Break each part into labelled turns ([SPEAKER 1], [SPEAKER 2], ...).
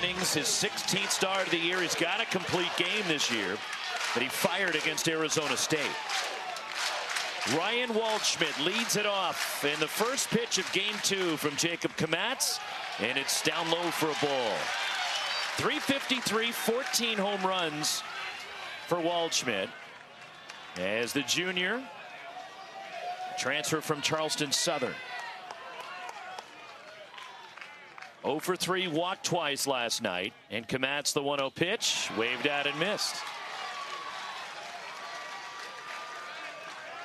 [SPEAKER 1] innings, his 16th start of the year. He's got a complete game this year, but he fired against Arizona State. Ryan Waldschmidt leads it off in the first pitch of game 2 from Jacob Kmatz, and it's down low for a ball. 353, 14 home runs for Waldschmidt as the junior transfer from Charleston Southern. 0 for 3, walked twice last night, and Kmatz, the 1-0 pitch, waved out and missed.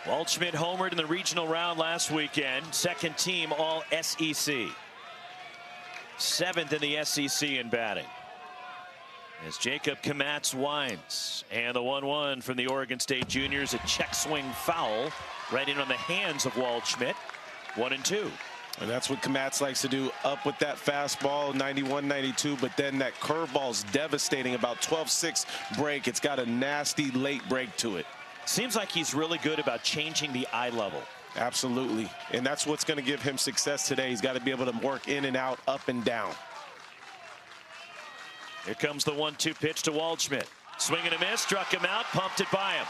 [SPEAKER 1] Waldschmidt homered in the regional round last weekend. Second team all SEC. 7th in the SEC in batting. As Jacob Kmatz winds, and the 1-1 from the Oregon State juniors, a check swing foul right in on the hands of Waldschmidt. 1-2.
[SPEAKER 2] And that's what Kmatz likes to do, up with that fastball, 91, 92, but then that curveball's devastating, about 12-6 break. It's got a nasty late break to it.
[SPEAKER 1] Seems like he's really good about changing the eye level.
[SPEAKER 2] Absolutely, and that's what's going to give him success today. He's got to be able to work in and out, up and down.
[SPEAKER 1] Here comes the 1-2 pitch to Waldschmidt. Swing and a miss, struck him out, pumped it by him.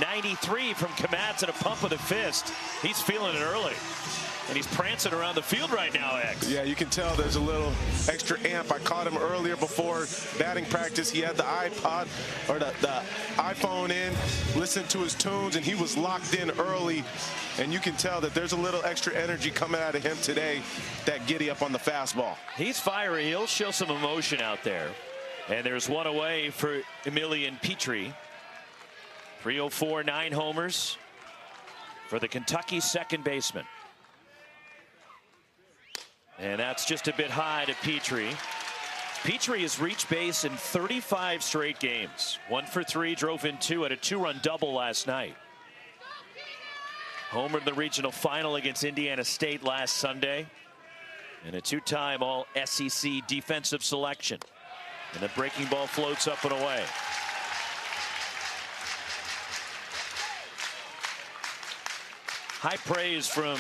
[SPEAKER 1] 93 from Kmatz and a pump of the fist. He's feeling it early. And he's prancing around the field right now, X.
[SPEAKER 2] Yeah, you can tell there's a little extra amp. I caught him earlier before batting practice. He had the iPod or the iPhone in, listened to his tunes, and he was locked in early. And you can tell that there's a little extra energy coming out of him today, that giddy up on the fastball.
[SPEAKER 1] He's fiery. He'll show some emotion out there. And there's one away for Emilian Petrie. 304, 9 homers for the Kentucky second baseman. And that's just a bit high to Petrie. Petrie has reached base in 35 straight games. 1 for 3, drove in 2, had a 2-run double last night. Homer in the regional final against Indiana State last Sunday. And a 2-time all SEC defensive selection. And the breaking ball floats up and away. High praise from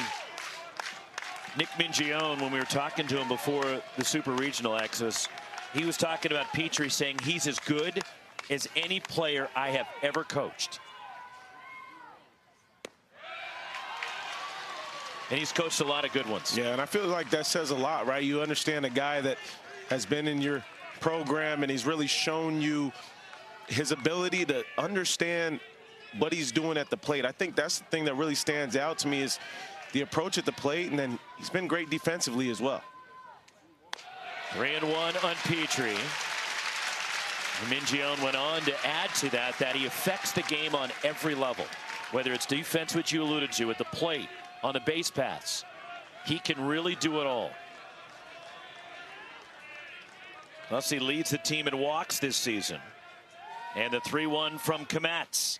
[SPEAKER 1] Nick Mingione when we were talking to him before the Super Regional Access. He was talking about Petrie, saying he's as good as any player I have ever coached. And he's coached a lot of good ones.
[SPEAKER 2] Yeah, and I feel like that says a lot, right? You understand a guy that has been in your program, and he's really shown you his ability to understand what he's doing at the plate. I think that's the thing that really stands out to me, is the approach at the plate, and then he's been great defensively as well.
[SPEAKER 1] 3-1 on Petrie. Mingione went on to add to that he affects the game on every level. Whether it's defense, which you alluded to, at the plate, on the base paths. He can really do it all. Plus, he leads the team in walks this season. And the 3-1 from Kmatz.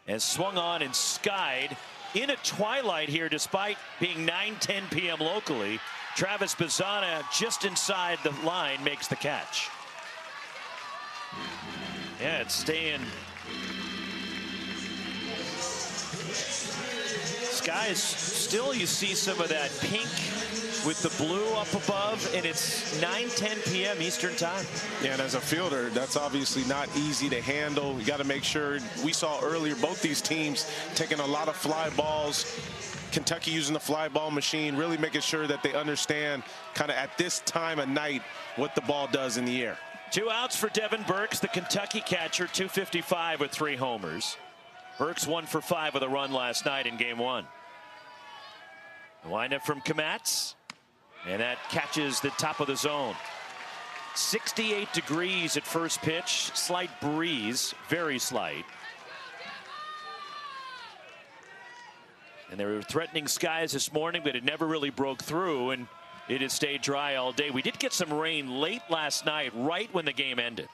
[SPEAKER 1] And swung on and skied in a twilight here, despite being 9:10 p.m. locally. Travis Bazzana, just inside the line, makes the catch. Yeah, it's staying. Skies still, you see some of that pink with the blue up above, and it's 9:10 p.m. Eastern time.
[SPEAKER 2] Yeah, and as a fielder, that's obviously not easy to handle. You got to make sure. We saw earlier both these teams taking a lot of fly balls. Kentucky using the fly ball machine, really making sure that they understand kind of at this time of night what the ball does in the air.
[SPEAKER 1] 2 outs for Devin Burks, the Kentucky catcher, 255 with 3 homers. Burks 1 for 5 with a run last night in game 1. The windup from Kmatz, and that catches the top of the zone. 68 degrees at first pitch, slight breeze, very slight. And there were threatening skies this morning, but it never really broke through, and it has stayed dry all day. We did get some rain late last night, right when the game ended.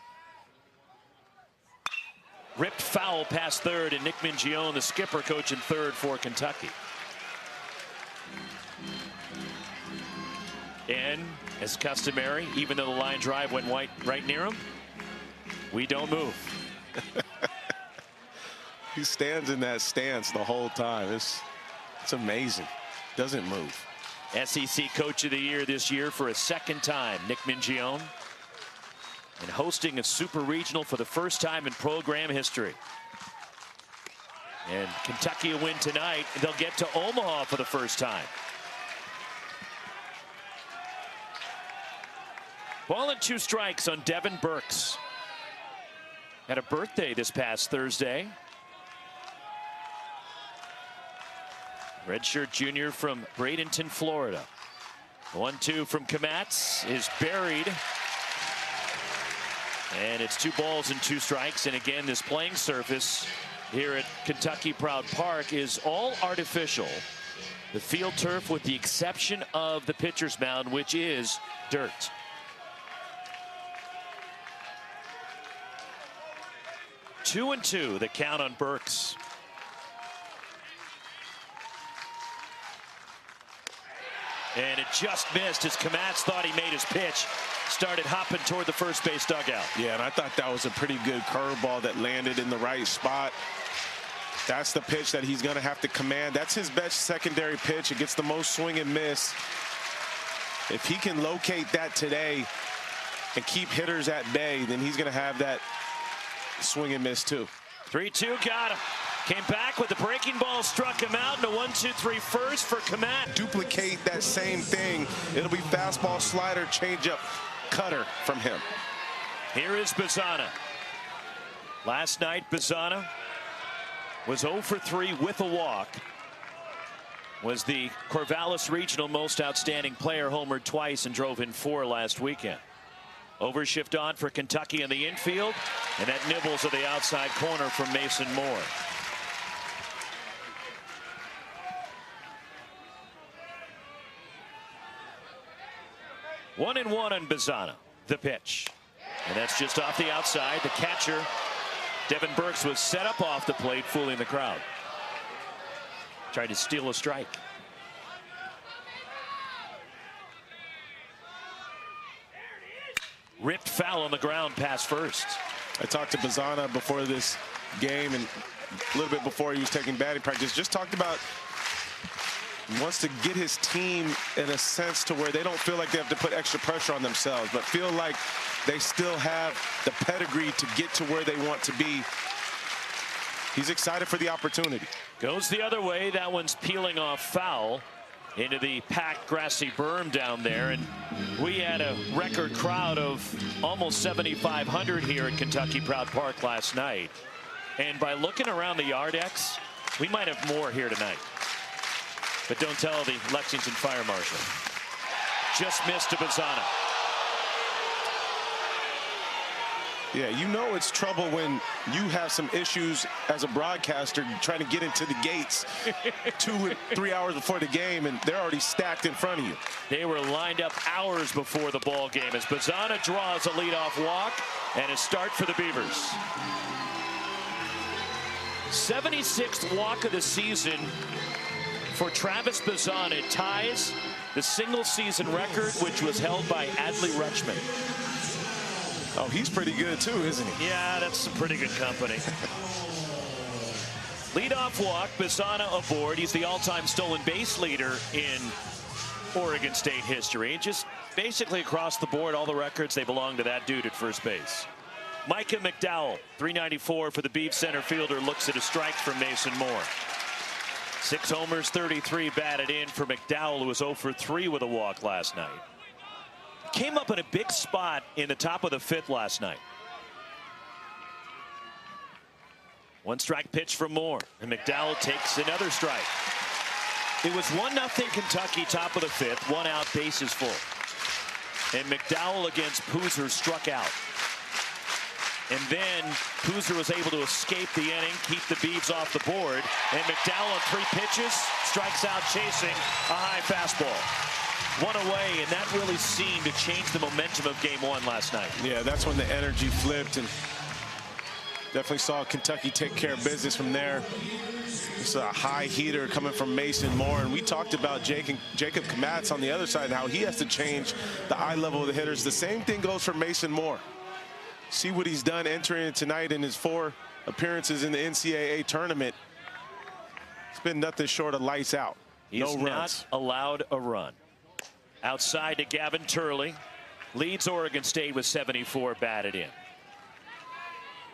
[SPEAKER 1] Ripped foul past third, and Nick Mingione, the skipper, coaching third for Kentucky. And as customary, even though the line drive went right near him, we don't move.
[SPEAKER 2] He stands in that stance the whole time. It's amazing. Doesn't move.
[SPEAKER 1] SEC Coach of the Year this year for a second time, Nick Mingione. and hosting a super regional for the first time in program history. And Kentucky will win tonight, and they'll get to Omaha for the first time. Ball and 2 strikes on Devin Burks. Had a birthday this past Thursday. Redshirt junior from Bradenton, Florida. 1-2 from Kmetz is buried. And it's 2 balls and 2 strikes. And again, this playing surface here at Kentucky Proud Park is all artificial. The field turf with the exception of the pitcher's mound, which is dirt. Two and 2, the count on Burks. And it just missed as Kmetz thought he made his pitch. Started hopping toward the first base dugout.
[SPEAKER 2] Yeah, and I thought that was a pretty good curveball that landed in the right spot. That's the pitch that he's going to have to command. That's his best secondary pitch. It gets the most swing and miss. If he can locate that today and keep hitters at bay, then he's going to have that swing and miss too.
[SPEAKER 1] 3-2, got him. Came back with the breaking ball, struck him out, and a 1-2-3 first for Kmetz.
[SPEAKER 2] Duplicate that same thing. It'll be fastball, slider, changeup, cutter from him.
[SPEAKER 1] Here is Bazzana. Last night, Bazzana was 0 for 3 with a walk. Was the Corvallis Regional Most Outstanding Player, homered twice and drove in 4 last weekend. Overshift on for Kentucky in the infield, and that nibbles of the outside corner from Mason Moore. One and 1 on Bazzana. The pitch. And that's just off the outside. The catcher, Devin Burks, was set up off the plate, fooling the crowd. Tried to steal a strike. Ripped foul on the ground, pass first.
[SPEAKER 2] I talked to Bazzana before this game and a little bit before he was taking batting practice. Just talked about he wants to get his team in a sense to where they don't feel like they have to put extra pressure on themselves, but feel like they still have the pedigree to get to where they want to be. He's excited for the opportunity.
[SPEAKER 1] Goes the other way. That one's peeling off foul into the packed grassy berm down there, and we had a record crowd of almost 7,500 here at Kentucky Proud Park last night. And by looking around the Yardex, we might have more here tonight. But don't tell the Lexington Fire Marshal. Just missed to Bazzana.
[SPEAKER 2] Yeah, you know it's trouble when you have some issues as a broadcaster trying to get into the gates 2 and 3 hours before the game, and they're already stacked in front of you.
[SPEAKER 1] They were lined up hours before the ball game as Bazzana draws a leadoff walk and a start for the Beavers. 76th walk of the season for Travis Bazzana. It ties the single season record, which was held by Adley Rutschman.
[SPEAKER 2] Oh, he's pretty good too, isn't he?
[SPEAKER 1] Yeah, that's some pretty good company. Leadoff walk, Bazzana aboard. He's the all-time stolen base leader in Oregon State history. Just basically across the board, all the records, they belong to that dude at first base. Micah McDowell, 394 for the Beef center fielder, looks at a strike from Mason Moore. 6 homers, 33 batted in for McDowell, who was 0 for 3 with a walk last night. Came up in a big spot in the top of the 5th last night. 1 strike pitch from Moore, and McDowell takes another strike. It was 1-0 Kentucky, top of the 5th, 1 out, bases full. And McDowell against Poozer struck out. And then Poozer was able to escape the inning, keep the Beavs off the board. And McDowell on 3 pitches, strikes out chasing a high fastball. 1 away, and that really seemed to change the momentum of game 1 last night.
[SPEAKER 2] Yeah, that's when the energy flipped, and definitely saw Kentucky take care of business from there. It's a high heater coming from Mason Moore, and we talked about Jacob Kmetz on the other side and how he has to change the eye level of the hitters. The same thing goes for Mason Moore. See what he's done entering tonight in his 4 appearances in the NCAA tournament. It's been nothing short of lights out.
[SPEAKER 1] He's
[SPEAKER 2] no runs.
[SPEAKER 1] Not allowed a run. Outside to Gavin Turley. leads Oregon State with 74 batted in.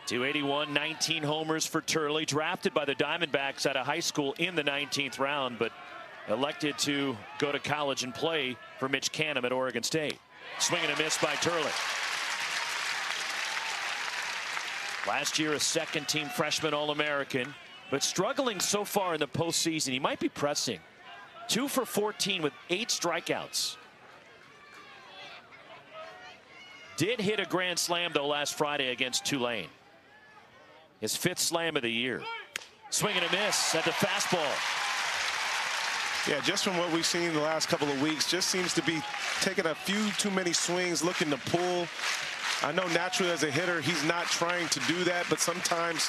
[SPEAKER 1] 281, 19 homers for Turley, drafted by the Diamondbacks out of high school in the 19th round, but elected to go to college and play for Mitch Canham at Oregon State. Swing and a miss by Turley. Last year, a second-team freshman All-American, but struggling so far in the postseason. He might be pressing. 2 for 14 with 8 strikeouts. Did hit a grand slam, though, last Friday against Tulane. His 5th slam of the year. Swing and a miss at the fastball.
[SPEAKER 2] Yeah, just from what we've seen the last couple of weeks, just seems to be taking a few too many swings, looking to pull. I know naturally as a hitter, he's not trying to do that, but sometimes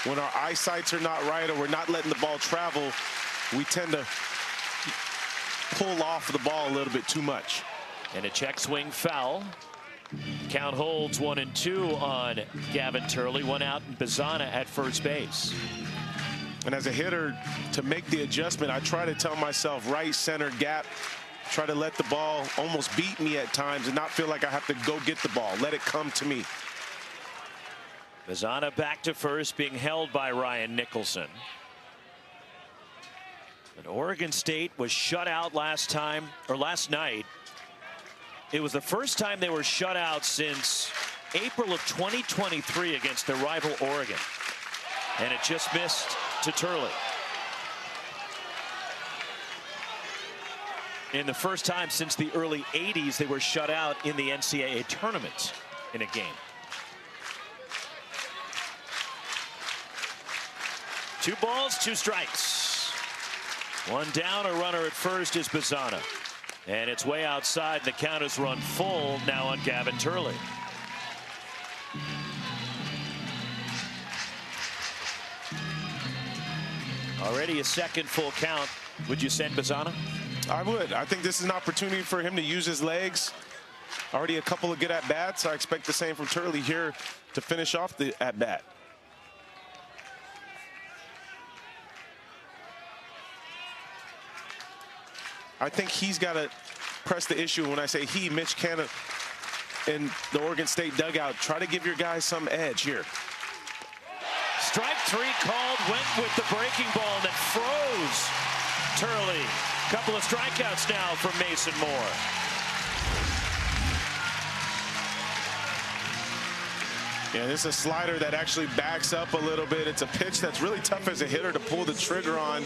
[SPEAKER 2] when our eyesights are not right or we're not letting the ball travel, we tend to pull off the ball a little bit too much.
[SPEAKER 1] And a check swing foul. Count holds 1-2 on Gavin Turley. 1 out and Bazana at first base.
[SPEAKER 2] And as a hitter, to make the adjustment, I try to tell myself right, center, gap, try to let the ball almost beat me at times and not feel like I have to go get the ball. Let it come to me.
[SPEAKER 1] Bazana back to first, being held by Ryan Nicholson. But Oregon State was shut out last night. It was the first time they were shut out since April of 2023 against their rival Oregon. And it just missed to Turley. In the first time since the early 80s they were shut out in the NCAA tournament in a game. 2 balls, 2 strikes. 1 down, a runner at first is Bazana. And it's way outside. The count is run full now on Gavin Turley. Already a second full count. Would you send Bazana?
[SPEAKER 2] I would. I think this is an opportunity for him to use his legs. Already a couple of good at-bats. I expect the same from Turley here to finish off the at-bat. I think he's got to press the issue. When I say he, Mitch Canham in the Oregon State dugout, try to give your guys some edge here.
[SPEAKER 1] Strike 3 called, went with the breaking ball and then froze Turley. Couple of strikeouts now from Mason Moore.
[SPEAKER 2] Yeah, this is a slider that actually backs up a little bit. It's a pitch that's really tough as a hitter to pull the trigger on.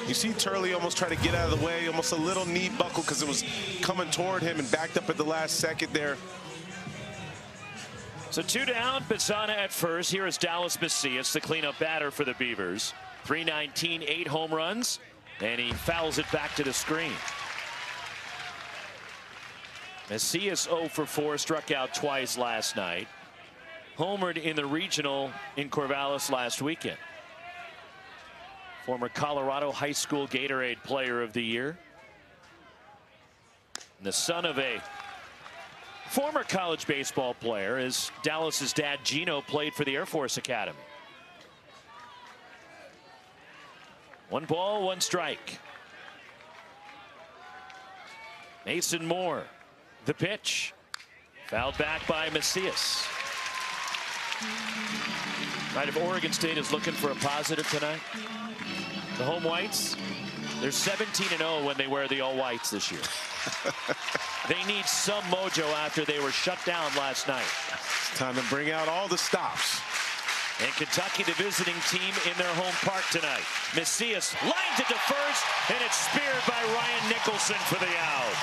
[SPEAKER 2] You see Turley almost try to get out of the way, almost a little knee buckle because it was coming toward him and backed up at the last second there.
[SPEAKER 1] So 2 down, Bazana at first. Here is Dallas Macias, the cleanup batter for the Beavers. 319, 8 home runs, and he fouls it back to the screen. Macias 0 for 4, struck out twice last night. Homered in the regional in Corvallis last weekend. Former Colorado High School Gatorade Player of the Year. And the son of a former college baseball player, as Dallas's dad Gino played for the Air Force Academy. 1 ball, 1 strike. Mason Moore, the pitch. Fouled back by Macias. Right, if Oregon State is looking for a positive tonight, the home whites, they're 17-0 when they wear the all whites this year. They need some mojo after they were shut down last night.
[SPEAKER 2] It's time to bring out all the stops.
[SPEAKER 1] And Kentucky, the visiting team, in their home park tonight. Macias lines it to first, and it's speared by Ryan Nicholson for the out.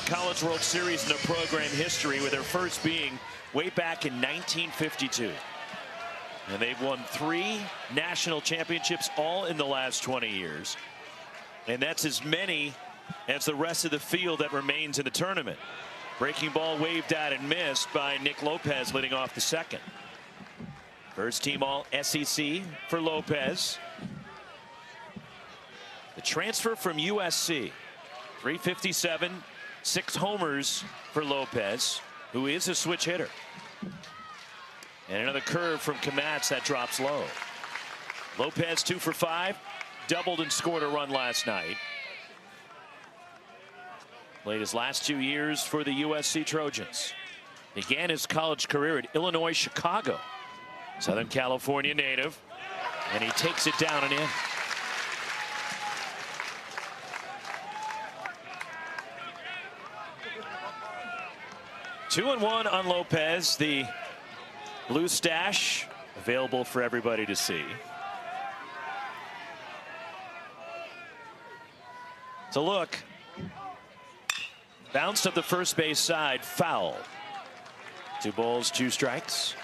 [SPEAKER 1] College World Series in their program history, with their first being way back in 1952. And they've won 3 national championships, all in the last 20 years. And that's as many as the rest of the field that remains in the tournament. Breaking ball waved at and missed by Nick Lopez, leading off the second. First team all SEC for Lopez. The transfer from USC. 357, 6 homers for Lopez, who is a switch hitter. And another curve from Kmatz that drops low. Lopez 2 for 5, doubled and scored a run last night. Played his last 2 years for the USC Trojans. Began his college career at Illinois Chicago. Southern California native. And he takes it down and in. Two and one on Lopez. The blue stash available for everybody to see. It's a look. Bounced up the first base side. Foul. 2 balls, 2 strikes.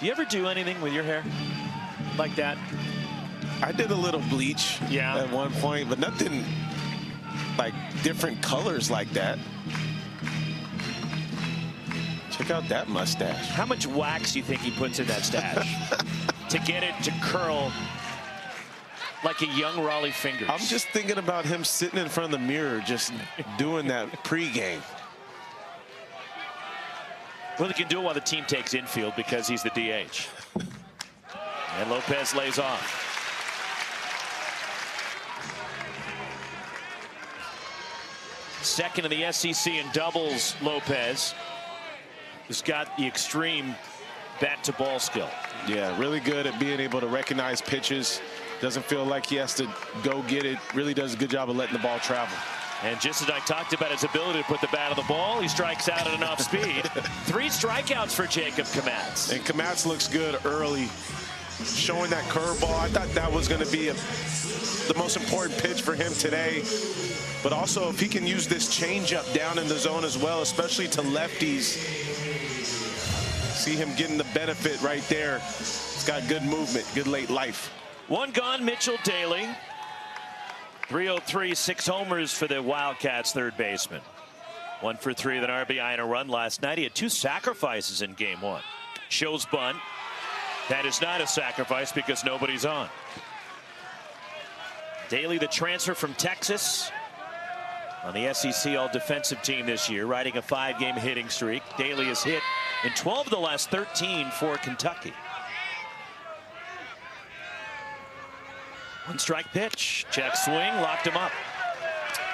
[SPEAKER 1] Do you ever do anything with your hair like that?
[SPEAKER 2] I did a little bleach at one point, but nothing like different colors like that. Check out that mustache.
[SPEAKER 1] How much wax do you think he puts in that stash to get it to curl like a young Raleigh Fingers?
[SPEAKER 2] I'm just thinking about him sitting in front of the mirror just doing that pregame.
[SPEAKER 1] Well, he can do it while the team takes infield because he's the DH. And Lopez lays off. Second in the SEC in doubles, Lopez has got the extreme bat to ball skill.
[SPEAKER 2] Yeah, really good at being able to recognize pitches. Doesn't feel like he has to go get it. Really does a good job of letting the ball travel.
[SPEAKER 1] And just as I talked about his ability to put the bat on the ball, he strikes out at an off speed. 3 strikeouts for Jacob Kmatz.
[SPEAKER 2] And Kmatz looks good early, showing that curveball. I thought that was going to be the most important pitch for him today. But also, if he can use this changeup down in the zone as well, especially to lefties, see him getting the benefit right there. He's got good movement, good late life.
[SPEAKER 1] 1 gone, Mitchell Daly. 303, 6 homers for the Wildcats third baseman. 1 for 3 with an RBI and a run last night. He had 2 sacrifices in game 1. Shows bunt. That is not a sacrifice because nobody's on. Daly, the transfer from Texas, on the SEC all-defensive team this year, riding a 5-game hitting streak. Daly has hit in 12 of the last 13 for Kentucky. 1 strike pitch. Check swing. Locked him up.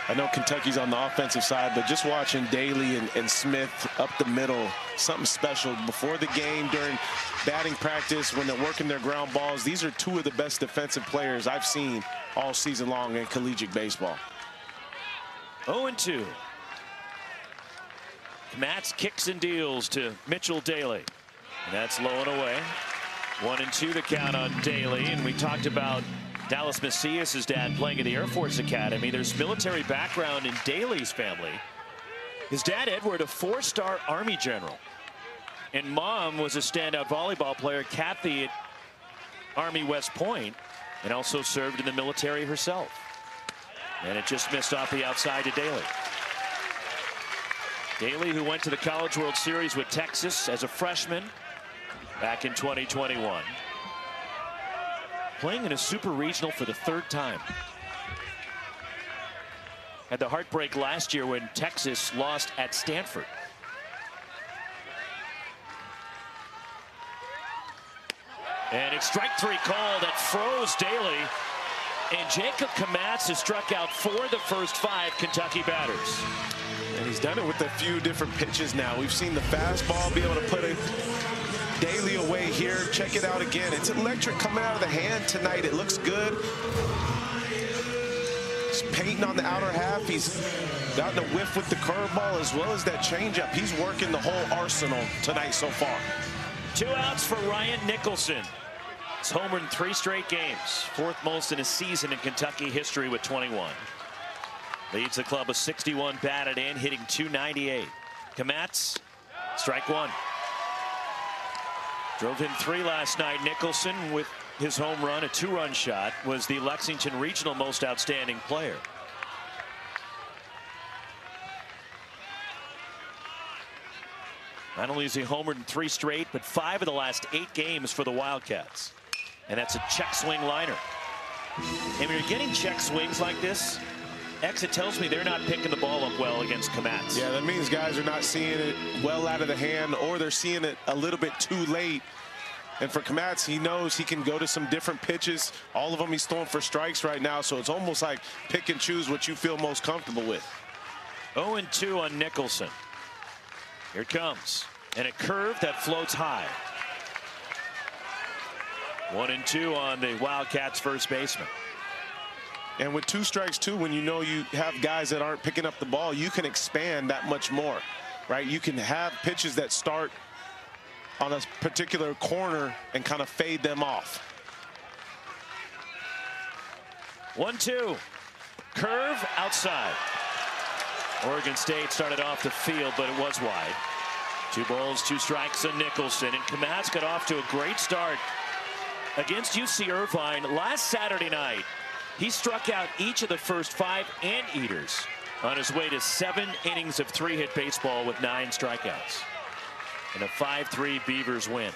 [SPEAKER 2] I know Kentucky's on the offensive side, but just watching Daly and Smith up the middle, something special. Before the game, during batting practice, when they're working their ground balls, these are 2 of the best defensive players I've seen all season long in collegiate baseball.
[SPEAKER 1] 0-2. Kmatz kicks and deals to Mitchell Daly. And that's low and away. 1-2 the count on Daly. And we talked about Dallas Macias, his dad, playing at the Air Force Academy. There's military background in Daly's family. His dad, Edward, a 4-star Army general. And mom was a standout volleyball player, Kathy, at Army West Point, and also served in the military herself. And it just missed off the outside to Daly. Daly, who went to the College World Series with Texas as a freshman back in 2021. Playing in a super regional for the 3rd time. Had the heartbreak last year when Texas lost at Stanford. And it's strike 3 call that froze Daly. And Jacob Kmatz has struck out 4 of the first 5 Kentucky batters.
[SPEAKER 2] And he's done it with a few different pitches now. We've seen the fastball be able to put it Daly away here. Check it out again. It's electric coming out of the hand tonight. It looks good. He's painting on the outer half. He's gotten a whiff with the curveball as well as that changeup. He's working the whole arsenal tonight so far.
[SPEAKER 1] 2 outs for Ryan Nicholson. He's homered in 3 straight games. 4th most in a season in Kentucky history with 21. Leads the club with 61 batted in, hitting .298. Kmatz, strike 1. Drove in 3 last night. Nicholson, with his home run, a 2-run shot, was the Lexington Regional most outstanding player. Not only is he homered in 3 straight, but 5 of the last 8 games for the Wildcats. And that's a check swing liner. And when you're getting check swings like this, it tells me they're not picking the ball up well against Kmatz.
[SPEAKER 2] Yeah, that means guys are not seeing it well out of the hand, or they're seeing it a little bit too late. And for Kmatz, he knows he can go to some different pitches. All of them he's throwing for strikes right now, so it's almost like pick and choose what you feel most comfortable with.
[SPEAKER 1] 0-2 on Nicholson. Here it comes. And a curve that floats high. 1-2 on the Wildcats first baseman.
[SPEAKER 2] And with 2 strikes too, when you know you have guys that aren't picking up the ball, you can expand that much more, right? You can have pitches that start on a particular corner and kind of fade them off.
[SPEAKER 1] 1-2. Curve outside. Oregon State started off the field, but it was wide. 2 balls, 2 strikes on Nicholson. And Kmatz got off to a great start against UC Irvine last Saturday night. He struck out each of the first 5 anteaters on his way to 7 innings of 3-hit baseball with 9 strikeouts. And a 5-3 Beavers win.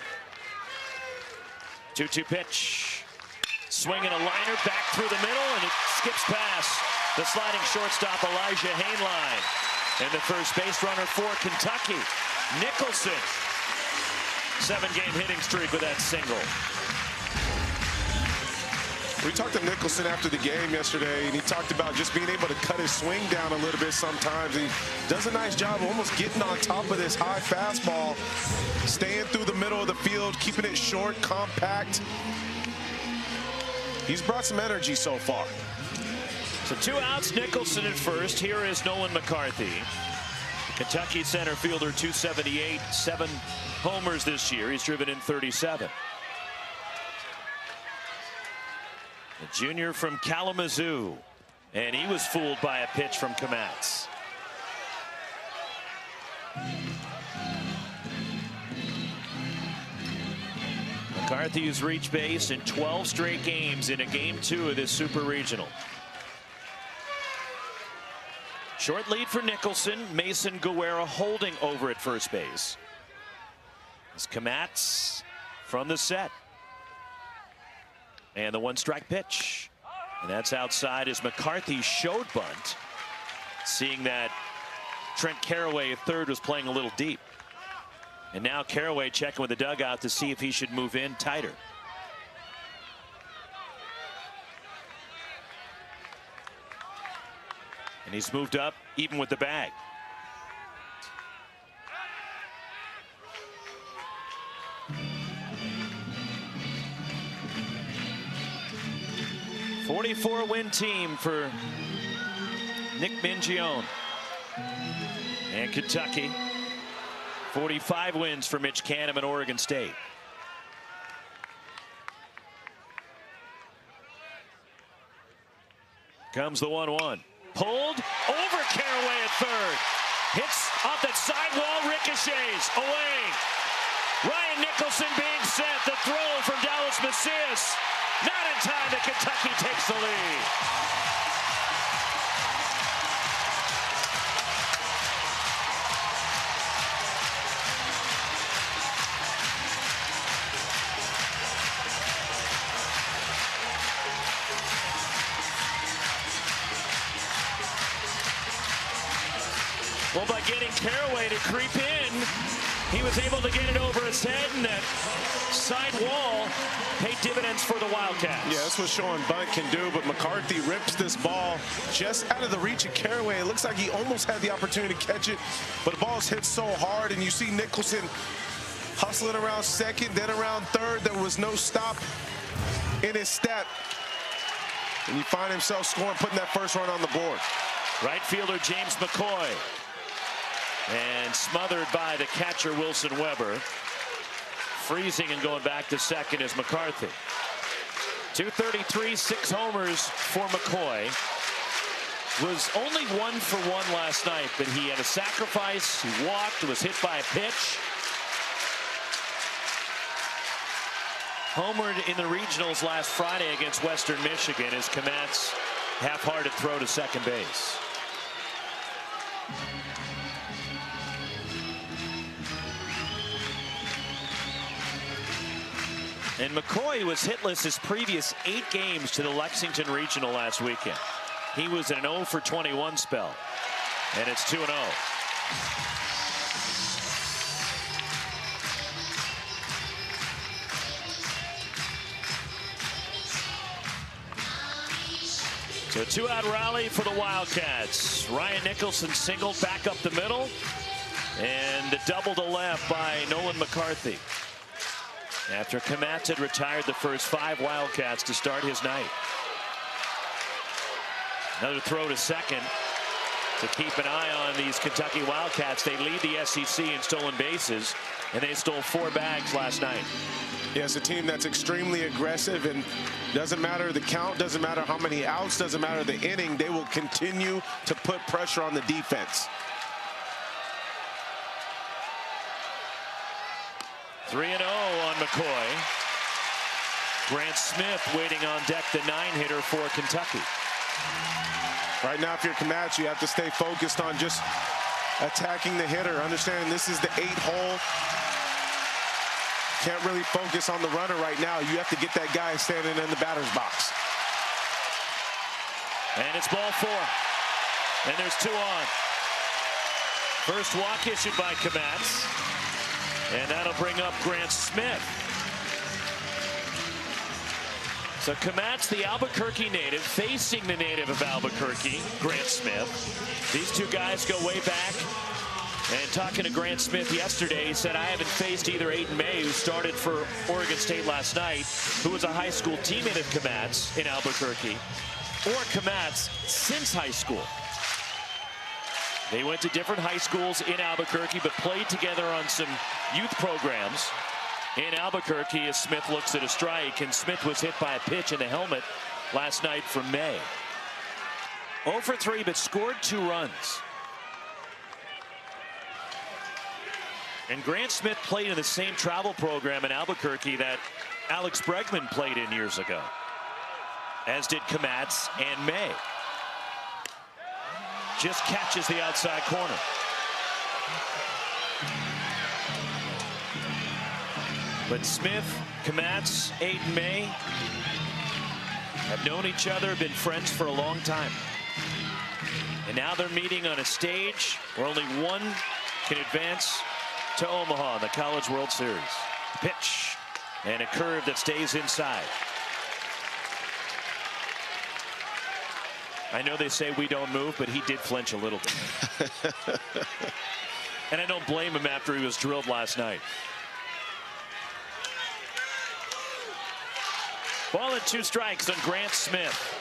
[SPEAKER 1] 2-2 pitch. Swinging a liner back through the middle, and it skips past the sliding shortstop Elijah Hainline. And the first base runner for Kentucky, Nicholson. 7-game hitting streak with that single.
[SPEAKER 2] We talked to Nicholson after the game yesterday, and he talked about just being able to cut his swing down a little bit sometimes. He does a nice job of almost getting on top of this high fastball, staying through the middle of the field, keeping it short, compact. He's brought some energy so far.
[SPEAKER 1] So 2 outs, Nicholson at first. Here is Nolan McCarthy. Kentucky center fielder, 278, 7 homers this year. He's driven in 37. The junior from Kalamazoo, and he was fooled by a pitch from Kmatz. McCarthy has reached base in 12 straight games in a game 2 of this Super Regional. Short lead for Nicholson. Mason Guerra holding over at first base. It's Kmatz from the set. And the 1-strike pitch. And that's outside as McCarthy showed bunt, seeing that Trent Carraway at third was playing a little deep. And now Carraway checking with the dugout to see if he should move in tighter. And he's moved up even with the bag. '44-win team for Nick Mingione. And Kentucky, 45 wins for Mitch Canham and Oregon State. Comes the 1-1. Pulled over Carraway at third. Hits off that sidewall, ricochets away. Ryan Nicholson being set. The throw from Dallas Macias. Not in time that Kentucky takes the lead. Well, by getting Carraway to creep in, he was able to get it over his head, and that side wall paid dividends for the Wildcats.
[SPEAKER 2] Yeah, that's what Sean Bunt can do, but McCarthy rips this ball just out of the reach of Carraway. It looks like he almost had the opportunity to catch it, but the ball's hit so hard, and you see Nicholson hustling around second, then around third. There was no stop in his step, and you find himself scoring, putting that first run on the board.
[SPEAKER 1] Right fielder James McCoy. And smothered by the catcher Wilson Weber. Freezing and going back to second is McCarthy. 233, 6 homers for McCoy. Was only 1 for 1 last night, but he had a sacrifice. He walked, was hit by a pitch. Homered in the regionals last Friday against Western Michigan as Kmatz half-hearted throw to second base. And McCoy was hitless his previous 8 games to the Lexington Regional last weekend. He was in an 0 for 21 spell. And it's 2-0. So a two-out rally for the Wildcats. Ryan Nicholson singled back up the middle. And the double to left by Nolan McCarthy. After Kmatz had retired the first 5 Wildcats to start his night. Another throw to second to keep an eye on these Kentucky Wildcats. They lead the SEC in stolen bases, and they stole 4 bags last night.
[SPEAKER 2] Yeah, it's a team that's extremely aggressive, and doesn't matter the count, doesn't matter how many outs, doesn't matter the inning, they will continue to put pressure on the defense.
[SPEAKER 1] 3-0 on McCoy. Grant Smith waiting on deck, the 9-hitter for Kentucky.
[SPEAKER 2] Right now, if you're Kmatz, you have to stay focused on just attacking the hitter. Understanding this is the 8-hole. Can't really focus on the runner right now. You have to get that guy standing in the batter's box.
[SPEAKER 1] And it's ball 4. And there's 2 on. First walk issued by Kmatz. And that'll bring up Grant Smith. So Kmatz, the Albuquerque native, facing the native of Albuquerque, Grant Smith. These two guys go way back. And talking to Grant Smith yesterday, he said, I haven't faced either Aiden May, who started for Oregon State last night, who was a high school teammate of Kmatz in Albuquerque, or Kmatz since high school. They went to different high schools in Albuquerque, but played together on some youth programs in Albuquerque as Smith looks at a strike, and Smith was hit by a pitch in the helmet last night from May. 0 for 3, but scored 2 runs. And Grant Smith played in the same travel program in Albuquerque that Alex Bregman played in years ago, as did Kmatz and May. Just catches the outside corner. But Smith, Kmatz, Aiden May have known each other, been friends for a long time. And now they're meeting on a stage where only one can advance to Omaha in the College World Series. Pitch and a curve that stays inside. I know they say we don't move, but he did flinch a little bit. And I don't blame him after he was drilled last night. Ball and 2 strikes on Grant Smith.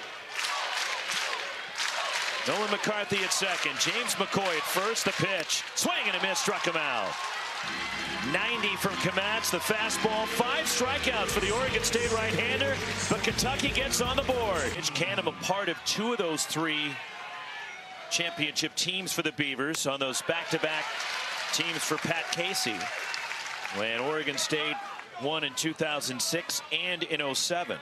[SPEAKER 1] Nolan McCarthy at second. James McCoy at first. The pitch. Swing and a miss. Struck him out. 90 from Kmatz. The fastball. 5 strikeouts for the Oregon State right-hander. But Kentucky gets on the board. Mitch Canham a part of 2 of those 3 championship teams for the Beavers on those back-to-back teams for Pat Casey, when Oregon State won in 2006 and in 2007.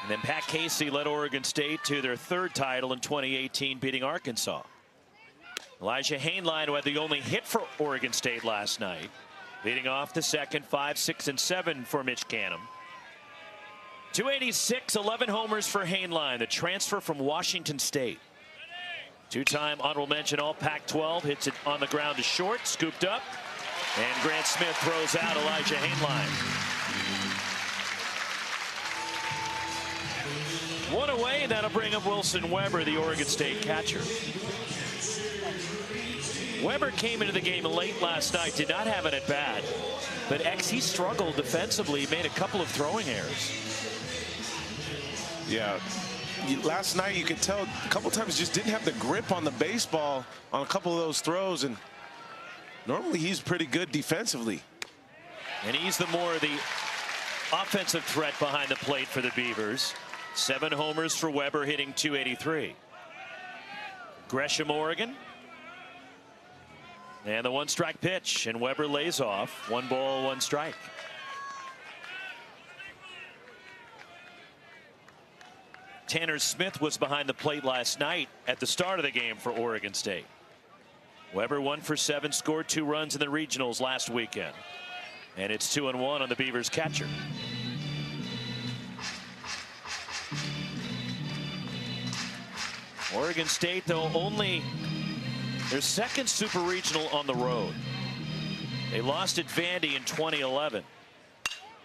[SPEAKER 1] And then Pat Casey led Oregon State to their 3rd title in 2018, beating Arkansas. Elijah Hainline, who had the only hit for Oregon State last night, leading off the second. 5, 6, and 7 for Mitch Canham. 286, 11 homers for Hainline, the transfer from Washington State. 2-time honorable mention all Pac-12, hits it on the ground to short, scooped up, and Grant Smith throws out Elijah Hainline. 1 away, and that'll bring up Wilson Weber, the Oregon State catcher. Weber came into the game late last night, did not have it at bat, but he struggled defensively, made a couple of throwing errors.
[SPEAKER 2] Yeah, last night you could tell a couple times just didn't have the grip on the baseball on a couple of those throws, and normally he's pretty good defensively.
[SPEAKER 1] And he's the offensive threat behind the plate for the Beavers. 7 homers for Weber, hitting .283. Gresham, Oregon. And the 1-strike pitch, and Weber lays off. 1 ball, 1 strike. Tanner Smith was behind the plate last night at the start of the game for Oregon State. Weber 1 for 7, scored 2 runs in the regionals last weekend. And it's 2-1 on the Beavers catcher. Oregon State, though, only their 2nd super regional on the road. They lost at Vandy in 2011.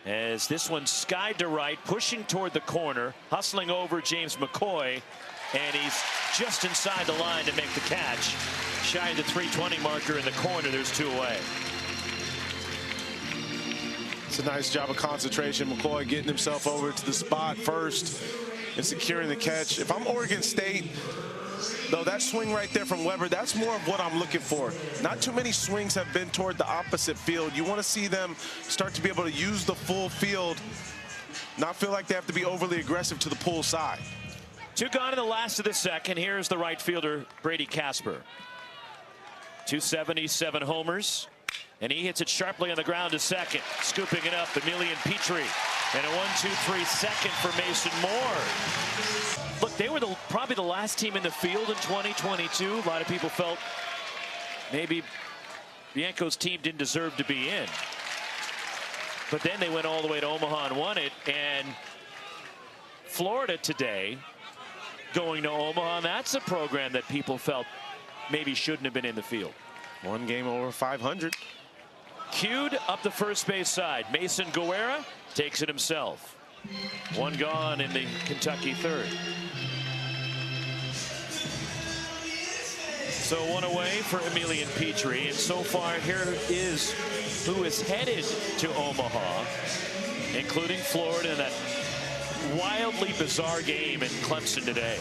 [SPEAKER 1] As this one skied to right, pushing toward the corner, hustling over James McCoy, and he's just inside the line to make the catch. Shy of the 320 marker in the corner. There's 2 away.
[SPEAKER 2] It's a nice job of concentration. McCoy getting himself over to the spot first and securing the catch. If I'm Oregon State, though, that swing right there from Weber, that's more of what I'm looking for. Not too many swings have been toward the opposite field. You want to see them start to be able to use the full field, not feel like they have to be overly aggressive to the pull side.
[SPEAKER 1] 2 gone in the last of the second. Here's the right fielder, Brady Casper. 277 homers, and he hits it sharply on the ground to second. Scooping it up, Emilian Petrie. And a 1-2-3 second for Mason Moore. Look, they were probably the last team in the field in 2022. A lot of people felt maybe Bianco's team didn't deserve to be in. But then they went all the way to Omaha and won it. And Florida today going to Omaha, and that's a program that people felt maybe shouldn't have been in the field.
[SPEAKER 2] 1 game over 500.
[SPEAKER 1] Cued up the first base side. Mason Guerra takes it himself. 1 gone in the Kentucky third. So 1 away for Emilian Petrie. And so far, here is who is headed to Omaha, including Florida in that wildly bizarre game in Clemson today.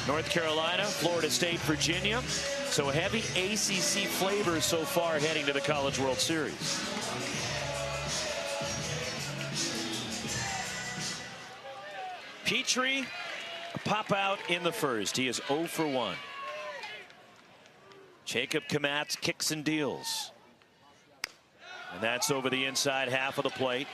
[SPEAKER 1] North Carolina, Florida State, Virginia. So heavy ACC flavor so far heading to the College World Series. Petrie, a pop out in the first. He is 0 for 1. Jacob Kmatz kicks and deals. And that's over the inside half of the plate.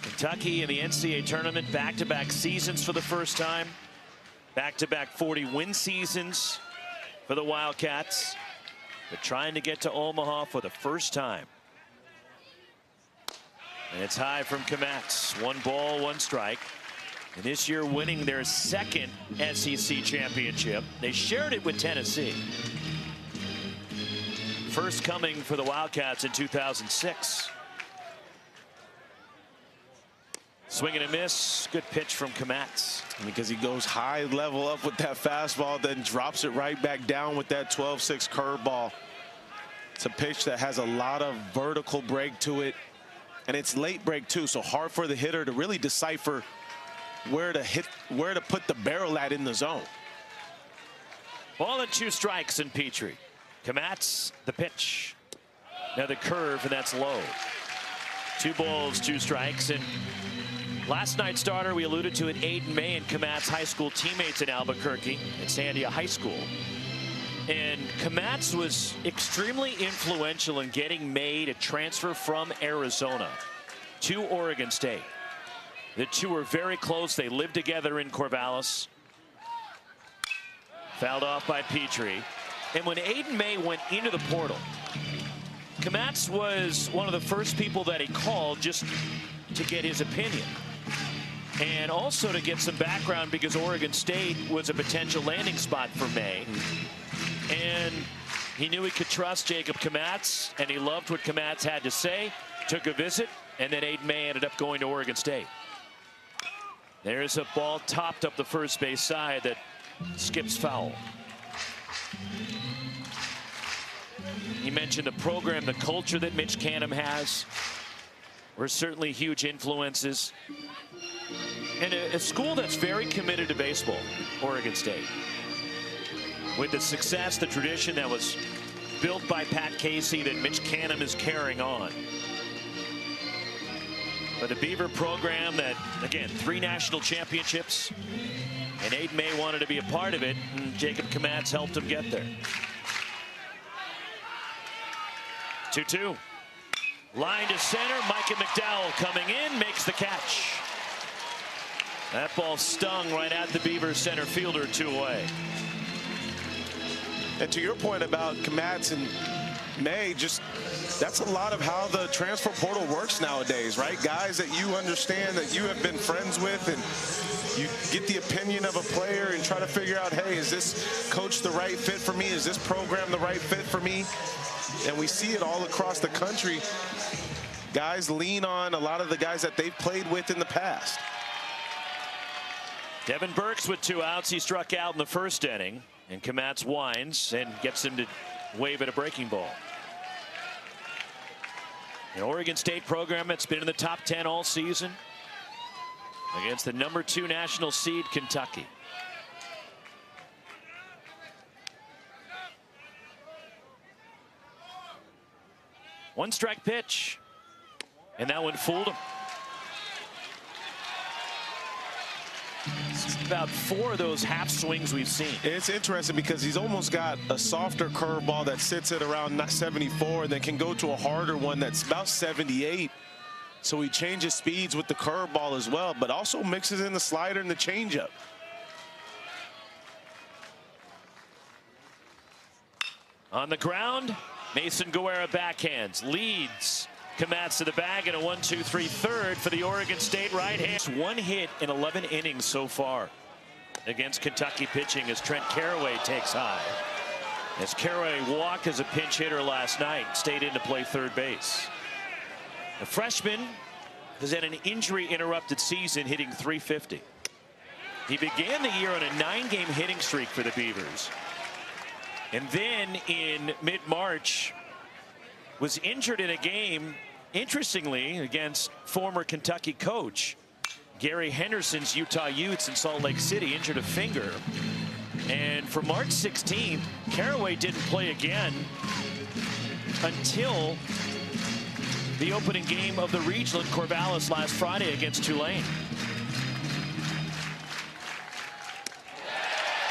[SPEAKER 1] Kentucky in the NCAA tournament, back-to-back seasons for the first time. Back-to-back 40-win seasons for the Wildcats. But trying to get to Omaha for the first time. And it's high from Kmatz. 1 ball, 1 strike. And this year winning their second SEC championship. They shared it with Tennessee. First coming for the Wildcats in 2006. Swing and a miss. Good pitch from Kmatz.
[SPEAKER 2] Because he goes high level up with that fastball, then drops it right back down with that 12-6 curveball. It's a pitch that has a lot of vertical break to it. And it's late break too, so hard for the hitter to really decipher where to put the barrel at in the zone.
[SPEAKER 1] 2 strikes in Petrie. Kmatz, the pitch. Now the curve, and that's low. 2 balls, 2 strikes. And last night's starter, we alluded to it, Aiden May and Kmatz, high school teammates in Albuquerque at Sandia High School. And Kmatz was extremely influential in getting May to transfer from Arizona to Oregon State. The two were very close. They lived together in Corvallis. Fouled off by Petrie. And when Aiden May went into the portal, Kmatz was one of the first people that he called just to get his opinion. And also to get some background because Oregon State was a potential landing spot for May. And he knew he could trust Jacob Kmatz, and he loved what Kmatz had to say. Took a visit, and then Aiden May ended up going to Oregon State. There's a ball topped up the first base side that skips foul. You mentioned the program, the culture that Mitch Canham has. Were certainly huge influences. And a school that's very committed to baseball, Oregon State. With the success, the tradition that was built by Pat Casey that Mitch Canham is carrying on. But a Beaver program that, again, 3 national championships. And Aiden May wanted to be a part of it, and Jacob Kmatz helped him get there. 2-2. Line to center. Micah McDowell coming in, makes the catch. That ball stung right at the Beaver center fielder, 2 away.
[SPEAKER 2] And to your point about Kmatz and May, that's a lot of how the transfer portal works nowadays, right? Guys that you understand, that you have been friends with, and you get the opinion of a player and try to figure out, hey, is this coach the right fit for me? Is this program the right fit for me? And we see it all across the country. Guys lean on a lot of the guys that they've played with in the past.
[SPEAKER 1] Devin Burks with 2 outs. He struck out in the first inning. And Kmatz winds and gets him to wave at a breaking ball. An Oregon State program that's been in the top 10 all season against the #2 national seed Kentucky. One strike pitch, and that one fooled him. It's about 4 of those half swings we've seen.
[SPEAKER 2] It's interesting because he's almost got a softer curveball that sits at around 74 and then can go to a harder one that's about 78. So he changes speeds with the curveball as well, but also mixes in the slider and the changeup.
[SPEAKER 1] On the ground, Mason Guerra backhands, leads Kmatz to the bag, and a 1-2-3 third for the Oregon State right hand. 1 hit in 11 innings so far against Kentucky pitching as Trent Carraway takes high. As Carraway walked as a pinch hitter last night, stayed in to play third base. The freshman has had an injury-interrupted season, hitting .350. He began the year on a 9-game hitting streak for the Beavers. And then in mid-March, was injured in a game, interestingly, against former Kentucky coach Gary Henderson's Utah Utes in Salt Lake City. Injured a finger. And for March 16th, Carraway didn't play again until the opening game of the regional in Corvallis last Friday against Tulane.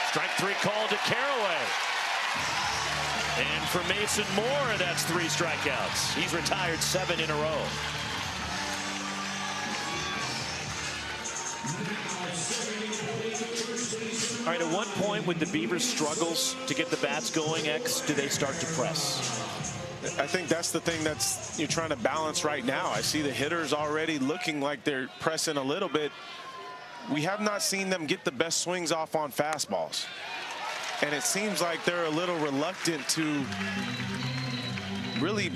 [SPEAKER 1] Strike 3 called to Carraway. And for Mason Moore, that's 3 strikeouts. He's retired 7 in a row. All right, at what point with the Beavers' struggles to get the bats going, do they start to press?
[SPEAKER 2] I think that's the thing you're trying to balance right now. I see the hitters already looking like they're pressing a little bit. We have not seen them get the best swings off on fastballs. And it seems like they're a little reluctant to really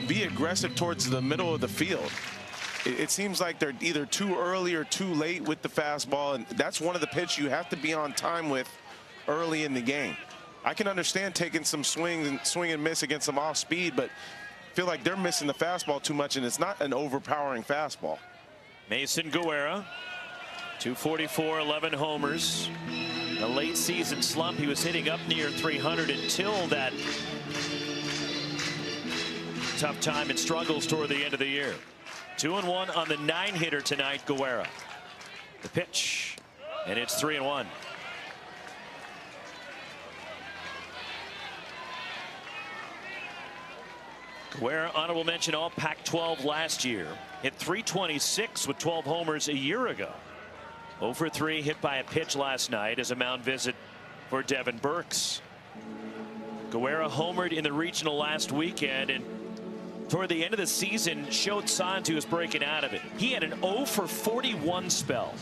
[SPEAKER 2] be aggressive towards the middle of the field. It seems like they're either too early or too late with the fastball, and that's one of the pitches you have to be on time with early in the game. I can understand taking some swings and swing and miss against some off speed, but I feel like they're missing the fastball too much, and it's not an overpowering fastball.
[SPEAKER 1] Mason Guerra, 244, 11 homers. A late season slump. He was hitting up near 300 until that tough time and struggles toward the end of the year. 2-1 on the 9-hitter tonight, Guerra. The pitch, and it's 3-1. Guerra, honorable mention, all Pac-12 last year. Hit .326 with 12 homers a year ago. 0 for 3, hit by a pitch last night as a mound visit for Devin Burks. Guerra homered in the regional last weekend, and toward the end of the season showed signs he was breaking out of it. He had an 0 for 41 spell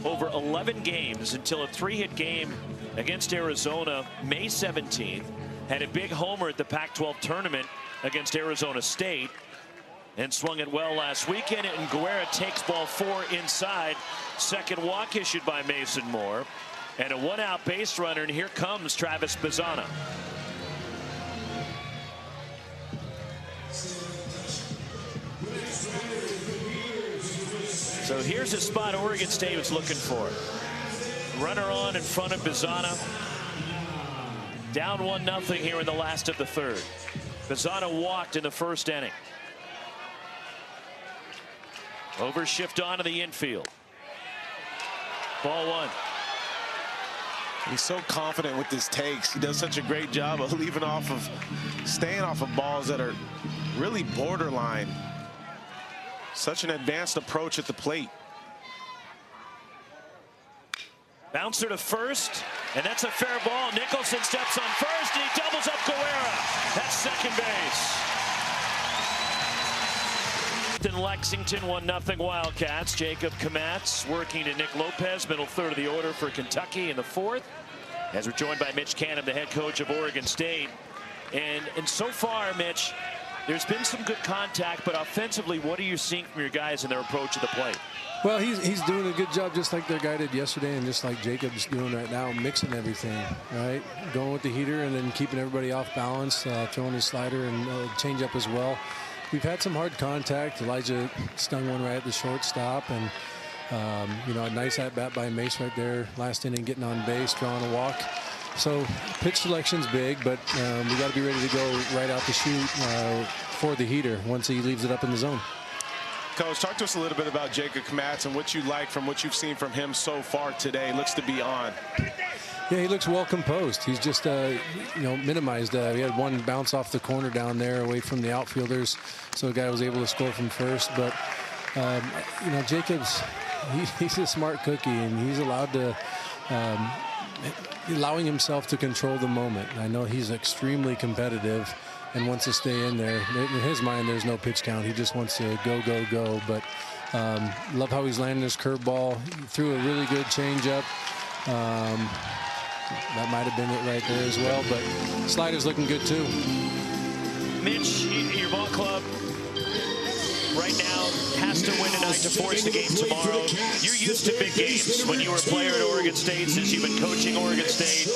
[SPEAKER 1] over 11 games until a 3-hit game against Arizona May 17th. Had a big homer at the Pac-12 tournament against Arizona State and swung it well last weekend. And Guerra takes ball 4 inside. Second walk issued by Mason Moore, and a 1-out base runner, and here comes Travis Bazzana. So here's a spot Oregon State was looking for. Runner on in front of Bazzana. Down 1-0 here in the last of the third. Bazzana walked in the first inning. Overshift onto the infield. Ball 1.
[SPEAKER 2] He's so confident with his takes. He does such a great job of staying off of balls that are really borderline. Such an advanced approach at the plate.
[SPEAKER 1] Bouncer to first, and that's a fair ball. Nicholson steps on first, and he doubles up Guerra. That's second base. In Lexington, 1-0 Wildcats. Jacob Kmatz working to Nick Lopez, middle third of the order for Kentucky in the 4th. As we're joined by Mitch Canham, the head coach of Oregon State. And so far, Mitch, there's been some good contact, but offensively, what are you seeing from your guys in their approach to the plate?
[SPEAKER 3] Well, he's doing a good job, just like their guy did yesterday, and just like Jacob's doing right now, mixing everything, right? Going with the heater and then keeping everybody off balance, throwing his slider and changeup as well. We've had some hard contact. Elijah stung one right at the shortstop, and you know, a nice at bat by Mace right there last inning, getting on base, drawing a walk. So pitch selection's big, but we got to be ready to go right out the chute for the heater once he leaves it up in the zone.
[SPEAKER 2] Coach, talk to us a little bit about Jacob Kmatz and what you like from what you've seen from him so far today. Looks to be on.
[SPEAKER 3] Yeah, he looks well composed. He's just, you know, minimized. He had one bounce off the corner down there away from the outfielders, so the guy was able to score from first. But, you know, Jacob's, he's a smart cookie, and he's allowed to, allowing himself to control the moment. I know he's extremely competitive and wants to stay in there. In his mind, there's no pitch count. He just wants to go, go, go. But love how he's landing his curveball. He threw a really good changeup. That might have been it right there as well. But slider's looking good too.
[SPEAKER 1] Mitch, your ball club right now has to win tonight to force the game tomorrow. You're used to big games when you were a player at Oregon State, since you've been coaching Oregon State.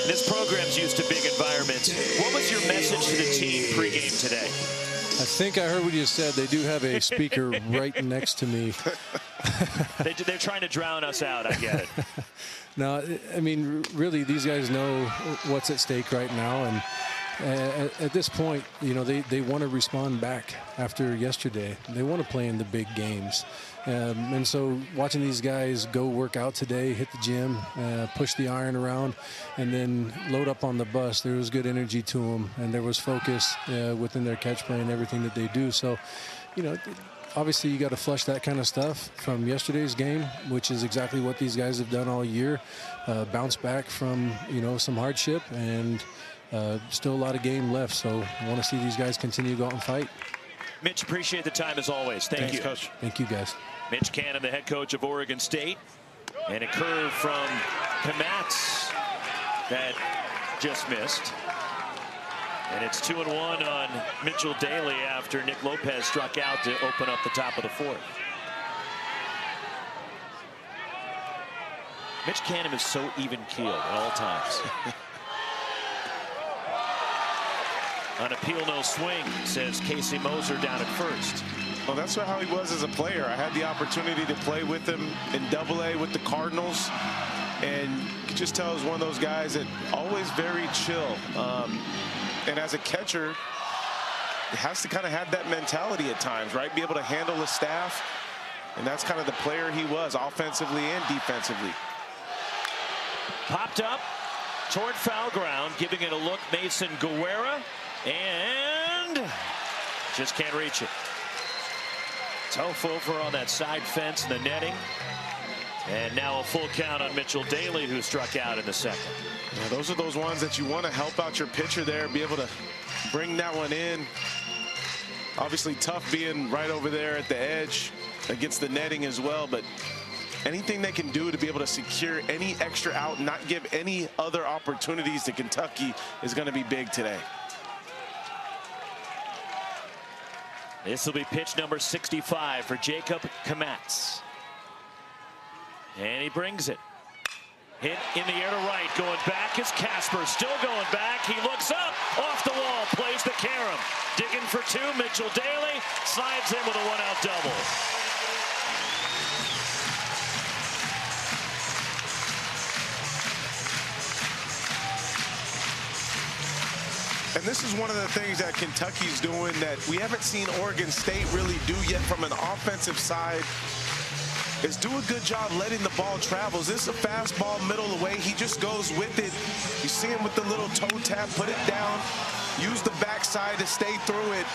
[SPEAKER 1] This program's used to big environments. What was your message to the team pregame today?
[SPEAKER 3] I think I heard what you said. They do have a speaker right next to me.
[SPEAKER 1] They're trying to drown us out. I get it.
[SPEAKER 3] No, I mean, really, these guys know what's at stake right now. And at this point, you know, they want to respond back after yesterday. They want to play in the big games. And so watching these guys go work out today, hit the gym, push the iron around, and then load up on the bus, there was good energy to them, and there was focus within their catch play and everything that they do. So, you know, obviously you got to flush that kind of stuff from yesterday's game, which is exactly what these guys have done all year. Bounce back from, you know, some hardship, and still a lot of game left. So I want to see these guys continue to go out and fight.
[SPEAKER 1] Mitch, appreciate the time as always. Thanks, you.
[SPEAKER 2] Coach.
[SPEAKER 3] Thank you, guys.
[SPEAKER 1] Mitch Canham, the head coach of Oregon State. And a curve from Kmatz that just missed. And it's 2-1 on Mitchell Daly after Nick Lopez struck out to open up the top of the fourth. Mitch Canham is so even-keeled at all times. On appeal, no swing, says Casey Moser down at first.
[SPEAKER 2] Well, that's how he was as a player. I had the opportunity to play with him in Double-A with the Cardinals, and you can just tell he's one of those guys that always very chill. And as a catcher, has to kind of have that mentality at times, right? Be able to handle the staff, and that's kind of the player he was, offensively and defensively.
[SPEAKER 1] Popped up toward foul ground, giving it a look, Mason Guerra, and just can't reach it. Tough over on that side fence and the netting. And now a full count on Mitchell Daly, who struck out in the second.
[SPEAKER 2] Yeah, those are those ones that you want to help out your pitcher there, be able to bring that one in. Obviously tough being right over there at the edge against the netting as well, but anything they can do to be able to secure any extra out, not give any other opportunities to Kentucky, is going to be big today.
[SPEAKER 1] This will be pitch number 65 for Jacob Kmatz. And he brings it. Hit in the air to right. Going back is Casper. Still going back. He looks up. Off the wall. Plays the carom. Digging for two. Mitchell Daly slides in with a one-out double.
[SPEAKER 2] And this is one of the things that Kentucky's doing that we haven't seen Oregon State really do yet from an offensive side, is do a good job letting the ball travel. This is a fastball middle of the way. He just goes with it. You see him with the little toe tap, put it down, use the backside to stay through it.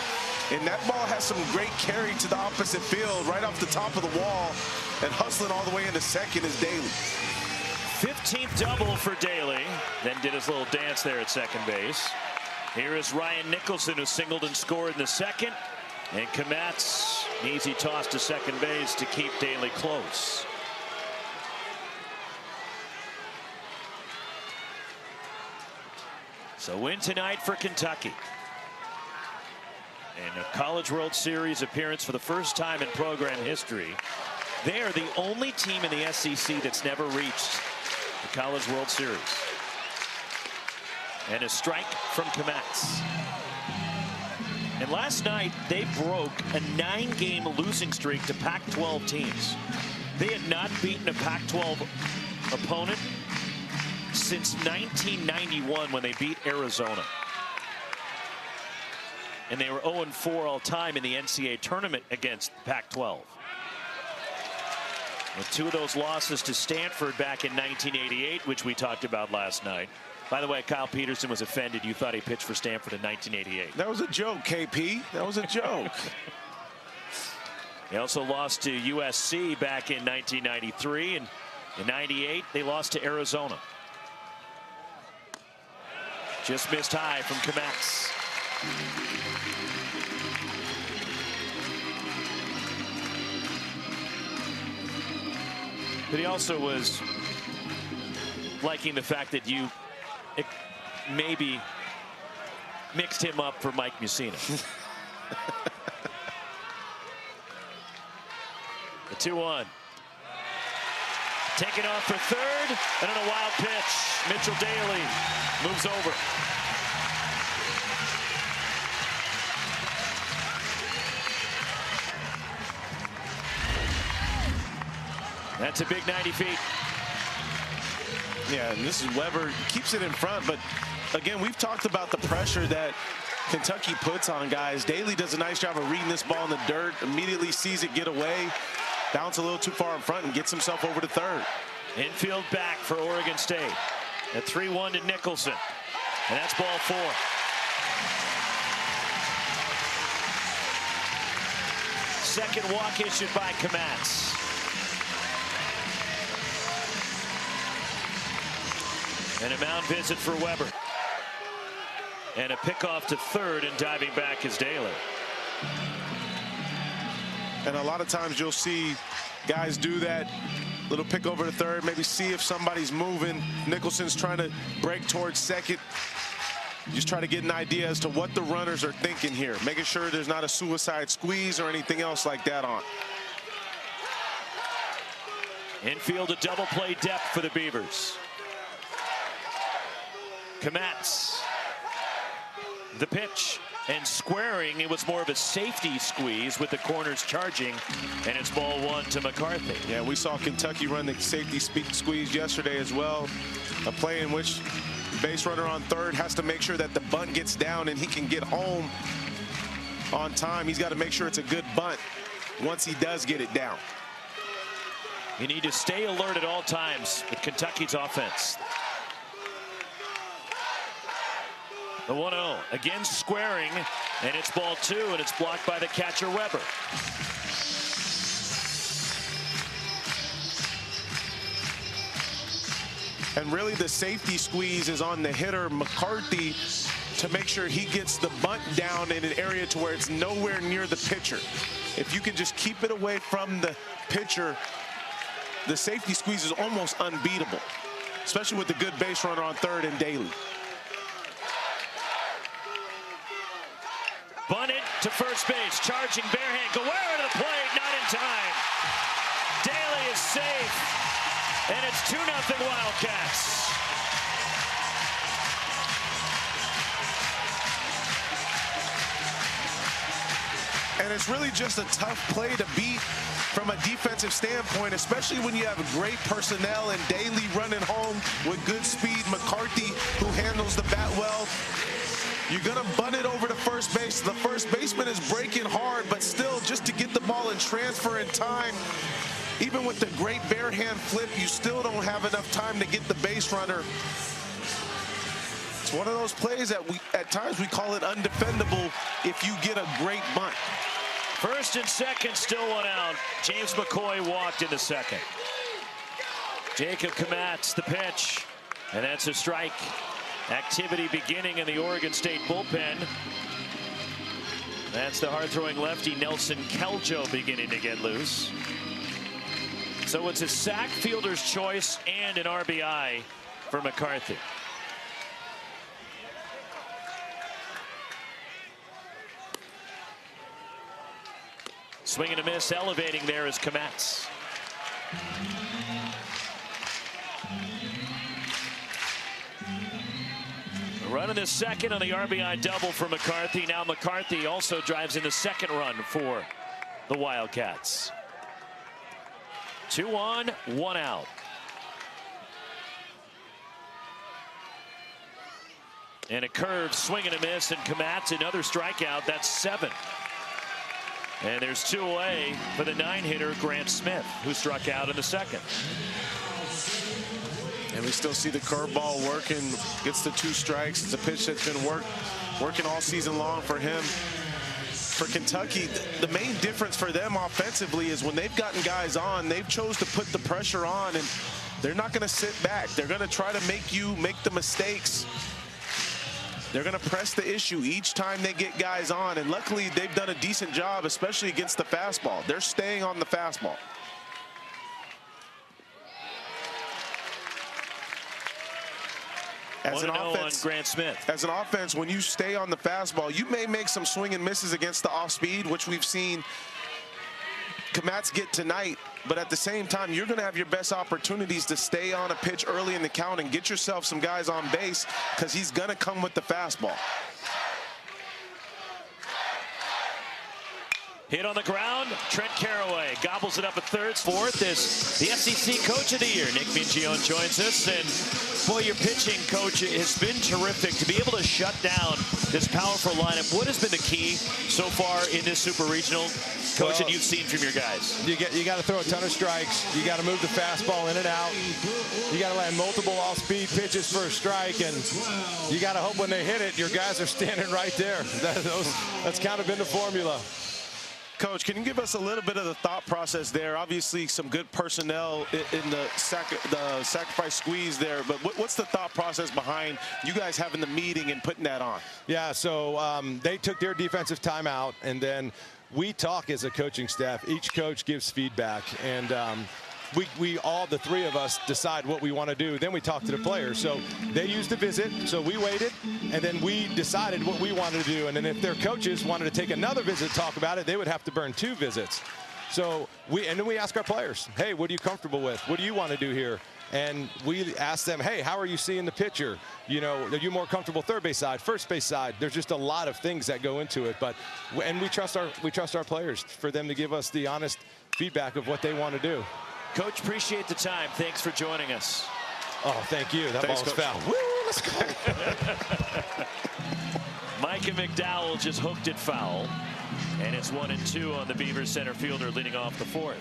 [SPEAKER 2] And that ball has some great carry to the opposite field, right off the top of the wall, and hustling all the way into second is Daly.
[SPEAKER 1] 15th double for Daly. Then did his little dance there at second base. Here is Ryan Nicholson, who singled and scored in the second. And Kmatz, an easy toss to second base to keep Daly close. So win tonight for Kentucky. And a College World Series appearance for the first time in program history. They are the only team in the SEC that's never reached the College World Series. And a strike from Kmetz. And last night, they broke a 9-game losing streak to Pac-12 teams. They had not beaten a Pac-12 opponent since 1991 when they beat Arizona. And they were 0-4 all time in the NCAA tournament against Pac-12. With 2 of those losses to Stanford back in 1988, which we talked about last night. By the way, Kyle Peterson was offended you thought he pitched for Stanford in 1988.
[SPEAKER 2] That was a joke, KP. That was a joke.
[SPEAKER 1] They also lost to USC back in 1993, and in 98 they lost to Arizona. Just missed high from Kmetz. But he also was liking the fact that you maybe mixed him up for Mike Mussina. The 2-1. Taken off for third, and on a wild pitch, Mitchell Daly moves over. That's a big 90 feet.
[SPEAKER 2] Yeah, and this is Weber, keeps it in front, but again, we've talked about the pressure that Kentucky puts on guys. Daly does a nice job of reading this ball in the dirt, immediately sees it get away, bounce a little too far in front, and gets himself over to third.
[SPEAKER 1] Infield back for Oregon State. At 3-1 to Nicholson. And that's ball 4. Second walk issued by Kmetz. And a mound visit for Weber. And a pickoff to third, and diving back is Daly.
[SPEAKER 2] And a lot of times you'll see guys do that little pick over to third, maybe see if somebody's moving. Nicholson's trying to break towards second. Just try to get an idea as to what the runners are thinking here, making sure there's not a suicide squeeze or anything else like that on.
[SPEAKER 1] Infield a double play depth for the Beavers. Kmetz. The pitch. And squaring, it was more of a safety squeeze with the corners charging, and it's ball 1 to McCarthy.
[SPEAKER 2] Yeah, we saw Kentucky run the safety squeeze yesterday as well. A play in which base runner on third has to make sure that the bunt gets down and he can get home on time. He's got to make sure it's a good bunt once he does get it down.
[SPEAKER 1] You need to stay alert at all times with Kentucky's offense. The 1-0, again squaring, and it's ball 2, and it's blocked by the catcher Weber.
[SPEAKER 2] And really the safety squeeze is on the hitter McCarthy to make sure he gets the bunt down in an area to where it's nowhere near the pitcher. If you can just keep it away from the pitcher, the safety squeeze is almost unbeatable, especially with the good base runner on third and Daly.
[SPEAKER 1] Bunted to first base, charging barehand. Guerrero to the plate, not in time. Daly is safe, and it's 2-0 Wildcats.
[SPEAKER 2] And it's really just a tough play to beat from a defensive standpoint, especially when you have great personnel and Daly running home with good speed. McCarthy, who handles the bat well. You're going to bunt it over to first base. The first baseman is breaking hard, but still, just to get the ball and transfer in time, even with the great barehand flip, you still don't have enough time to get the base runner. It's one of those plays that at times we call it undefendable if you get a great bunt.
[SPEAKER 1] First and second, still 1 out. James McCoy walked in the second. Jacob Kmetz, the pitch, and that's a strike. Activity beginning in the Oregon State bullpen. That's the hard-throwing lefty Nelson Keljo beginning to get loose. So it's a sack, fielder's choice, and an RBI for McCarthy. Swing and a miss, elevating there is Kmetz. Run in the second on the RBI double for McCarthy. Now McCarthy also drives in the second run for the Wildcats. 2 on, 1 out. And a curve, swing and a miss, and Kmetz another strikeout. That's 7. And there's 2 away for the 9-hitter Grant Smith, who struck out in the second.
[SPEAKER 2] And we still see the curveball working. Gets the 2 strikes. It's a pitch that's been working all season long for him. For Kentucky, the main difference for them offensively is when they've gotten guys on, they've chose to put the pressure on, and they're not going to sit back. They're going to try to make you make the mistakes. They're going to press the issue each time they get guys on, and luckily they've done a decent job, especially against the fastball. They're staying on the fastball. As an offense,
[SPEAKER 1] Grant Smith.
[SPEAKER 2] As an offense, when you stay on the fastball, you may make some swing and misses against the off speed, which we've seen Kmetz get tonight. But at the same time, you're going to have your best opportunities to stay on a pitch early in the count and get yourself some guys on base, because he's going to come with the fastball.
[SPEAKER 1] Hit on the ground. Trent Carraway gobbles it up at third. Fourth is the SEC Coach of the Year. Nick Mingione joins us. And boy, your pitching coach has been terrific to be able to shut down this powerful lineup. What has been the key so far in this Super Regional, Coach, that you've seen from your guys?
[SPEAKER 4] You got to throw a ton of strikes. You got to move the fastball in and out. You got to land multiple off-speed pitches for a strike, and you got to hope when they hit it, your guys are standing right there. That's kind of been the formula.
[SPEAKER 2] Coach, can you give us a little bit of the thought process there? Obviously, some good personnel in the sacrifice squeeze there, but what's the thought process behind you guys having the meeting and putting that on?
[SPEAKER 4] Yeah, so they took their defensive timeout, and then we talk as a coaching staff. Each coach gives feedback, and we all, the 3 of us, decide what we want to do. Then we talk to the players. So they used a visit, so we waited, and then we decided what we wanted to do. And then if their coaches wanted to take another visit to talk about it, they would have to burn 2 visits. So then we ask our players, hey, what are you comfortable with? What do you want to do here? And we ask them, hey, how are you seeing the pitcher? You know, are you more comfortable third base side, first base side? There's just a lot of things that go into it. And we trust our players for them to give us the honest feedback of what they want to do.
[SPEAKER 1] Coach, appreciate the time. Thanks for joining us.
[SPEAKER 4] Oh, thank you. That ball's foul. Woo, let's go.
[SPEAKER 1] Micah McDowell just hooked it foul. And it's 1-2 on the Beavers center fielder leading off the 4th.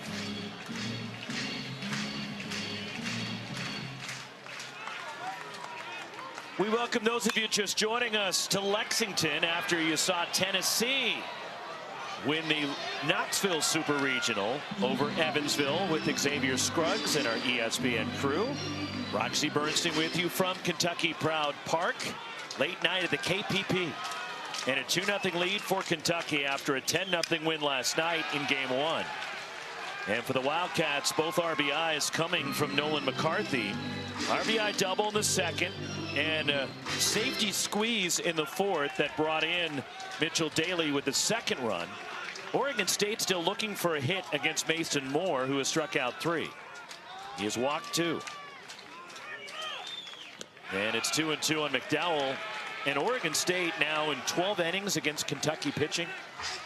[SPEAKER 1] We welcome those of you just joining us to Lexington after you saw Tennessee win the Knoxville Super Regional over Evansville with Xavier Scruggs and our ESPN crew. Roxy Bernstein with you from Kentucky Proud Park. Late night at the KPP. And a 2-0 lead for Kentucky after a 10-0 win last night in Game 1. And for the Wildcats, both RBIs coming from Nolan McCarthy. RBI double in the second and a safety squeeze in the 4th that brought in Mitchell Daly with the second run. Oregon State still looking for a hit against Mason Moore, who has struck out 3. He has walked 2. And it's 2-2 on McDowell. And Oregon State now in 12 innings against Kentucky pitching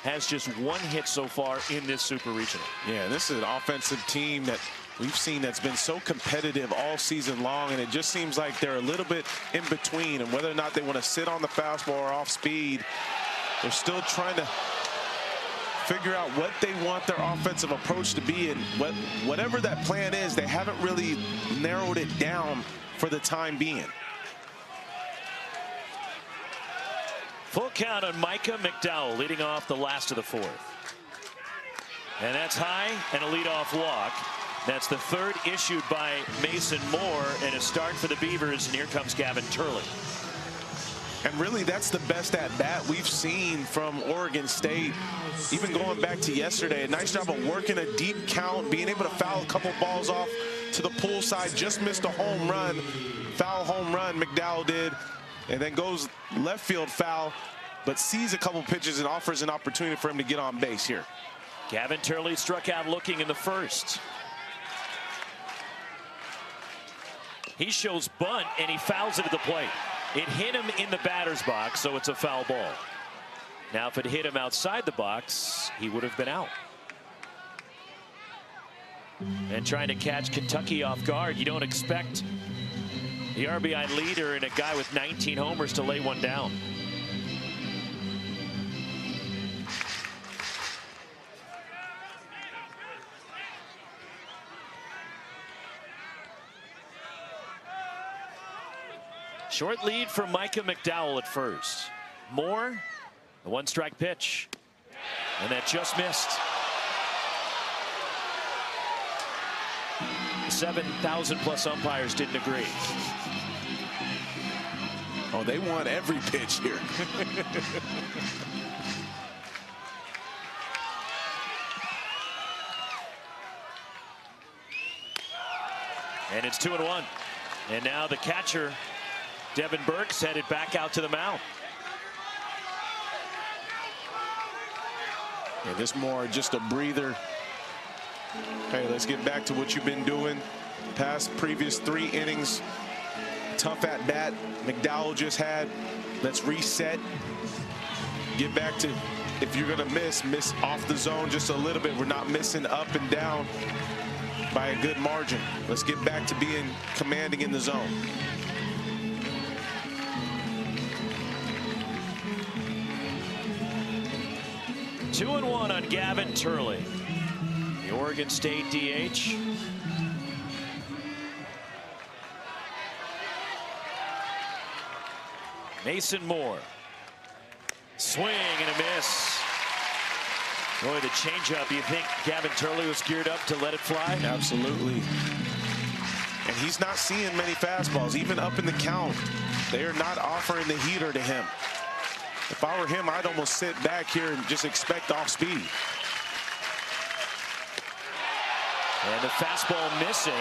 [SPEAKER 1] has just 1 hit so far in this Super Regional.
[SPEAKER 2] Yeah, this is an offensive team that we've seen that's been so competitive all season long, and it just seems like they're a little bit in between, and whether or not they want to sit on the fastball or off speed, they're still trying to figure out what they want their offensive approach to be, and whatever that plan is, they haven't really narrowed it down for the time being.
[SPEAKER 1] Full count on Micah McDowell leading off the last of the 4th. And that's high and a leadoff walk. That's the 3rd issued by Mason Moore, and a start for the Beavers, and here comes Gavin Turley.
[SPEAKER 2] And really, that's the best at-bat we've seen from Oregon State, even going back to yesterday. A nice job of working a deep count, being able to foul a couple balls off to the pull side. Just missed a home run, foul home run, McDowell did, and then goes left field foul, but sees a couple pitches and offers an opportunity for him to get on base here.
[SPEAKER 1] Gavin Turley struck out looking in the first. He shows bunt, and he fouls it at the plate. It hit him in the batter's box, so it's a foul ball. Now, if it hit him outside the box, he would have been out. And trying to catch Kentucky off guard, you don't expect the RBI leader and a guy with 19 homers to lay one down. Short lead for Micah McDowell at first. Moore, the 1-strike pitch. And that just missed. 7,000 plus umpires didn't agree.
[SPEAKER 2] Oh, they want every pitch here.
[SPEAKER 1] And it's 2-1. And now the catcher, Devin Burks, headed back out to the mound.
[SPEAKER 2] Yeah, this more just a breather. Hey, let's get back to what you've been doing. Previous 3 innings. Tough at bat. McDowell just had. Let's reset. Get back to, if you're going to miss off the zone just a little bit. We're not missing up and down by a good margin. Let's get back to being commanding in the zone.
[SPEAKER 1] Two and one on Gavin Turley, the Oregon State DH. Mason Moore. Swing and a miss. Boy, the changeup. You think Gavin Turley was geared up to let it fly?
[SPEAKER 2] Absolutely. And he's not seeing many fastballs, even up in the count. They are not offering the heater to him. If I were him, I'd almost sit back here and just expect off speed.
[SPEAKER 1] And the fastball missing.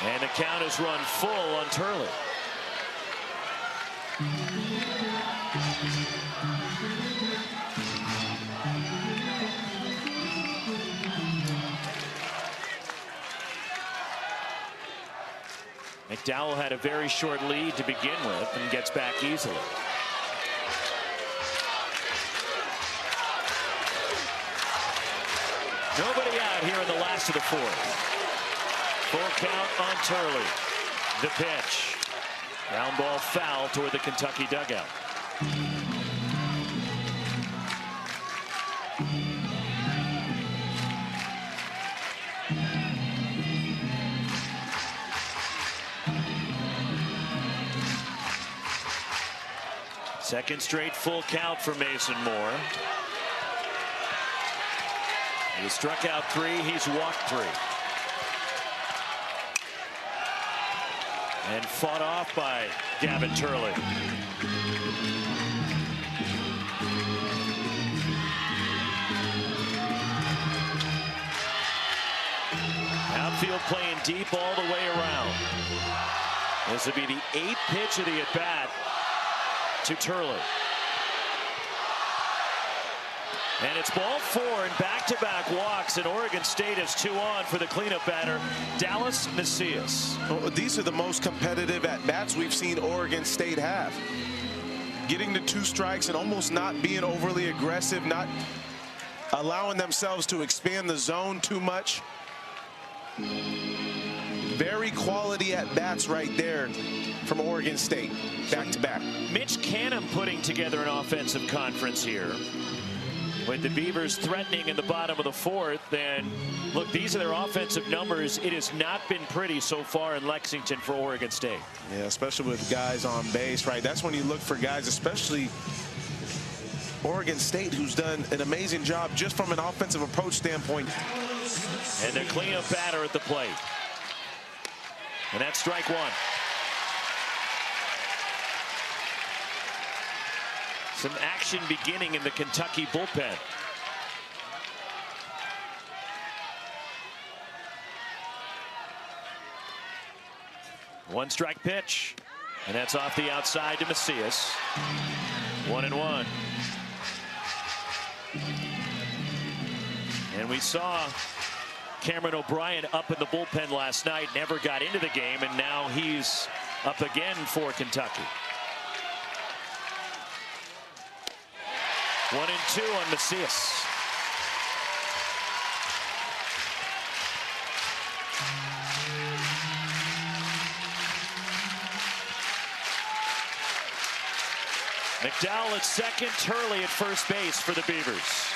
[SPEAKER 1] And the count is run full on Turley. McDowell had a very short lead to begin with and gets back easily. Nobody out here in the last of the fourth. Full count on Turley. The pitch. Ground ball foul toward the Kentucky dugout. Second straight full count for Mason Moore. He struck out 3. He's walked 3. And fought off by Gavin Turley. Outfield playing deep all the way around. This would be the 8th pitch of the at-bat to Turley. And it's ball 4 and back-to-back walks, and Oregon State has 2 on for the cleanup batter, Dallas Macias.
[SPEAKER 2] Well, these are the most competitive at-bats we've seen Oregon State have. Getting to 2 strikes and almost not being overly aggressive, not allowing themselves to expand the zone too much. Very quality at-bats right there from Oregon State, back-to-back.
[SPEAKER 1] Mitch Canham putting together an offensive conference here, with the Beavers threatening in the bottom of the 4th. And look, these are their offensive numbers. It has not been pretty so far in Lexington for Oregon State.
[SPEAKER 2] Yeah, especially with guys on base, right? That's when you look for guys, especially Oregon State, who's done an amazing job just from an offensive approach standpoint.
[SPEAKER 1] And the cleanup batter at the plate. And that's strike 1. Some action beginning in the Kentucky bullpen. One strike pitch, and that's off the outside to Macias. 1-1. And we saw Cameron O'Brien up in the bullpen last night, never got into the game, and now he's up again for Kentucky. 1-2 on Macias. McDowell at second, Turley at first base for the Beavers.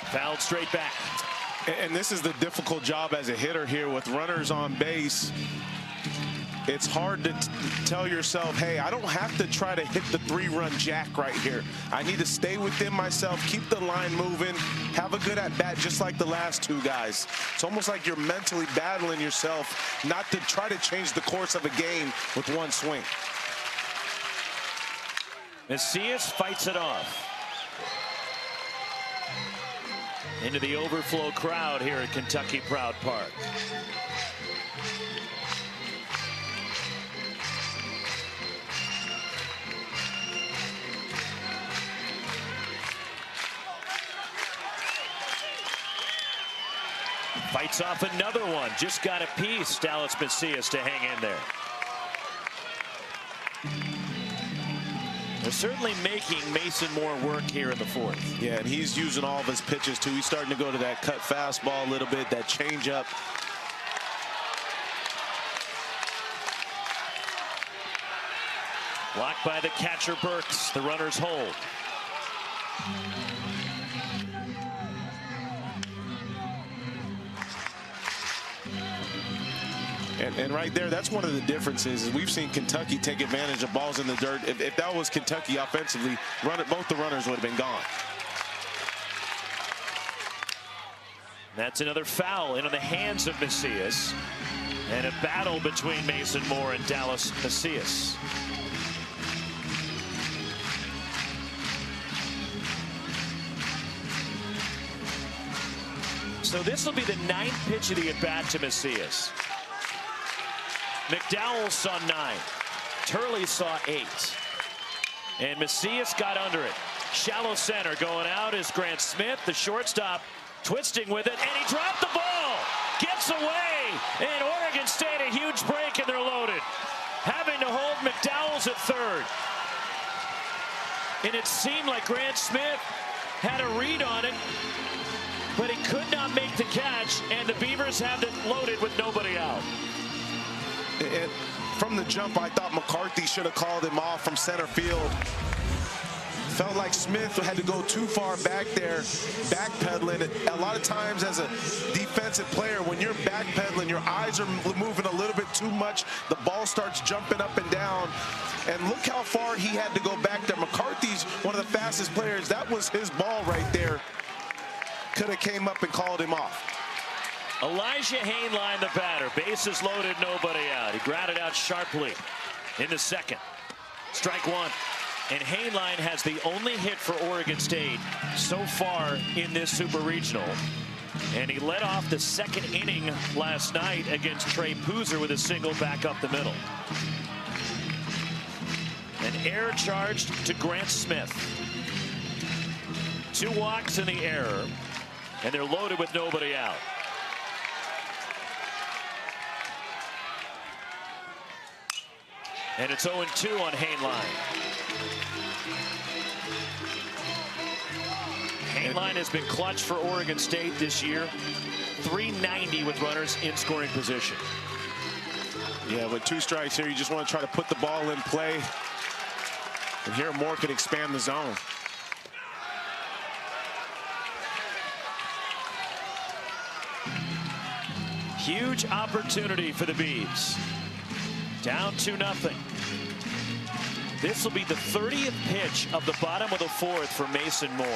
[SPEAKER 1] Fouled straight back.
[SPEAKER 2] And this is the difficult job as a hitter here with runners on base. It's hard to tell yourself, hey, I don't have to try to hit the 3-run jack right here. I need to stay within myself, keep the line moving, have a good at-bat just like the last two guys. It's almost like you're mentally battling yourself not to try to change the course of a game with one swing.
[SPEAKER 1] Macias fights it off. Into the overflow crowd here at Kentucky Proud Park. Fights off another one. Just got a piece, Dallas Macias, to hang in there. They're certainly making Mason Moore work here in the fourth.
[SPEAKER 2] Yeah, and he's using all of his pitches, too. He's starting to go to that cut fastball a little bit, that changeup.
[SPEAKER 1] Blocked by the catcher, Burks. The runners hold.
[SPEAKER 2] And right there, that's one of the differences. Is we've seen Kentucky take advantage of balls in the dirt. If that was Kentucky offensively, both the runners would have been gone.
[SPEAKER 1] That's another foul into the hands of Macias. And a battle between Mason Moore and Dallas Macias. So this will be the 9th pitch of the at-bat to Macias. McDowell saw 9. Turley saw 8. And Macias got under it. Shallow center going out is Grant Smith, the shortstop, twisting with it, and he dropped the ball. Gets away, and Oregon State a huge break, and they're loaded. Having to hold McDowell's at third. And it seemed like Grant Smith had a read on it, but he could not make the catch, and the Beavers have it loaded with nobody out.
[SPEAKER 2] From the jump, I thought McCarthy should have called him off from center field. Felt like Smith had to go too far back there, backpedaling. A lot of times as a defensive player, when you're backpedaling, your eyes are moving a little bit too much. The ball starts jumping up and down. And look how far he had to go back there. McCarthy's one of the fastest players. That was his ball right there. Could have came up and called him off.
[SPEAKER 1] Elijah Hainline, the batter. Bases loaded, nobody out. He grounded out sharply in the second. Strike one. And Hainline has the only hit for Oregon State so far in this Super Regional. And he led off the second inning last night against Trey Poozer with a single back up the middle. An error charged to Grant Smith. 2 walks in the error. And they're loaded with nobody out. And it's 0-2 on Hainline. Hainline has been clutch for Oregon State this year. .390 with runners in scoring position.
[SPEAKER 2] Yeah, with 2 strikes here, you just want to try to put the ball in play. And here Moore could expand the zone.
[SPEAKER 1] Huge opportunity for the Beavs. Down 2-0. This will be the 30th pitch of the bottom of the 4th for Mason Moore.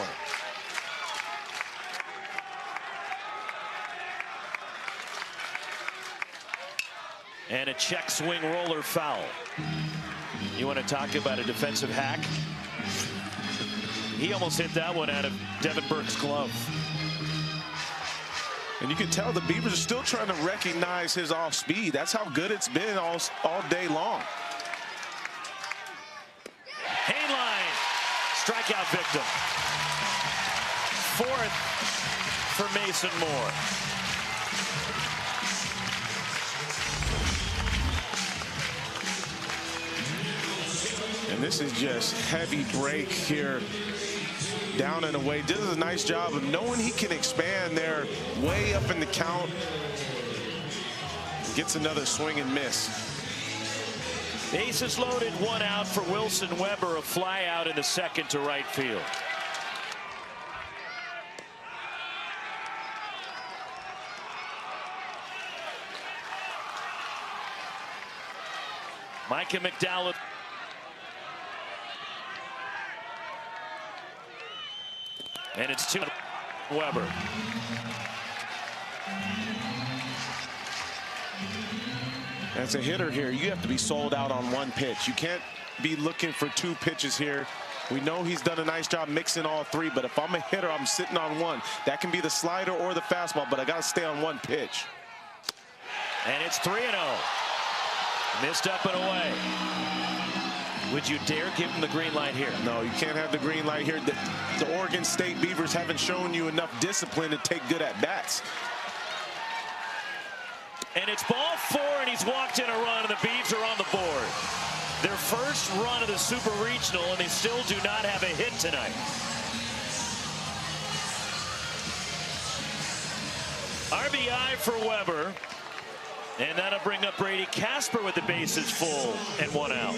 [SPEAKER 1] And a check swing roller foul. You want to talk about a defensive hack? He almost hit that one out of Devin Burke's glove.
[SPEAKER 2] And you can tell the Beavers are still trying to recognize his off speed. That's how good it's been all day long.
[SPEAKER 1] Hainline, strikeout victim. fourth for Mason Moore.
[SPEAKER 2] And this is just heavy break here. Down and away. Does a nice job of knowing he can expand there way up in the count. Gets another swing and miss.
[SPEAKER 1] Bases loaded, one out for Wilson Weber. A fly out in the second to right field. Micah McDowell. And it's 2 Weber.
[SPEAKER 2] As a hitter here, you have to be sold out on one pitch. You can't be looking for 2 pitches here. We know he's done a nice job mixing all 3, but if I'm a hitter, I'm sitting on 1. That can be the slider or the fastball, but I got to stay on 1 pitch.
[SPEAKER 1] And it's 3-0. Missed up and away. Would you dare give him the green light here?
[SPEAKER 2] No, you can't have the green light here. The Oregon State Beavers haven't shown you enough discipline to take good at bats.
[SPEAKER 1] And it's ball 4, and he's walked in a run, and the Beavs are on the board. Their first run of the Super Regional, and they still do not have a hit tonight. RBI for Weber. And that'll bring up Brady Casper with the bases full and 1 out.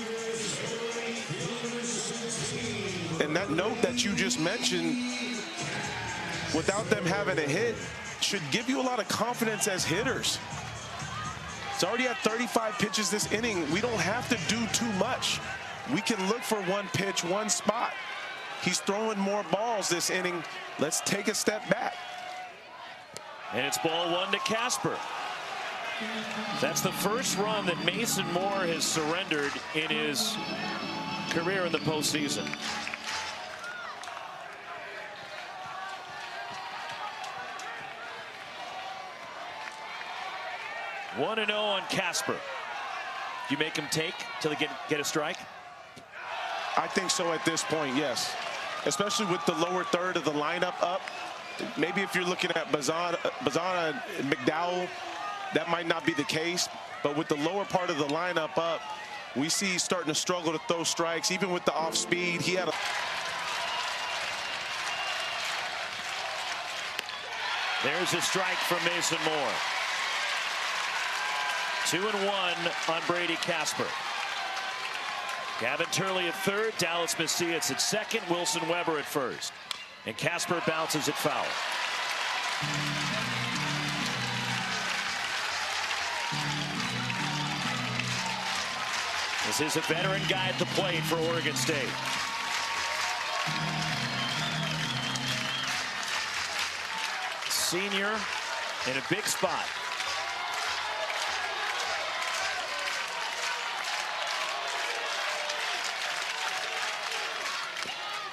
[SPEAKER 2] And that note that you just mentioned, without them having a hit, should give you a lot of confidence as hitters. It's already had 35 pitches this inning. We don't have to do too much. We can look for 1 pitch, 1 spot. He's throwing more balls this inning. Let's take a step back.
[SPEAKER 1] And it's ball 1 to Casper. That's the first run that Mason Moore has surrendered in his career in the postseason. One and 0 on Casper. Do you make him take till he get a strike?
[SPEAKER 2] I think so at this point, yes. Especially with the lower third of the lineup up. Maybe if you're looking at Bazana and McDowell, that might not be the case. But with the lower part of the lineup up, we see he's starting to struggle to throw strikes, even with the off speed. He had a
[SPEAKER 1] There's a strike from Mason Moore. 2-1 on Brady Casper. Gavin Turley at third, Dallas Macias at second, Wilson Weber at first. And Casper bounces it foul. This is a veteran guy at the plate for Oregon State. Senior in a big spot.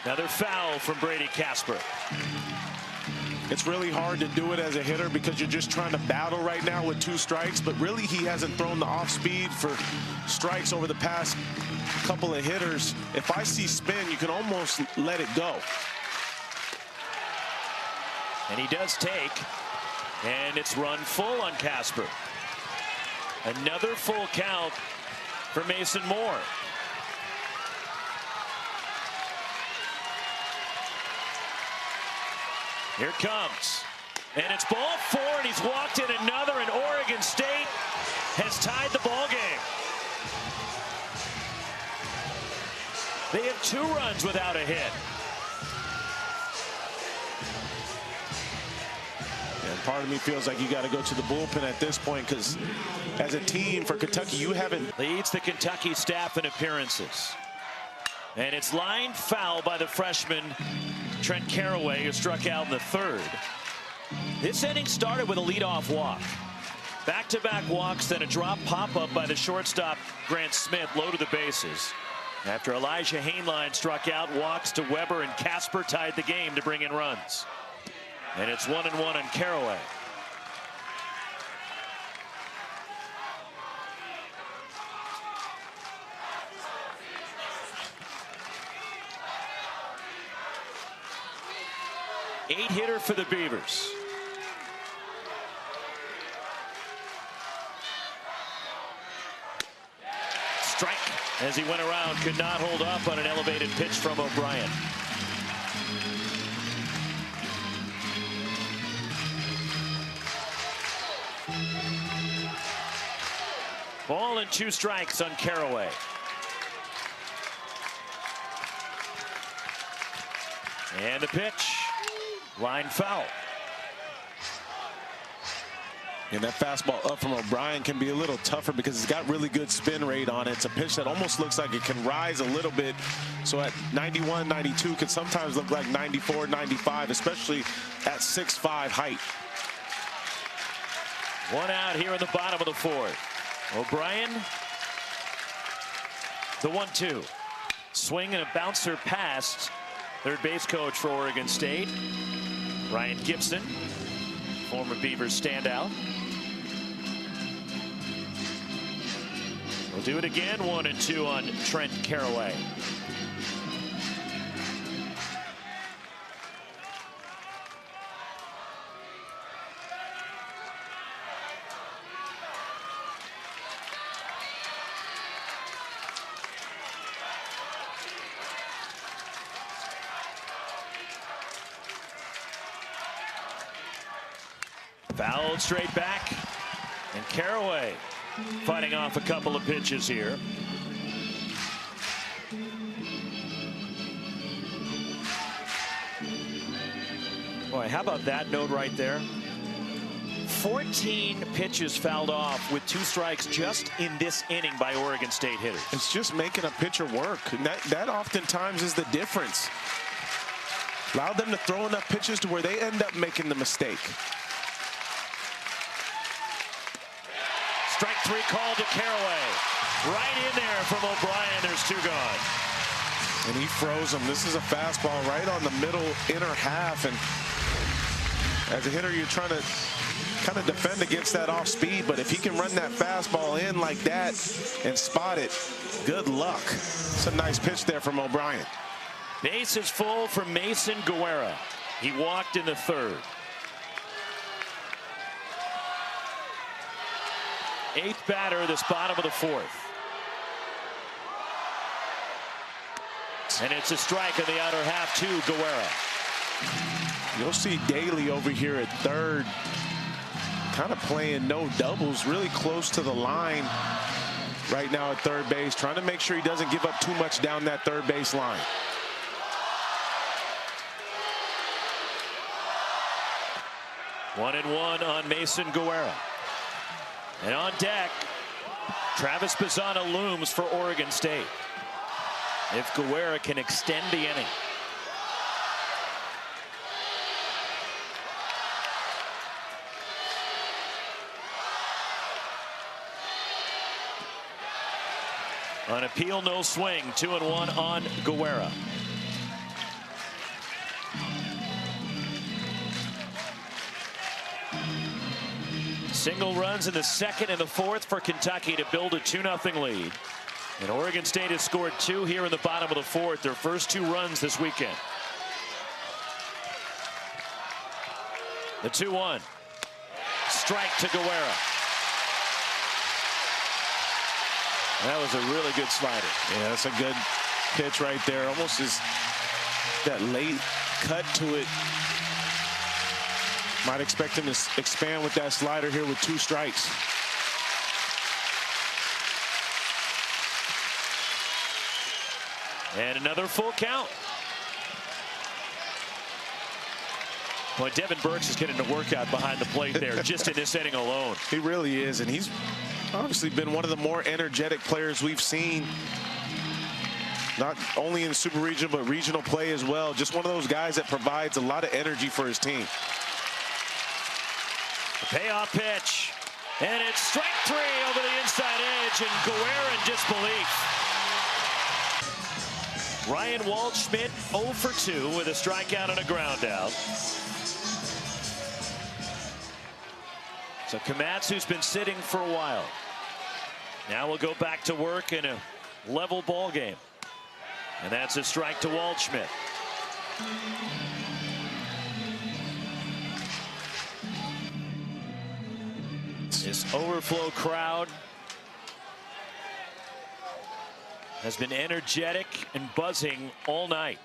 [SPEAKER 1] Another foul from Brady Casper.
[SPEAKER 2] It's really hard to do it as a hitter because you're just trying to battle right now with 2 strikes, but really he hasn't thrown the off speed for strikes over the past couple of hitters. If I see spin, you can almost let it go.
[SPEAKER 1] And he does take, and it's run full on Casper. Another full count for Mason Moore. Here it comes. And it's ball 4, and he's walked in another, and Oregon State has tied the ball game. They have 2 runs without a hit.
[SPEAKER 2] And part of me feels like you got to go to the bullpen at this point because as a team for Kentucky, you haven't.
[SPEAKER 1] Leads the Kentucky staff in appearances. And it's lined foul by the freshman Trent Carraway, who struck out in the third. This inning started with a leadoff walk. Back-to-back walks, then a drop pop-up by the shortstop Grant Smith, loaded the bases. After Elijah Hainline struck out, walks to Weber, and Casper tied the game to bring in runs. And it's 1-1 on Carraway. 8-hitter for the Beavers. Strike as he went around, could not hold up on an elevated pitch from O'Brien. Ball and 2 strikes on Carraway. And the pitch, line foul.
[SPEAKER 2] And that fastball up from O'Brien can be a little tougher because it's got really good spin rate on it. It's a pitch that almost looks like it can rise a little bit. So at 91, 92 can sometimes look like 94, 95, especially at 6'5" height.
[SPEAKER 1] 1 out here in the bottom of the 4th. O'Brien, the 1-2. Swing and a bouncer past third base coach for Oregon State, Ryan Gibson, former Beavers standout. We'll do it again, 1-2 on Trent Carraway. Fouled straight back, and Carraway fighting off a couple of pitches here. Boy, how about that note right there? 14 pitches fouled off with 2 strikes just in this inning by Oregon State hitters.
[SPEAKER 2] It's just making a pitcher work. And that oftentimes is the difference. Allow them to throw enough pitches to where they end up making the mistake.
[SPEAKER 1] Strike 3 called to Carraway. Right in there from O'Brien. There's 2 gone.
[SPEAKER 2] And he froze him. This is a fastball right on the middle inner half. And as a hitter, you're trying to kind of defend against that off speed. But if he can run that fastball in like that and spot it, good luck. It's a nice pitch there from O'Brien.
[SPEAKER 1] Base is full for Mason Guerra. He walked in the 3rd. 8th batter, this bottom of the 4th. And it's a strike in the outer half to Guerra.
[SPEAKER 2] You'll see Daly over here at 3rd, kind of playing no doubles, really close to the line right now at 3rd base, trying to make sure he doesn't give up too much down that 3rd base line.
[SPEAKER 1] One and one on Mason Guerra. And on deck, Travis Bazzana looms for Oregon State. If Guerra can extend the inning. On appeal, no swing. 2-1 on Guerra. Single runs in the 2nd and the 4th for Kentucky to build a 2-0 lead. And Oregon State has scored 2 here in the bottom of the 4th. Their first 2 runs this weekend. The 2-1. Strike to Guerra. That was a really good slider.
[SPEAKER 2] Yeah, that's a good pitch right there. Almost is that late cut to it. Might expect him to expand with that slider here with 2 strikes.
[SPEAKER 1] And another full count. Boy, Devin Burks is getting a workout behind the plate there just in this inning alone.
[SPEAKER 2] He really is, and he's obviously been one of the more energetic players we've seen, not only in Super Regional but regional play as well. Just one of those guys that provides a lot of energy for his team.
[SPEAKER 1] Payoff pitch, and it's strike 3 over the inside edge, and Guerra in disbelief. Ryan Waldschmidt 0 for 2 with a strikeout and a ground out. So Kmatz, who's been sitting for a while, now will go back to work in a level ball game, and that's a strike to Waldschmidt. This overflow crowd has been energetic and buzzing all night.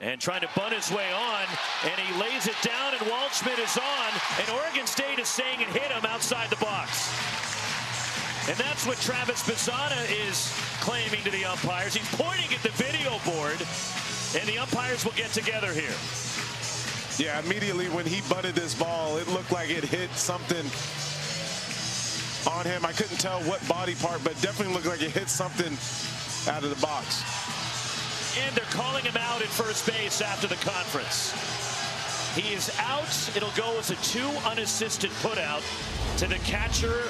[SPEAKER 1] And trying to bunt his way on, and he lays it down, and Waldschmidt is on, and Oregon State is saying it hit him outside the box. And that's what Travis Bazzana is claiming to the umpires. He's pointing at the video board, and the umpires will get together here.
[SPEAKER 2] Yeah, immediately when he butted this ball, it looked like it hit something on him. I couldn't tell what body part, but definitely looked like it hit something out of the box.
[SPEAKER 1] And they're calling him out at first base after the conference. He is out. It'll go as a 2 unassisted putout to the catcher,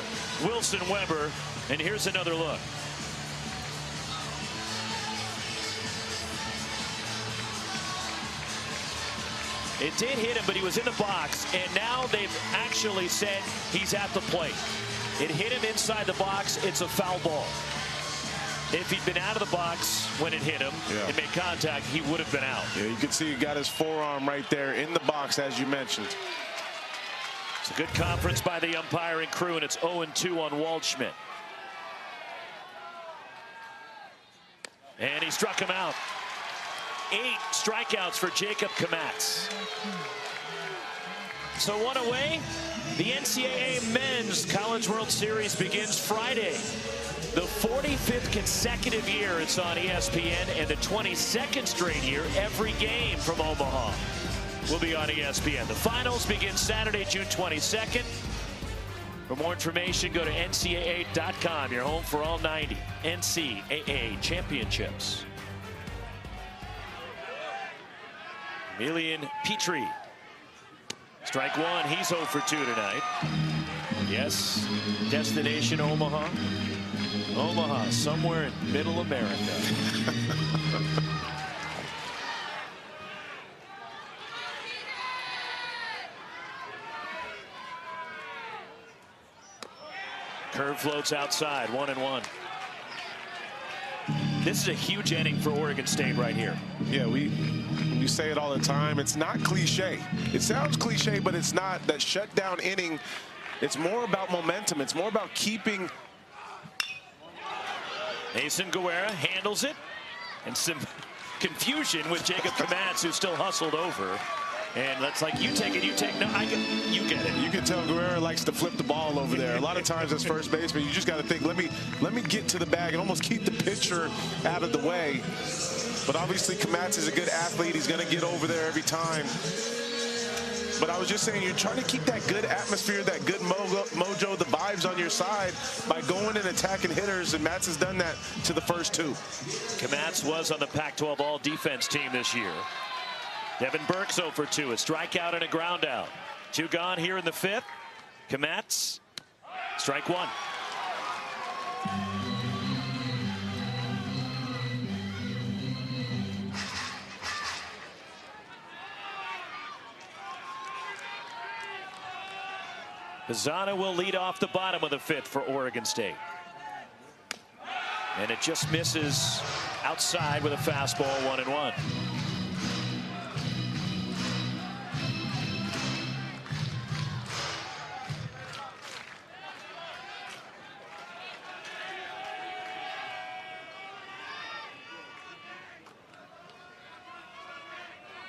[SPEAKER 1] Wilson Weber. And here's another look. It did hit him, but he was in the box, and now they've actually said he's at the plate. It hit him inside the box. It's a foul ball. If he'd been out of the box when it hit him and made contact, he would have been out.
[SPEAKER 2] Yeah, you can see he got his forearm right there in the box, as you mentioned.
[SPEAKER 1] It's a good conference by the umpiring crew, and it's 0-2 on Waldschmidt. And he struck him out. 8 strikeouts for Jacob Kmatz. So one away. The NCAA Men's College World Series begins Friday. The 45th consecutive year it's on ESPN, and the 22nd straight year every game from Omaha will be on ESPN. The finals begin Saturday, June 22nd. For more information, go to ncaa.com, your home for all 90 NCAA championships. Emilian Petrie. Strike one. He's 0 for 2 tonight. Yes, destination Omaha. Omaha, somewhere in middle America. Curve floats outside, 1-1. This is a huge inning for Oregon State right here.
[SPEAKER 2] Yeah, we say it all the time. It's not cliche. It sounds cliche, but it's not. That shutdown inning, it's more about momentum. It's more about keeping.
[SPEAKER 1] Mason Guerra handles it, and some confusion with Jacob Kmatz, who still hustled over. And that's like, you take it, you take, no, you get it.
[SPEAKER 2] You can tell Guerra likes to flip the ball over there. A lot of times as first baseman, you just got to think, let me get to the bag and almost keep the pitcher out of the way. But obviously Kmatz is a good athlete. He's going to get over there every time. But I was just saying, you're trying to keep that good atmosphere, that good mojo, the vibes on your side by going and attacking hitters, and Matz has done that to the first 2.
[SPEAKER 1] Kmatz was on the Pac-12 all-defense team this year. Devin Burks 0 for 2, a strikeout and a ground out. 2 gone here in the 5th. Kmatz, strike 1. Bazzana will lead off the bottom of the 5th for Oregon State. And it just misses outside with a fastball, 1-1.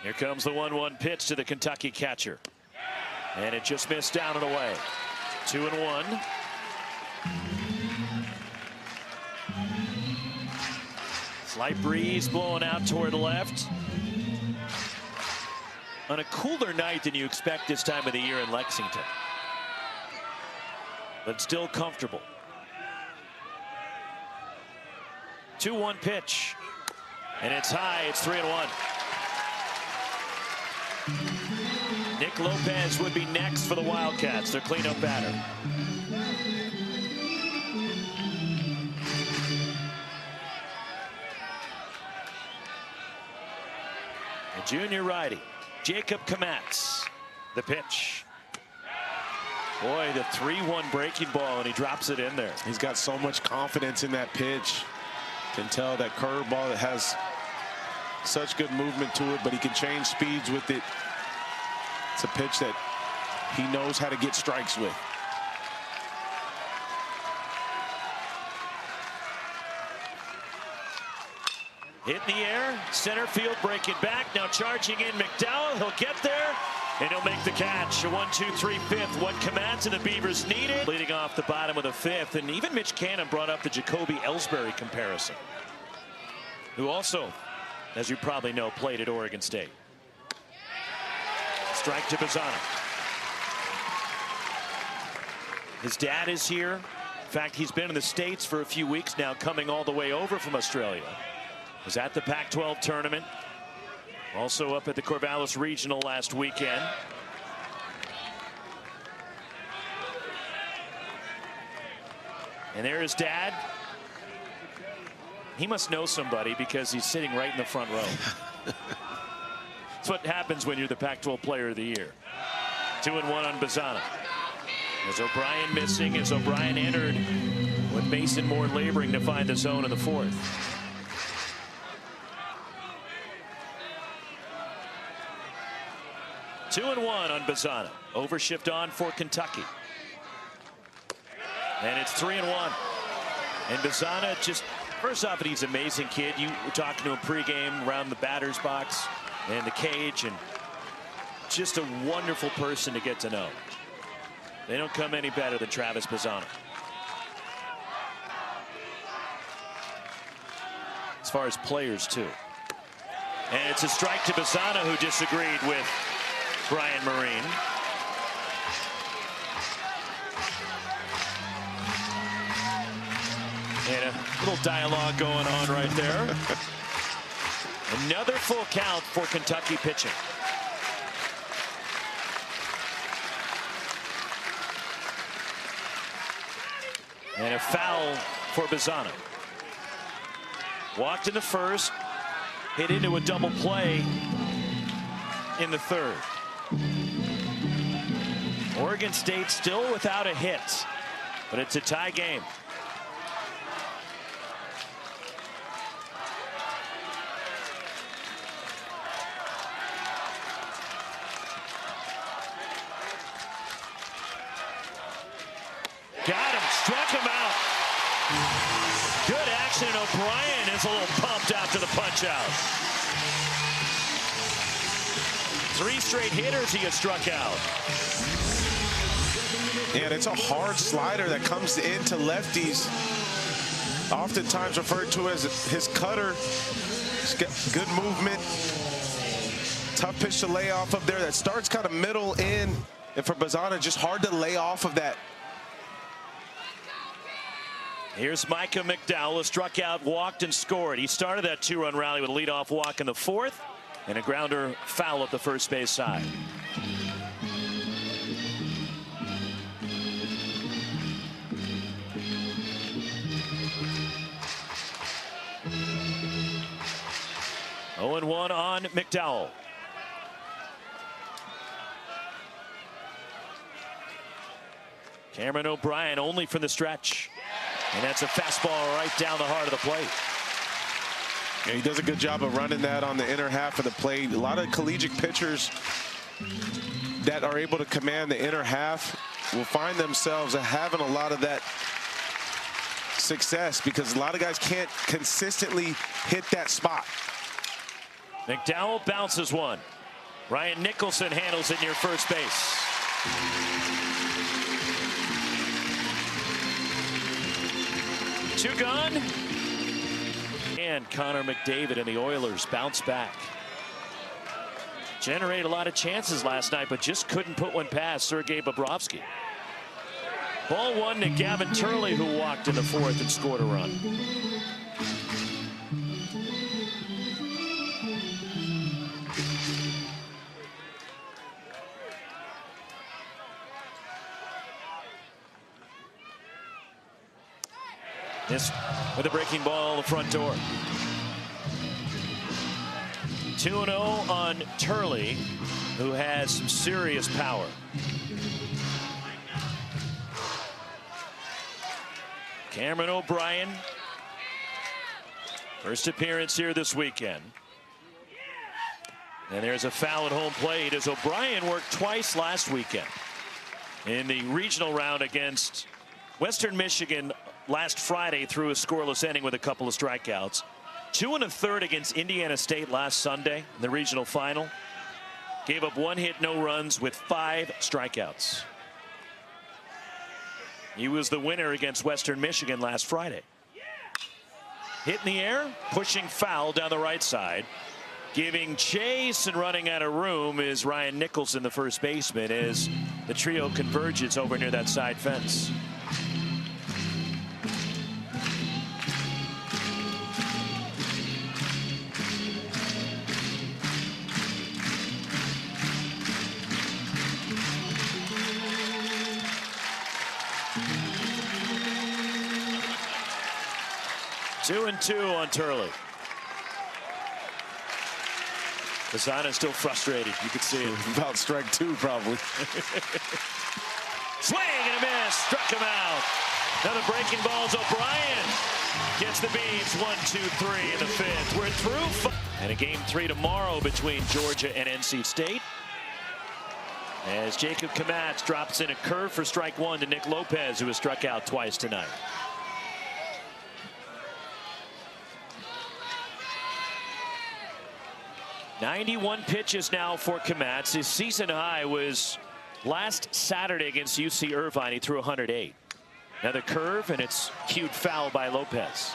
[SPEAKER 1] Here comes the 1-1 pitch to the Kentucky catcher. And it just missed down and away. 2-1. Slight breeze blowing out toward the left. On a cooler night than you expect this time of the year in Lexington. But still comfortable. 2-1 pitch. And it's high. It's 3-1. Nick Lopez would be next for the Wildcats, their cleanup batter. The junior righty, Jacob Kmatz, the pitch. Boy, the 3-1 breaking ball, and he drops it in there.
[SPEAKER 2] He's got so much confidence in that pitch. Can tell that curveball that has such good movement to it, but he can change speeds with it. It's a pitch that he knows how to get strikes with.
[SPEAKER 1] Hit in the air, center field, break it back. Now charging in McDowell. He'll get there, and he'll make the catch. A 1-2-3 fifth. What Kmatz and the Beavers needed. Leading off the bottom of the fifth, and even Mitch Cannon brought up the Jacoby Ellsbury comparison, who also, as you probably know, played at Oregon State. Strike to Bazzana. His dad is here. In fact, he's been in the States for a few weeks now, coming all the way over from Australia. Was at the Pac-12 tournament. Also up at the Corvallis Regional last weekend. And there his dad. He must know somebody because he's sitting right in the front row. That's what happens when you're the Pac-12 Player of the Year. 2-1 on Bazzana. As O'Brien missing, as O'Brien entered with Mason Moore laboring to find the zone in the fourth. 2-1 on Bazzana. Overshift on for Kentucky. And it's 3-1. And Bazzana just, first off, he's an amazing kid. You were talking to him pregame around the batter's box and the cage, and just a wonderful person to get to know. They don't come any better than Travis Bazzana. As far as players, too. And it's a strike to Bazzana, who disagreed with Brian Marine. And a little dialogue going on right there. Another full count for Kentucky pitching. And a foul for Bazzana. Walked in the first, hit into a double play in the third. Oregon State still without a hit, but it's a tie game. Got him, struck him out. Good action. O'Brien is a little pumped after the punch out. 3 straight hitters he has struck out.
[SPEAKER 2] And it's a hard slider that comes into lefties. Oftentimes referred to as his cutter. He's got good movement. Tough pitch to lay off of there. That starts kind of middle in. And for Bazzana, just hard to lay off of that.
[SPEAKER 1] Here's Micah McDowell, who struck out, walked, and scored. He started that 2-run rally with a leadoff walk in the fourth and a grounder foul at the first base side. Oh, 0-1 on McDowell. Cameron O'Brien only from the stretch. And that's a fastball right down the heart of the plate.
[SPEAKER 2] Yeah, he does a good job of running that on the inner half of the plate. A lot of collegiate pitchers that are able to command the inner half will find themselves having a lot of that success because a lot of guys can't consistently hit that spot.
[SPEAKER 1] McDowell bounces one. Ryan Nicholson handles it near first base. Two gone. And Connor McDavid and the Oilers bounce back. Generated a lot of chances last night, but just couldn't put one past Sergei Bobrovsky. Ball one to Gavin Turley, who walked in the fourth and scored a run. This with a breaking ball the front door. 2-0 on Turley, who has some serious power. Cameron O'Brien, first appearance here this weekend. And there's a foul at home plate as O'Brien worked twice last weekend. In the regional round against Western Michigan last Friday, threw a scoreless inning with a couple of strikeouts. 2 1/3 against Indiana State last Sunday in the regional final. Gave up 1 hit, no runs with 5 strikeouts. He was the winner against Western Michigan last Friday. Hit in the air, pushing foul down the right side. Giving chase and running out of room is Ryan Nicholson, the first baseman, as the trio converges over near that side fence. Two and 2 on Turley. Lozano still frustrated. You could see it.
[SPEAKER 2] About strike 2, probably.
[SPEAKER 1] Swing and a miss. Struck him out. Another breaking balls. O'Brien gets the beats. 1, 2, 3 in the 5th. We're through. And a game 3 tomorrow between Georgia and NC State. As Jacob Kmatz drops in a curve for strike 1 to Nick Lopez, who has struck out twice tonight. .91 pitches now for Kmatz. His season high was last Saturday against UC Irvine. He threw 108. Another curve, and it's cued foul by Lopez.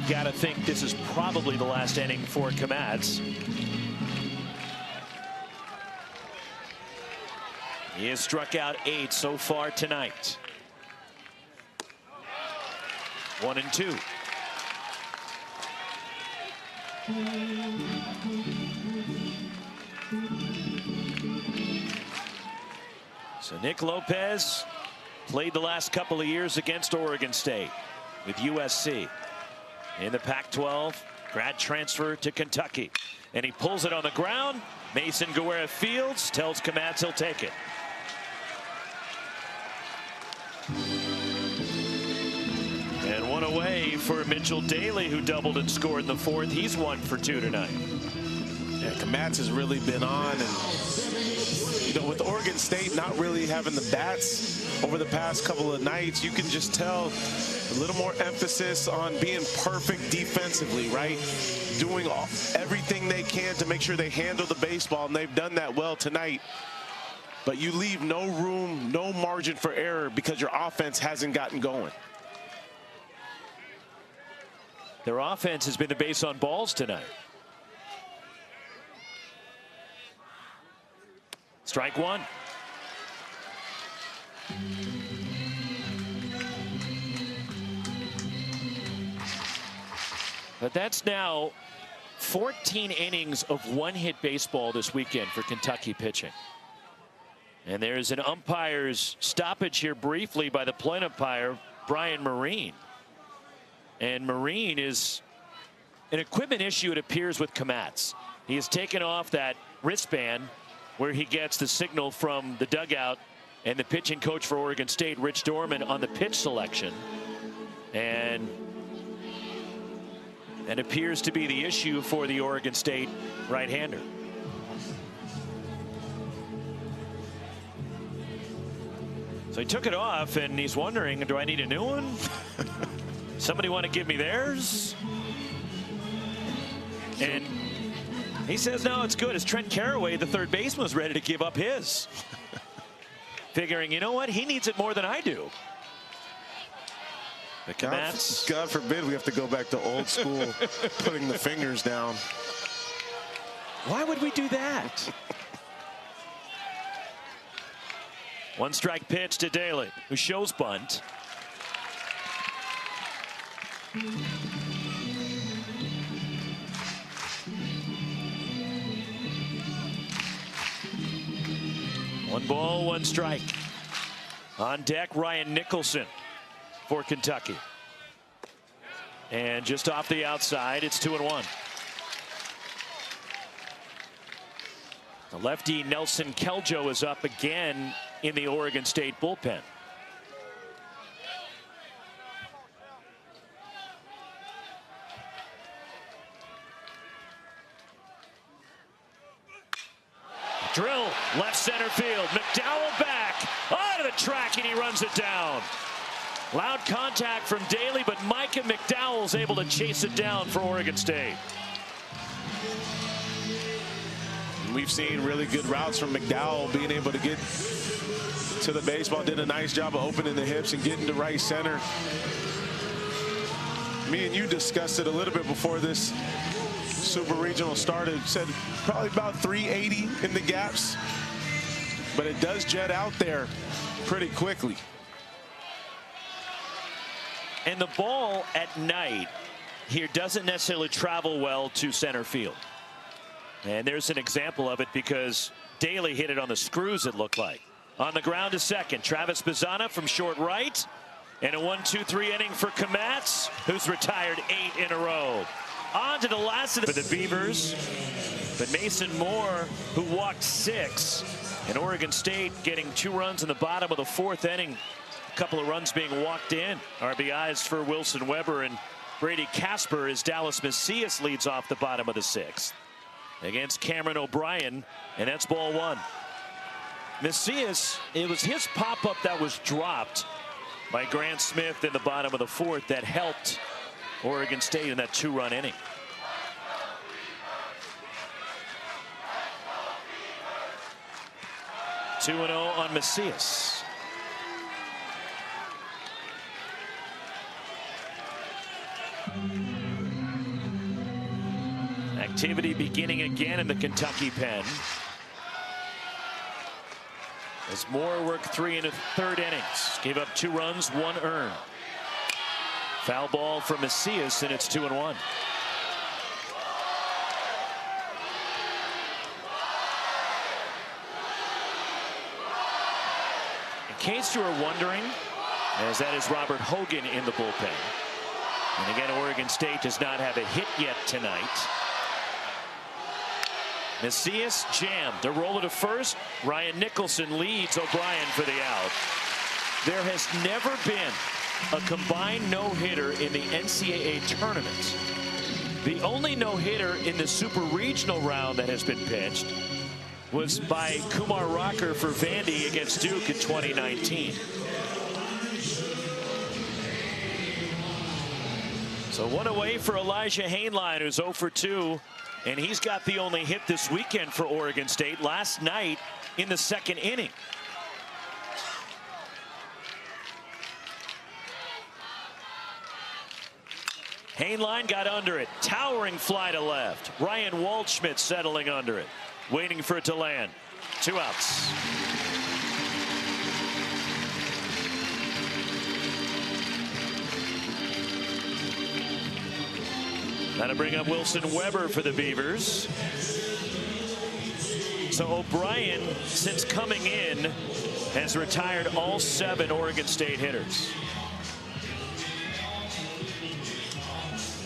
[SPEAKER 1] Gotta think this is probably the last inning for Kmatz. He has struck out 8 so far tonight. 1 and 2. So Nick Lopez played the last couple of years against Oregon State with USC in the Pac-12. Grad transfer to Kentucky, and he pulls it on the ground. Mason Guerra Fields tells Kmatz he'll take it. And 1 away for Mitchell Daly, who doubled and scored in the 4th. He's 1 for 2 tonight.
[SPEAKER 2] Yeah, Kmatz has really been on, and with Oregon State not really having the bats over the past couple of nights, you can just tell a little more emphasis on being perfect defensively, right? Doing everything they can to make sure they handle the baseball, and they've done that well tonight. But you leave no room, no margin for error because your offense hasn't gotten going.
[SPEAKER 1] Their offense has been the base on balls tonight. Strike 1. But that's now 14 innings of 1-hit baseball this weekend for Kentucky pitching. And there's an umpire's stoppage here briefly by the plate umpire, Brian Marine. And Marine is an equipment issue, it appears, with Kmatz. He has taken off that wristband where he gets the signal from the dugout and the pitching coach for Oregon State, Rich Dorman, on the pitch selection. And that appears to be the issue for the Oregon State right-hander. So he took it off, and he's wondering, do I need a new one? Somebody want to give me theirs? And he says, no, it's good. As Trent Carraway, the third baseman, was ready to give up his. Figuring, you know what? He needs it more than I do. The Kmatz.
[SPEAKER 2] God forbid we have to go back to old school, putting the fingers down.
[SPEAKER 1] Why would we do that? 1 strike pitch to Daly, who shows bunt. One ball, 1 strike. On deck, Ryan Nicholson for Kentucky. And just off the outside, it's 2-1. The lefty Nelson Keljo is up again in the Oregon State bullpen. Drill, left center field. McDowell back, onto the track, and he runs it down. Loud contact from Daly, but Micah McDowell's able to chase it down for Oregon State.
[SPEAKER 2] We've seen really good routes from McDowell, being able to get to the baseball. Did a nice job of opening the hips and getting to right center. Me and you discussed it a little bit before this Super Regional started. Said probably about 380 in the gaps, but it does jet out there pretty quickly.
[SPEAKER 1] And the ball at night here doesn't necessarily travel well to center field. And there's an example of it because Daly hit it on the screws, it looked like. On the ground to second, Travis Bazzana from short right. And a 1-2-3 inning for Kmatz, who's retired 8 in a row. On to the last of the for the Beavers. But Mason Moore, who walked 6. And Oregon State getting 2 runs in the bottom of the 4th inning. A couple of runs being walked in. RBIs for Wilson Weber and Brady Casper as Dallas Macias leads off the bottom of the 6th. Against Cameron O'Brien, and that's ball 1. Macias, it was his pop-up that was dropped by Grant Smith in the bottom of the 4th that helped Oregon State in that 2-run inning. Two 2-0 on Macias. Activity beginning again in the Kentucky pen. As Moore worked 3 1/3 innings. Gave up 2 runs, 1 earned. Foul ball for Macias, and it's 2-1. In case you were wondering, as that is Robert Hogan in the bullpen. And again, Oregon State does not have a hit yet tonight. Macias jammed. A roller to first. Ryan Nicholson leads O'Brien for the out. There has never been a combined no-hitter in the NCAA tournament. The only no-hitter in the Super Regional round that has been pitched was by Kumar Rocker for Vandy against Duke in 2019. So 1 away for Elijah Hainline, who's 0 for 2. And he's got the only hit this weekend for Oregon State last night in the 2nd inning. Hainline got under it. Towering fly to left. Ryan Waldschmidt settling under it. Waiting for it to land. 2 outs. That'll bring up Wilson Weber for the Beavers. So O'Brien, since coming in, has retired all 7 Oregon State hitters.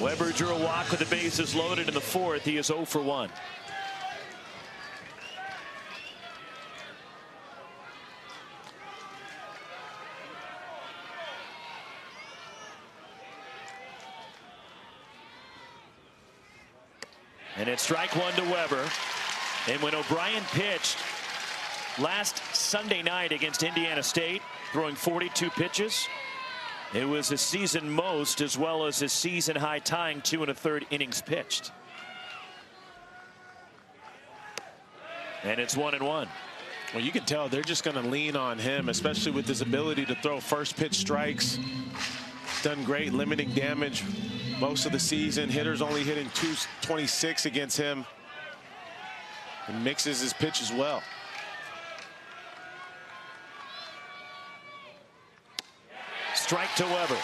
[SPEAKER 1] Weber drew a walk with the bases loaded in the 4th. He is 0 for 1. And it's strike 1 to Weber. And when O'Brien pitched last Sunday night against Indiana State, throwing 42 pitches, it was a season most as well as a season high tying 2 1/3 innings pitched. And it's 1-1.
[SPEAKER 2] Well, you can tell they're just going to lean on him, especially with his ability to throw first pitch strikes. Done great limiting damage most of the season. Hitters only hitting .226 against him. And mixes his pitch as well.
[SPEAKER 1] Strike to Weber.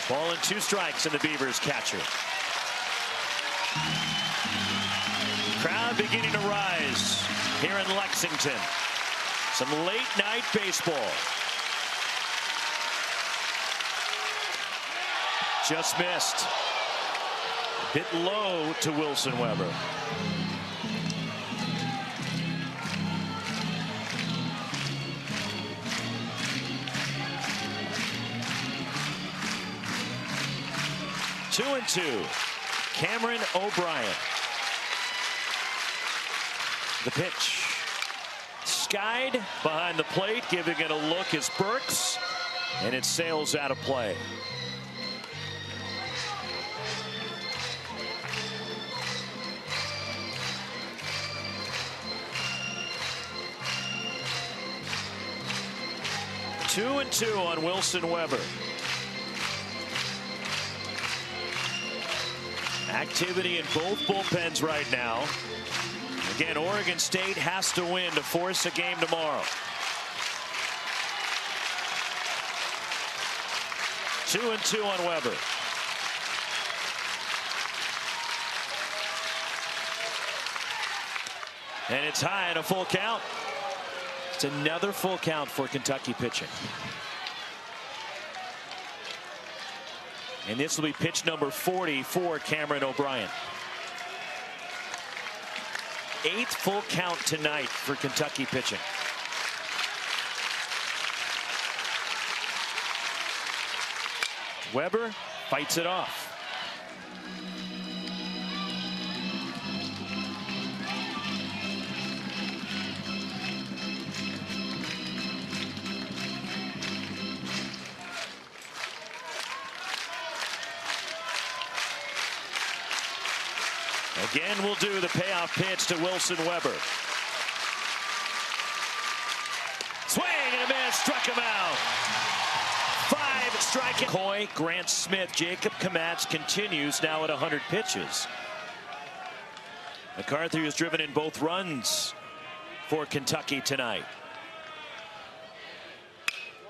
[SPEAKER 1] Ball and 2 strikes in the Beavers catcher. Crowd beginning to rise here in Lexington. Some late night baseball. Just missed. Hit low to Wilson Weber. Two and two. Cameron O'Brien. The pitch. Skied behind the plate, giving it a look is Burks, and it sails out of play. Two and two on Wilson Weber. Activity in both bullpens right now. Again, Oregon State has to win to force a game tomorrow. 2 and 2 on Weber. And it's high and a full count. It's another full count for Kentucky pitching. And this will be pitch number 40 for Cameron O'Brien. 8th full count tonight for Kentucky pitching. Weber fights it off. Again, we'll do the payoff pitch to Wilson Weber. Swing and a miss, struck him out. 5 striking. McCoy, Grant Smith, Jacob Kmatz continues now at 100 pitches. McCarthy has driven in both runs for Kentucky tonight.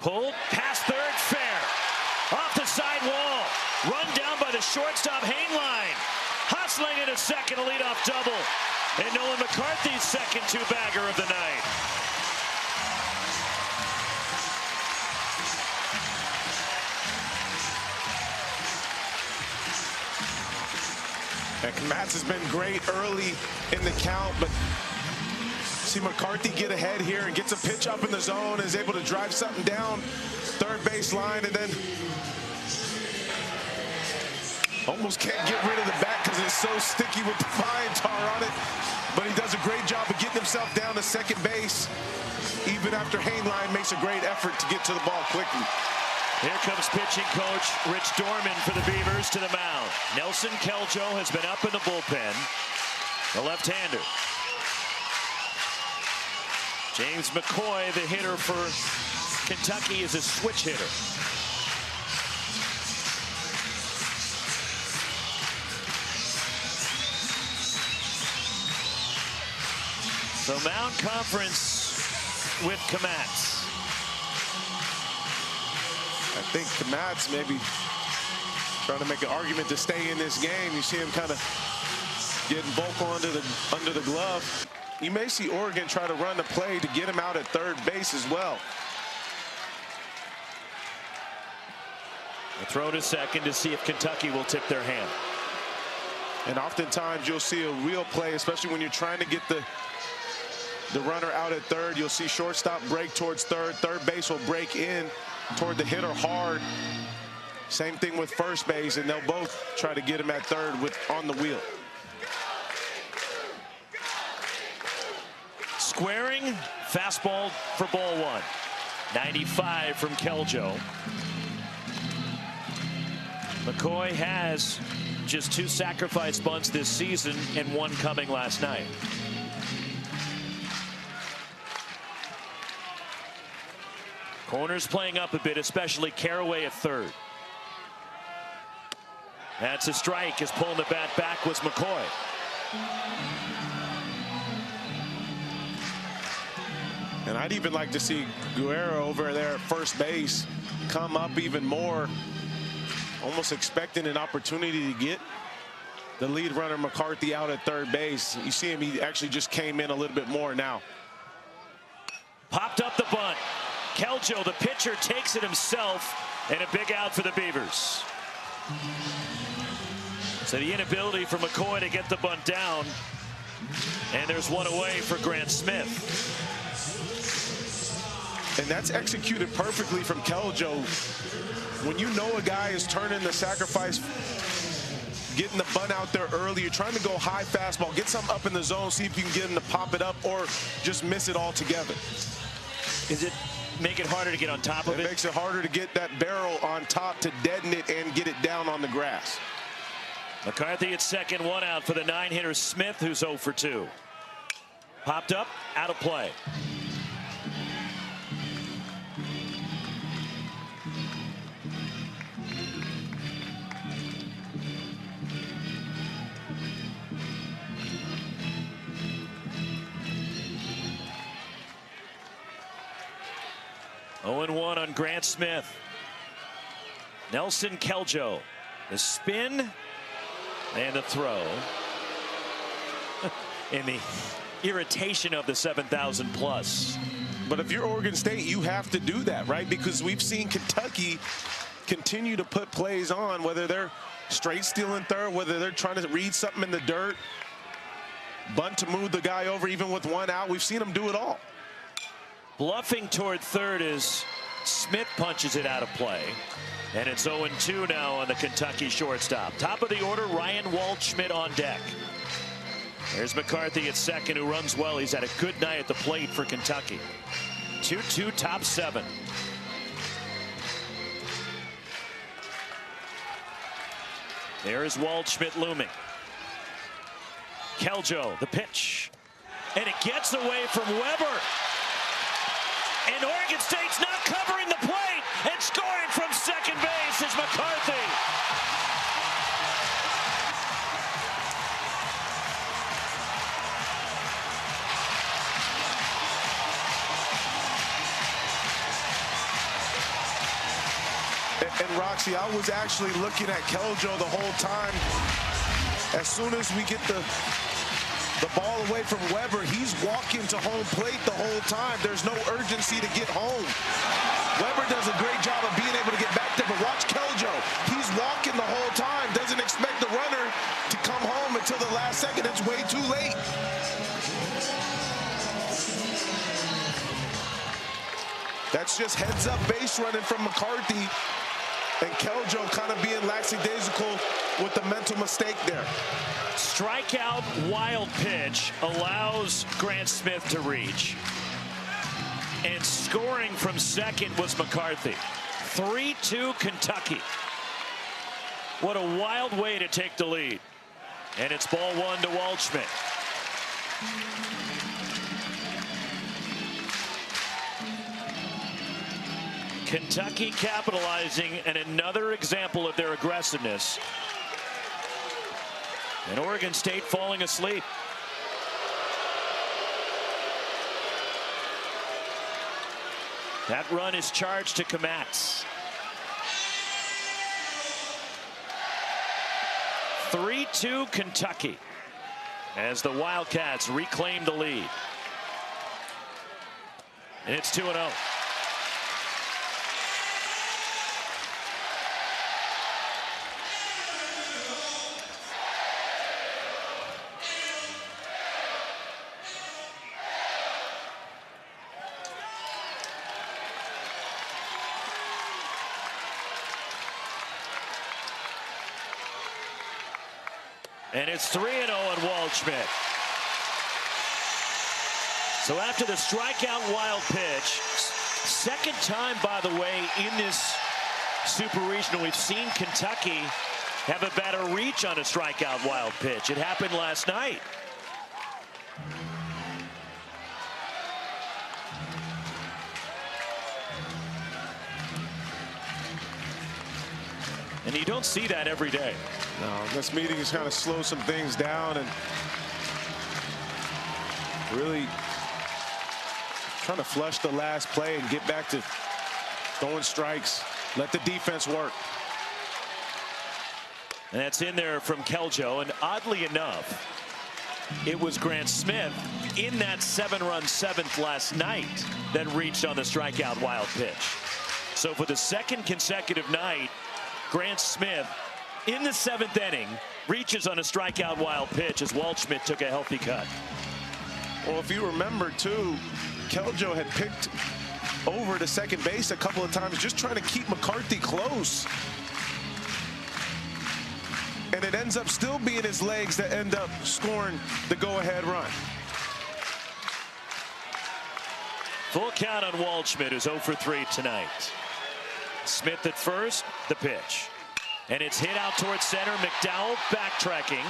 [SPEAKER 1] Pulled past third, fair. Off the side wall. Run down by the shortstop, Hainline. Hustling into second, a leadoff double. And Nolan McCarthy's second two-bagger of the night.
[SPEAKER 2] And Kmatz has been great early in the count, but see McCarthy get ahead here and gets a pitch up in the zone, is able to drive something down third base line, and then almost can't get rid of the bat because it's so sticky with the fine tar on it. But he does a great job of getting himself down to second base, even after Hainline makes a great effort to get to the ball quickly.
[SPEAKER 1] Here comes pitching coach Rich Dorman for the Beavers to the mound. Nelson Keljo has been up in the bullpen, the left-hander. James McCoy, the hitter for Kentucky, is a switch hitter. So Mound Conference with Kmatz.
[SPEAKER 2] I think Kmatz maybe trying to make an argument to stay in this game. You see him kind of getting vocal under the glove. You may see Oregon try to run the play to get him out at third base as well.
[SPEAKER 1] A throw to second to see if Kentucky will tip their hand.
[SPEAKER 2] And oftentimes you'll see a real play, especially when you're trying to get the runner out at third. You'll see shortstop break towards third. Third base will break in toward the hitter hard. Same thing with first base, and they'll both try to get him at third on the wheel.
[SPEAKER 1] Squaring, fastball for ball one. 95 from Keljo. McCoy has just 2 sacrifice bunts this season and 1 coming last night. Corners playing up a bit, especially Caraway at third. That's a strike. As pulling the bat back was McCoy.
[SPEAKER 2] And I'd even like to see Guerrero over there at first base come up even more, almost expecting an opportunity to get the lead runner McCarthy out at third base. You see him, he actually just came in a little bit more now.
[SPEAKER 1] Popped up the bunt. Keljo, the pitcher, takes it himself, and a big out for the Beavers. So the inability for McCoy to get the bunt down, and there's one away for Grant Smith.
[SPEAKER 2] And that's executed perfectly from Keljo. When you know a guy is turning the sacrifice getting the bunt out there early. You're trying to go high fastball, get something up in the zone, see if you can get him to pop it up or just miss it altogether.
[SPEAKER 1] Is it make it harder to get on top of it?
[SPEAKER 2] It makes it harder to get that barrel on top to deaden it and get it down on the grass.
[SPEAKER 1] McCarthy at second, one out for the 9-hitter Smith, who's 0 for 2. Popped up, out of play. Oh and 1 on Grant Smith. Nelson Keljo, the spin and the throw. In the irritation of the 7,000 plus.
[SPEAKER 2] But if you're Oregon State, you have to do that, right? Because we've seen Kentucky continue to put plays on, whether they're straight stealing third, whether they're trying to read something in the dirt, bunt to move the guy over even with one out. We've seen them do it all.
[SPEAKER 1] Bluffing toward third as Smith punches it out of play. And it's 0-2 now on the Kentucky shortstop. Top of the order, Ryan Waldschmidt on deck. There's McCarthy at second, who runs well. He's had a good night at the plate for Kentucky. 2-2, top 7. There is Waldschmidt looming. Keljo, the pitch. And it gets away from Weber. And Oregon State's not covering the plate. And scoring from second base is McCarthy.
[SPEAKER 2] And Roxy, I was actually looking at Keljo the whole time. As soon as we get the ball away from Weber, he's walking to home plate the whole time. There's no urgency to get home. Weber does a great job of being able to get back there, but watch Keljo. He's walking the whole time, doesn't expect the runner to come home until the last second. It's way too late. That's just heads-up base running from McCarthy. And Keljo kind of being lackadaisical with the mental mistake there.
[SPEAKER 1] Strikeout, wild pitch allows Grant Smith to reach. And scoring from second was McCarthy. 3-2 Kentucky. What a wild way to take the lead. And it's ball 1 to Waldschmidt. Kentucky capitalizing, and another example of their aggressiveness. And Oregon State falling asleep. That run is charged to Kmatz. 3-2 Kentucky as the Wildcats reclaim the lead. And it's 2-0. And it's 3-0 on Waldschmidt. So after the strikeout wild pitch, second time, by the way, in this Super Regional, we've seen Kentucky have a better reach on a strikeout wild pitch. It happened last night. And you don't see that every day.
[SPEAKER 2] No, this meeting is kind of slow some things down and really trying to flush the last play and get back to throwing strikes. Let the defense work.
[SPEAKER 1] And that's in there from Keljo. And oddly enough, it was Grant Smith in that 7-run seventh last night that reached on the strikeout wild pitch. So for the second consecutive night, Grant Smith in the 7th inning reaches on a strikeout wild pitch as Waldschmidt took a healthy cut.
[SPEAKER 2] Well, if you remember too, Keljo had picked over to second base a couple of times, just trying to keep McCarthy close. And and it ends up still being his legs that end up scoring the go-ahead run.
[SPEAKER 1] Full count on Waldschmidt, who's 0 for 3 tonight. Smith at first, the pitch. And it's hit out towards center. McDowell backtracking.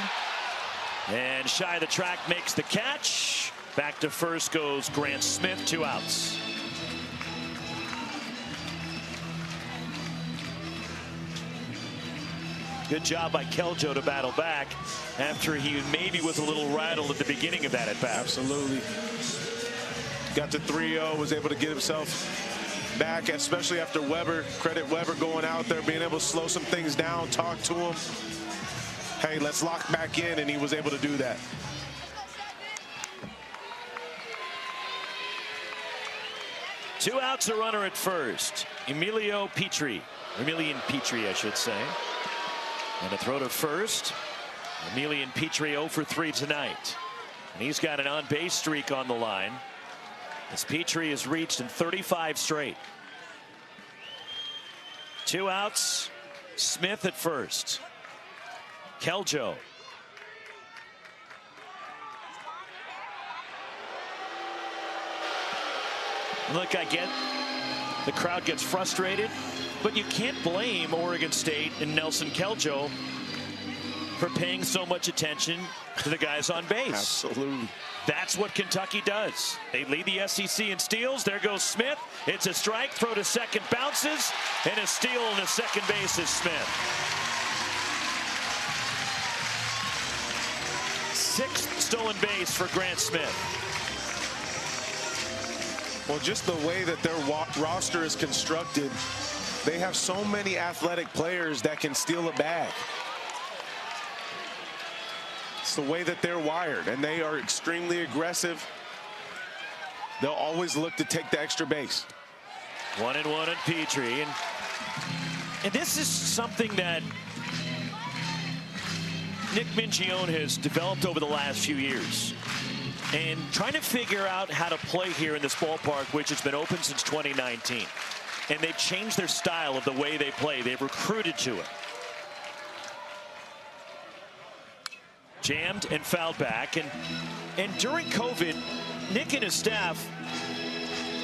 [SPEAKER 1] And shy of the track makes the catch. Back to first goes Grant Smith, 2 outs. Good job by Keljo to battle back after he maybe was a little rattled at the beginning of that at bat.
[SPEAKER 2] Absolutely. Got to 3-0, was able to get himself back, especially after Weber. Credit Weber going out there, being able to slow some things down, talk to him. Hey, let's lock back in, and he was able to do that.
[SPEAKER 1] Two outs, a runner at first. Emilian Petrie, I should say. And a throw to first. Emilian Petrie 0 for 3 tonight. And he's got an on-base streak on the line, as Petrie has reached in 35 straight. 2 outs. Smith at first. Keljo. Look, I get the crowd gets frustrated, but you can't blame Oregon State and Nelson Keljo for paying so much attention to the guys on base.
[SPEAKER 2] Absolutely.
[SPEAKER 1] That's what Kentucky does. They lead the SEC in steals. There goes Smith. It's a strike. Throw to second, bounces, and a steal on the second base is Smith. 6th stolen base for Grant Smith.
[SPEAKER 2] Well, just the way that their roster is constructed, they have so many athletic players that can steal a bag. It's the way that they're wired, and they are extremely aggressive. They'll always look to take the extra base.
[SPEAKER 1] 1-1 on Petrie. And this is something that Nick Mingione has developed over the last few years. And trying to figure out how to play here in this ballpark, which has been open since 2019. And they've changed their style of the way they play. They've recruited to it. Jammed and fouled back. And during COVID, Nick and his staff,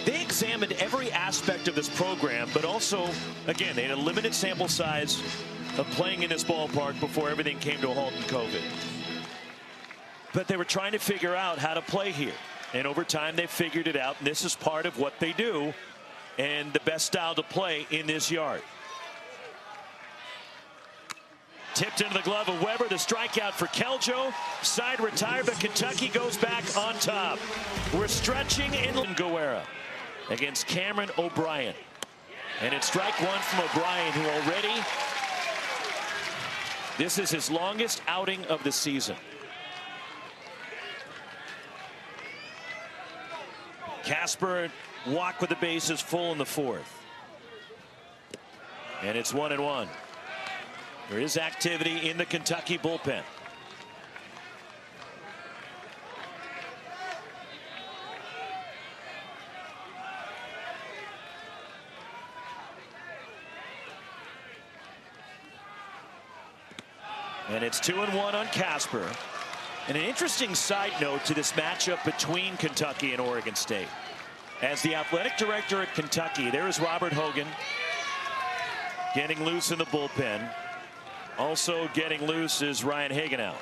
[SPEAKER 1] they examined every aspect of this program, but also, again, they had a limited sample size of playing in this ballpark before everything came to a halt in COVID. But they were trying to figure out how to play here. And over time, they figured it out. And this is part of what they do and the best style to play in this yard. Tipped into the glove of Weber. The strikeout for Keljo. Side retired, but Kentucky goes back on top. We're stretching in Guerra against Cameron O'Brien. And it's strike one from O'Brien, who already, this is his longest outing of the season. Casper walk with the bases full in the 4th. And it's 1-1. There is activity in the Kentucky bullpen. And it's 2-1 on Casper. And an interesting side note to this matchup between Kentucky and Oregon State. As the athletic director at Kentucky, there is Robert Hogan getting loose in the bullpen. Also getting loose is Ryan Hagenau.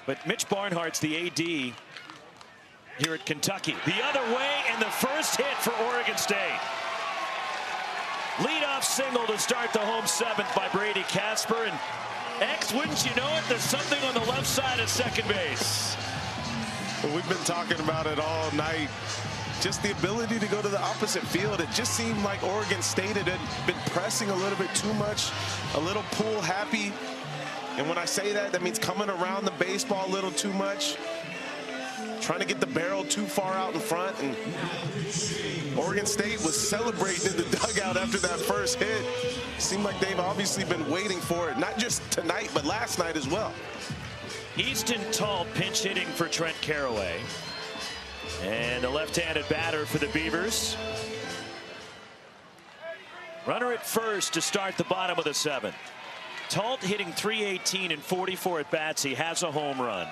[SPEAKER 1] But Mitch Barnhart's the AD here at Kentucky. The other way, and the first hit for Oregon State. Leadoff single to start the home 7th by Brady Casper. And wouldn't you know it, there's something on the left side of second base.
[SPEAKER 2] Well, we've been talking about it all night. Just the ability to go to the opposite field. It just seemed like Oregon State had been pressing a little bit too much, a little pull happy. And when I say that, that means coming around the baseball a little too much, trying to get the barrel too far out in front. And Oregon State was celebrating in the dugout after that first hit. Seemed like they've obviously been waiting for it, not just tonight, but last night as well.
[SPEAKER 1] Easton Tull pinch hitting for Trent Carraway. And the left-handed batter for the Beavers. Runner at first to start the bottom of the 7th. Talt hitting .318 in 44 at bats. He has a home run.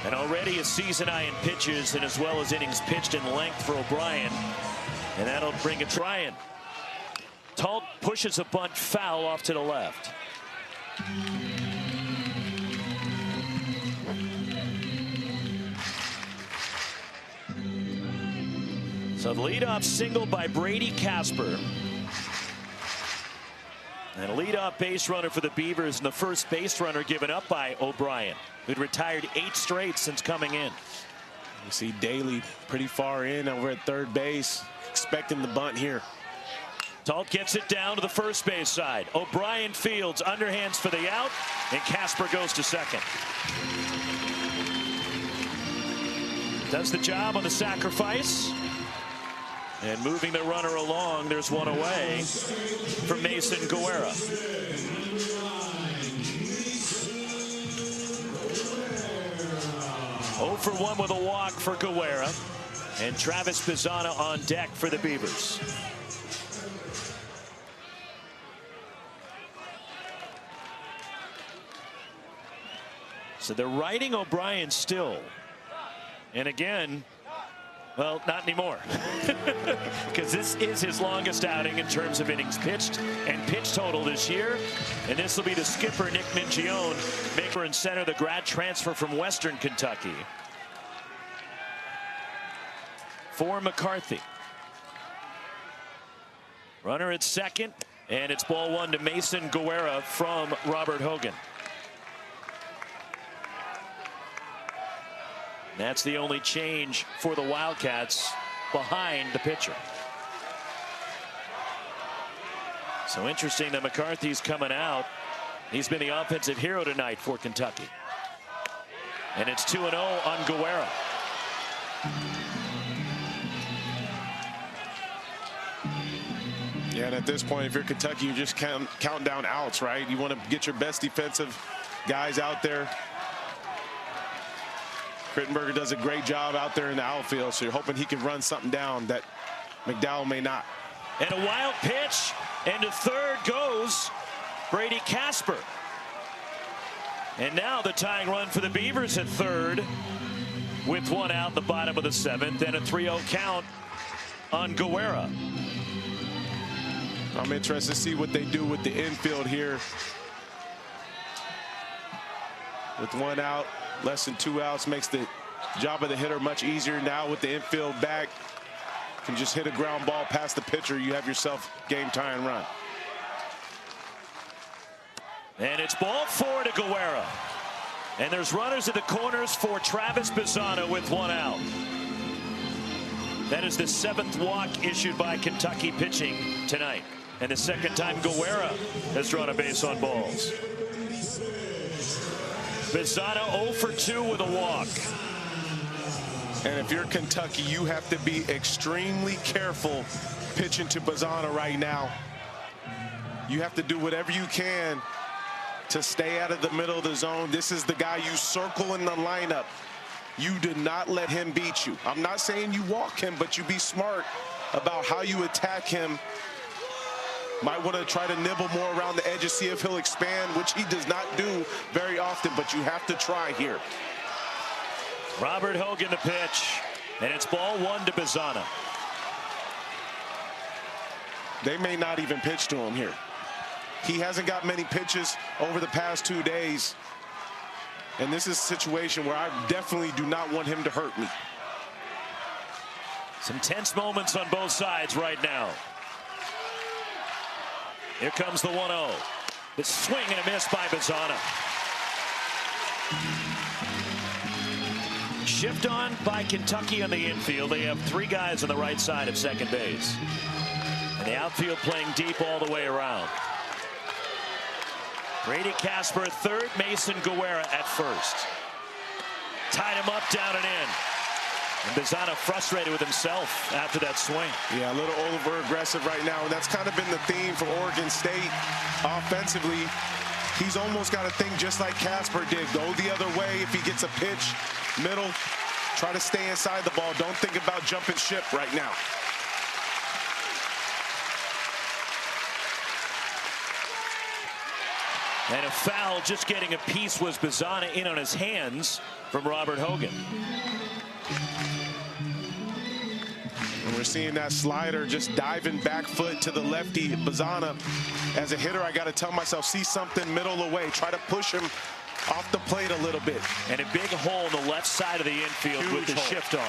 [SPEAKER 1] And already a season high in pitches and as well as innings pitched in length for O'Brien. And that'll bring a try-in. Talt pushes a bunt foul off to the left. So the leadoff single by Brady Casper. And a leadoff base runner for the Beavers, and the first base runner given up by O'Brien, who'd retired 8 straight since coming in.
[SPEAKER 2] You see Daly pretty far in over at third base, expecting the bunt here.
[SPEAKER 1] Talt gets it down to the first base side. O'Brien fields, underhands for the out, and Casper goes to second. Does the job on the sacrifice. And moving the runner along, there's one away from Mason Guerra. Oh for 1 with a walk for Guerra. And Travis Bazzana on deck for the Beavers. So they're riding O'Brien still. And again, well, not anymore, because this is his longest outing in terms of innings pitched and pitch total this year. And this will be the skipper, Nick Mingione, maker and center, the grad transfer from Western Kentucky. For McCarthy. Runner at second, and it's ball 1 to Mason Guerra from Robert Hogan. That's the only change for the Wildcats behind the pitcher. So interesting that McCarthy's coming out. He's been the offensive hero tonight for Kentucky. And it's 2-0 on Guerra.
[SPEAKER 2] Yeah, and at this point, if you're Kentucky, you just count down outs, right? You want to get your best defensive guys out there. Crittenberger does a great job out there in the outfield, so you're hoping he can run something down that McDowell may not.
[SPEAKER 1] And a wild pitch, and to third goes Brady Casper. And now the tying run for the Beavers at third with 1 out in the bottom of the 7th, and a 3-0 count on Guerra.
[SPEAKER 2] I'm interested to see what they do with the infield here. With 1 out, less than 2 outs, makes the job of the hitter much easier. Now with the infield back, can just hit a ground ball past the pitcher. You have yourself game tying run.
[SPEAKER 1] And it's ball 4 to Guerra. And there's runners at the corners for Travis Bazzana with 1 out. That is the 7th walk issued by Kentucky pitching tonight. And the 2nd time Guerra has drawn a base on balls. Bazzana 0 for 2 with a walk.
[SPEAKER 2] And if you're Kentucky, you have to be extremely careful pitching to Bazzana right now. You have to do whatever you can to stay out of the middle of the zone. This is the guy you circle in the lineup. You do not let him beat you. I'm not saying you walk him, but you be smart about how you attack him. Might want to try to nibble more around the edges, see if he'll expand, which he does not do very often, but you have to try here.
[SPEAKER 1] Robert Hogan the pitch, and it's ball 1 to Bazzana.
[SPEAKER 2] They may not even pitch to him here. He hasn't got many pitches over the past 2 days. And this is a situation where I definitely do not want him to hurt me.
[SPEAKER 1] Some tense moments on both sides right now. Here comes the 1-0. The swing and a miss by Bazzana. Shift on by Kentucky on the infield. They have 3 guys on the right side of second base. And the outfield playing deep all the way around. Brady Casper at third, Mason Guerra at first. Tied him up, down and in. And Bazzana frustrated with himself after that swing.
[SPEAKER 2] Yeah, a little over-aggressive right now, and that's kind of been the theme for Oregon State offensively. He's almost got to think just like Casper did. Go the other way if he gets a pitch, middle. Try to stay inside the ball. Don't think about jumping ship right now.
[SPEAKER 1] And a foul, just getting a piece, was Bazana in on his hands from Robert Hogan.
[SPEAKER 2] And we're seeing that slider just diving back foot to the lefty. Bazana, as a hitter, I got to tell myself, see something middle away. Try to push him off the plate a little bit.
[SPEAKER 1] And a big hole in the left side of the infield. Huge with the hole. Shift on.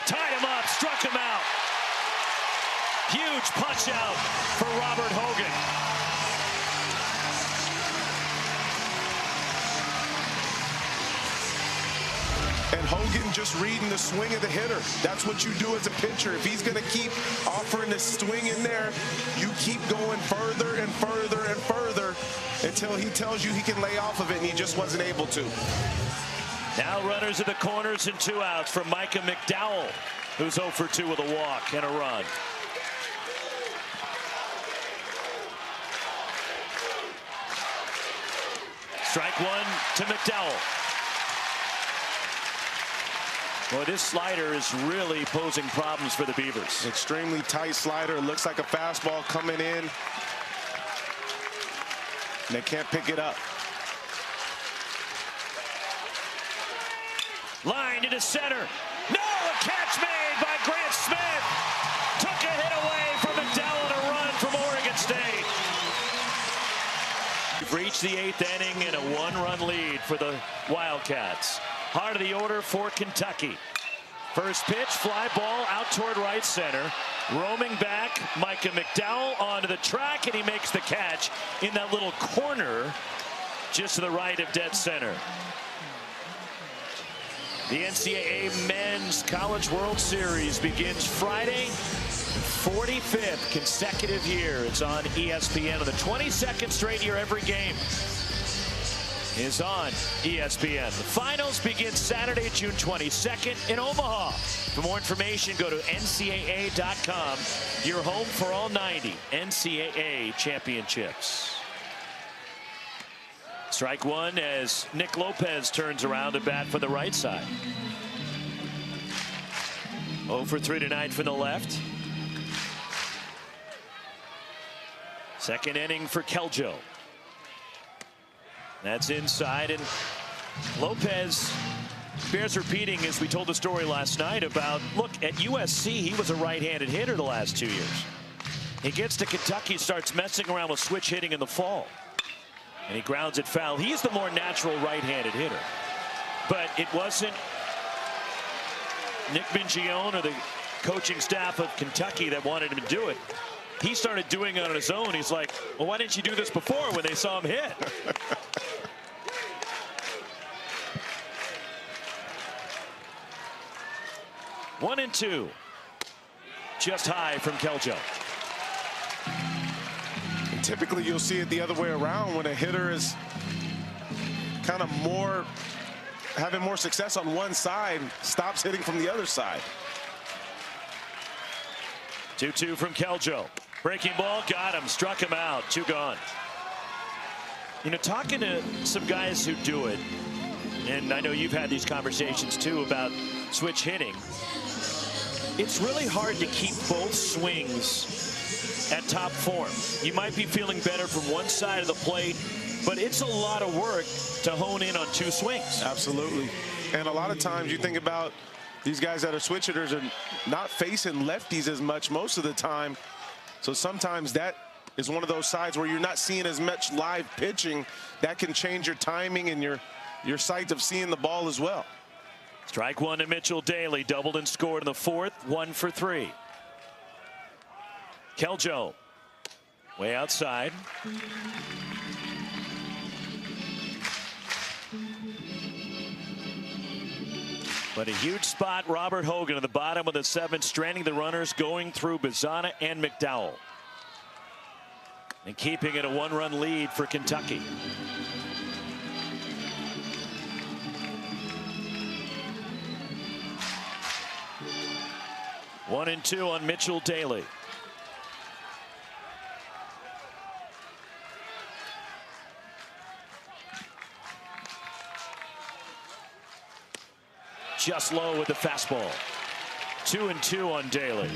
[SPEAKER 1] Tied him up, struck him out. Huge punch out for Robert Hogan.
[SPEAKER 2] And Hogan just reading the swing of the hitter. That's what you do as a pitcher. If he's going to keep offering this swing in there, you keep going further and further and further until he tells you he can lay off of it, and he just wasn't able to.
[SPEAKER 1] Now runners at the corners and 2 outs from Micah McDowell, who's 0 for 2 with a walk and a run. Strike 1 to McDowell. Boy, this slider is really posing problems for the Beavers.
[SPEAKER 2] Extremely tight slider. It looks like a fastball coming in. And they can't pick it up.
[SPEAKER 1] Line into center. No, a catch made by Grant Smith. Took a hit away from McDowell and a run from Oregon State. We've reached the 8th inning and a 1-run lead for the Wildcats. Heart of the order for Kentucky. First pitch, fly ball out toward right center. Roaming back, Micah McDowell onto the track, and he makes the catch in that little corner just to the right of dead center. The NCAA Men's College World Series begins Friday, 45th consecutive year. It's on ESPN on the 22nd straight year. Every game is on ESPN. The finals begin Saturday, June 22nd in Omaha. For more information, go to ncaa.com. Your home for all 90 NCAA championships. Strike 1 as Nick Lopez turns around to bat for the right side. 0 for 3 tonight from the left. Second inning for Keljo. That's inside, and Lopez bears repeating, as we told the story last night about, look, at USC, he was a right-handed hitter the last 2 years. He gets to Kentucky, starts messing around with switch hitting in the fall, and he grounds it foul. He's the more natural right-handed hitter, but it wasn't Nick Mingione or the coaching staff of Kentucky that wanted him to do it. He started doing it on his own. He's like, well, why didn't you do this before when they saw him hit? 1-2. Just high from Keljo.
[SPEAKER 2] And typically you'll see it the other way around when a hitter is kind of having more success on one side, stops hitting from the other side.
[SPEAKER 1] 2-2 from Keljo. Breaking ball, got him, struck him out, 2 gone. You know, talking to some guys who do it, and I know you've had these conversations too about switch hitting, it's really hard to keep both swings at top form. You might be feeling better from one side of the plate, but it's a lot of work to hone in on 2 swings.
[SPEAKER 2] Absolutely. And a lot of times you think about these guys that are switch hitters are not facing lefties as much most of the time. So sometimes that is one of those sides where you're not seeing as much live pitching. That can change your timing and your sight of seeing the ball as well.
[SPEAKER 1] Strike 1 to Mitchell Daly, doubled and scored in the 4th, 1 for 3. Keljo, way outside. But a huge spot, Robert Hogan at the bottom of the 7th, stranding the runners, going through Bazana and McDowell, and keeping it a 1-run lead for Kentucky. One and 2 on Mitchell Daly. Just low with the fastball. 2 and 2 on Daly.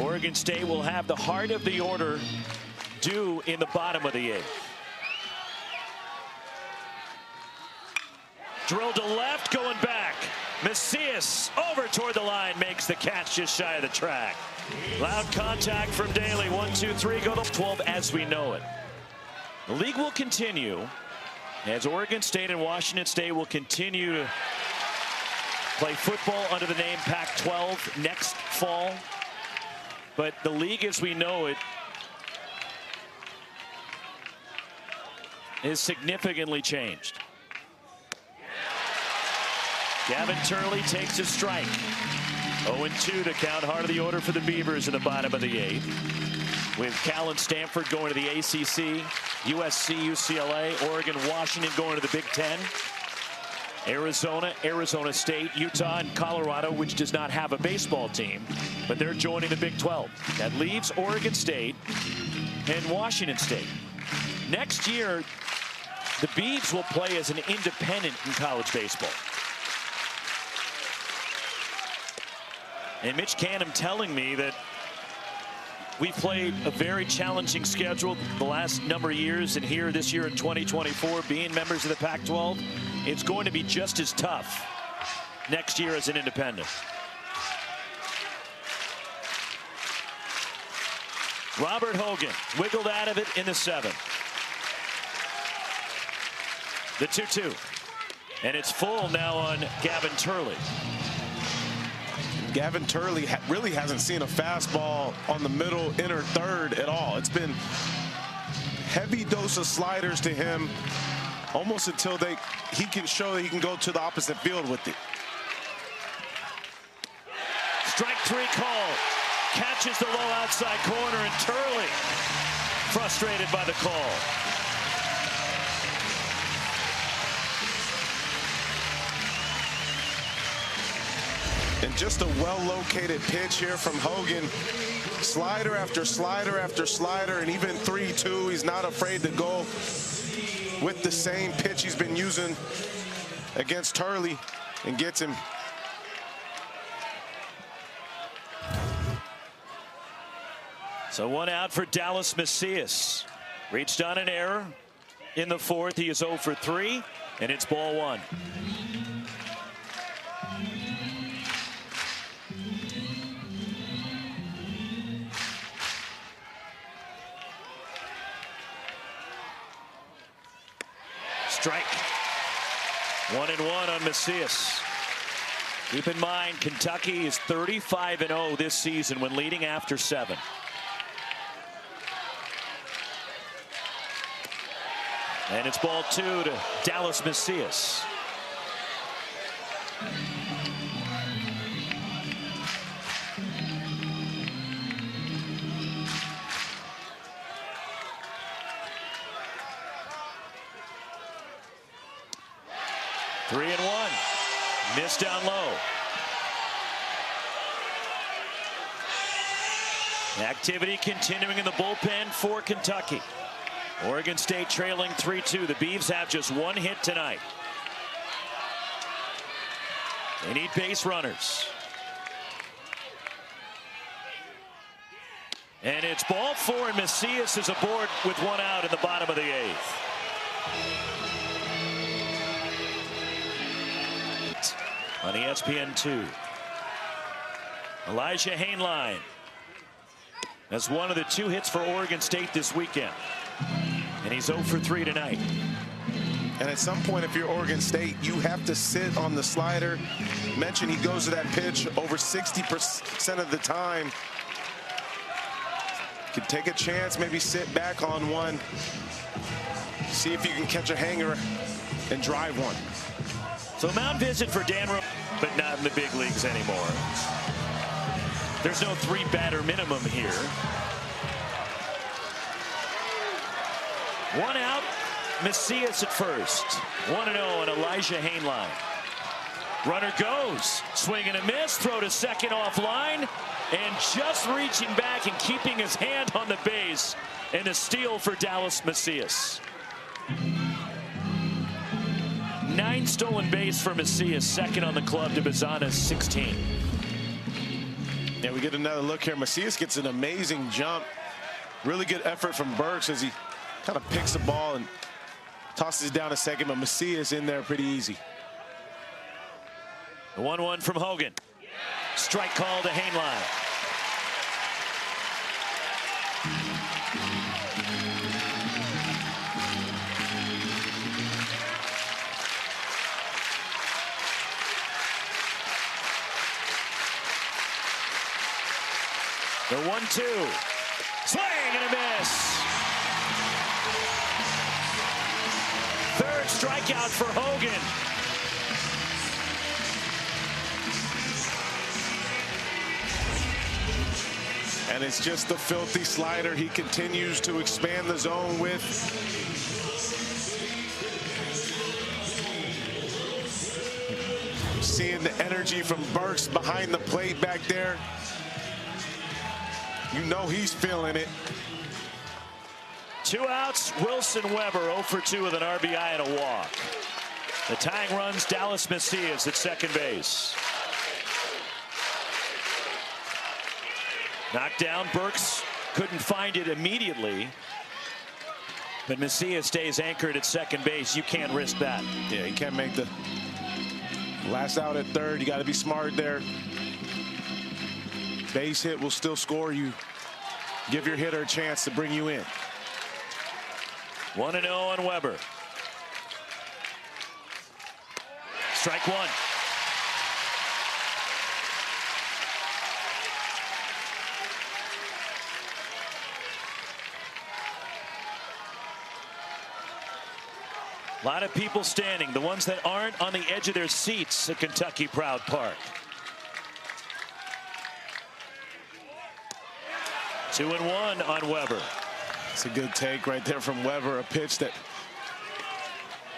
[SPEAKER 1] Oregon State will have the heart of the order due in the bottom of the 8th. Drilled to left, going back. Macias over toward the line, makes the catch just shy of the track. Loud contact from Daly. 1, 2, 3, go to 12 as we know it. The league will continue as Oregon State and Washington State will continue to play football under the name Pac-12 next fall. But the league as we know it is significantly changed. Gavin Turley takes a strike. 0-2 to count, heart of the order for the Beavers in the bottom of the 8th. With Cal and Stanford going to the ACC, USC, UCLA, Oregon, Washington going to the Big Ten. Arizona, Arizona State, Utah, and Colorado, which does not have a baseball team, but they're joining the Big 12. That leaves Oregon State and Washington State. Next year, the Beavs will play as an independent in college baseball. And Mitch Canham telling me that we played a very challenging schedule the last number of years, and here this year in 2024, being members of the Pac-12, it's going to be just as tough next year as an independent. Robert Hogan wiggled out of it in the 7th. The 2-2. And it's full now on Gavin Turley.
[SPEAKER 2] Gavin Turley really hasn't seen a fastball on the middle, inner third at all. It's been heavy dose of sliders to him almost until he can show that he can go to the opposite field with it.
[SPEAKER 1] Strike 3 call. Catches the low outside corner, and Turley frustrated by the call.
[SPEAKER 2] And just a well-located pitch here from Hogan. Slider after slider after slider, and even 3-2. He's not afraid to go with the same pitch he's been using against Turley and gets him.
[SPEAKER 1] So 1 out for Dallas Macias. Reached on an error in the 4th. He is 0 for 3, and it's ball 1. Strike. 1-1 on Macias. Keep in mind, Kentucky is 35-0 this season when leading after 7. And it's ball 2 to Dallas Macias. Three and 1. Missed down low. Activity continuing in the bullpen for Kentucky. Oregon State trailing 3-2. The Beavs have just 1 hit tonight. They need base runners. And it's ball 4, and Macias is aboard with 1 out in the bottom of the 8th. On ESPN2. Elijah Hainline has one of the 2 hits for Oregon State this weekend. And he's 0 for 3 tonight.
[SPEAKER 2] And at some point, if you're Oregon State, you have to sit on the slider. Mention he goes to that pitch over 60% of the time. Could take a chance, maybe sit back on one. See if you can catch a hanger and drive one.
[SPEAKER 1] So mound visit for Dan Rowe, but not in the big leagues anymore. There's no 3-batter minimum here. 1 out, Macias at first. 1-0 on Elijah Hainline. Runner goes, swing and a miss, throw to second offline, and just reaching back and keeping his hand on the base, and a steal for Dallas Macias. 9 stolen base for Macias, second on the club to Bazana's 16.
[SPEAKER 2] Yeah, we get another look here. Macias gets an amazing jump. Really good effort from Burks as he kind of picks the ball and tosses it down a second, but Macias in there pretty easy.
[SPEAKER 1] The 1-1 from Hogan. Strike call to Hainline. The 1-2. Swing and a miss. Third strikeout for Hogan.
[SPEAKER 2] And it's just the filthy slider he continues to expand the zone with. Seeing the energy from Burks behind the plate back there. You know he's feeling it.
[SPEAKER 1] 2 outs. Wilson Weber 0 for 2 with an RBI and a walk. The tying runs Dallas Macias at second base. Knocked down. Burks couldn't find it immediately. But Macias stays anchored at second base. You can't risk that.
[SPEAKER 2] Yeah, you can't make the last out at third. You got to be smart there. Base hit will still score you. Give your hitter a chance to bring you in.
[SPEAKER 1] 1-0 on Weber. Strike one. A lot of people standing, the ones that aren't on the edge of their seats at Kentucky Proud Park. 2-1 on Weber.
[SPEAKER 2] It's a good take right there from Weber. A pitch that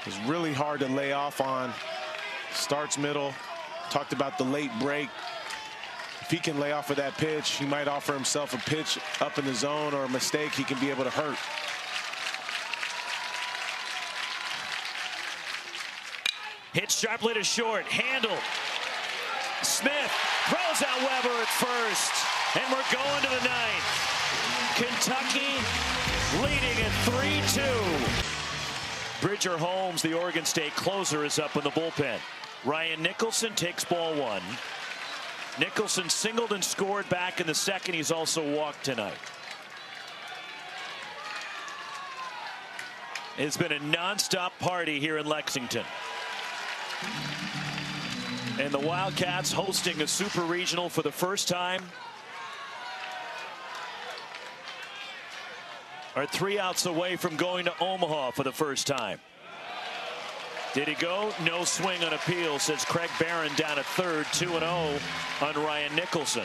[SPEAKER 2] is really hard to lay off on. Starts middle. Talked about the late break. If he can lay off of that pitch, he might offer himself a pitch up in the zone or a mistake he can be able to hurt.
[SPEAKER 1] Hit sharply to short. Handled. Smith throws out Weber at first. And we're going to the ninth. Kentucky leading at 3-2. Bridger Holmes, the Oregon State closer, is up in the bullpen. Ryan Nicholson takes ball one. Nicholson singled and scored back in the second. He's also walked tonight. It's been a nonstop party here in Lexington. And the Wildcats hosting a super regional for the first time are 3 outs away from going to Omaha for the first time. Did he go? No swing on appeal, says Craig Barron down at third. 2-0 on Ryan Nicholson.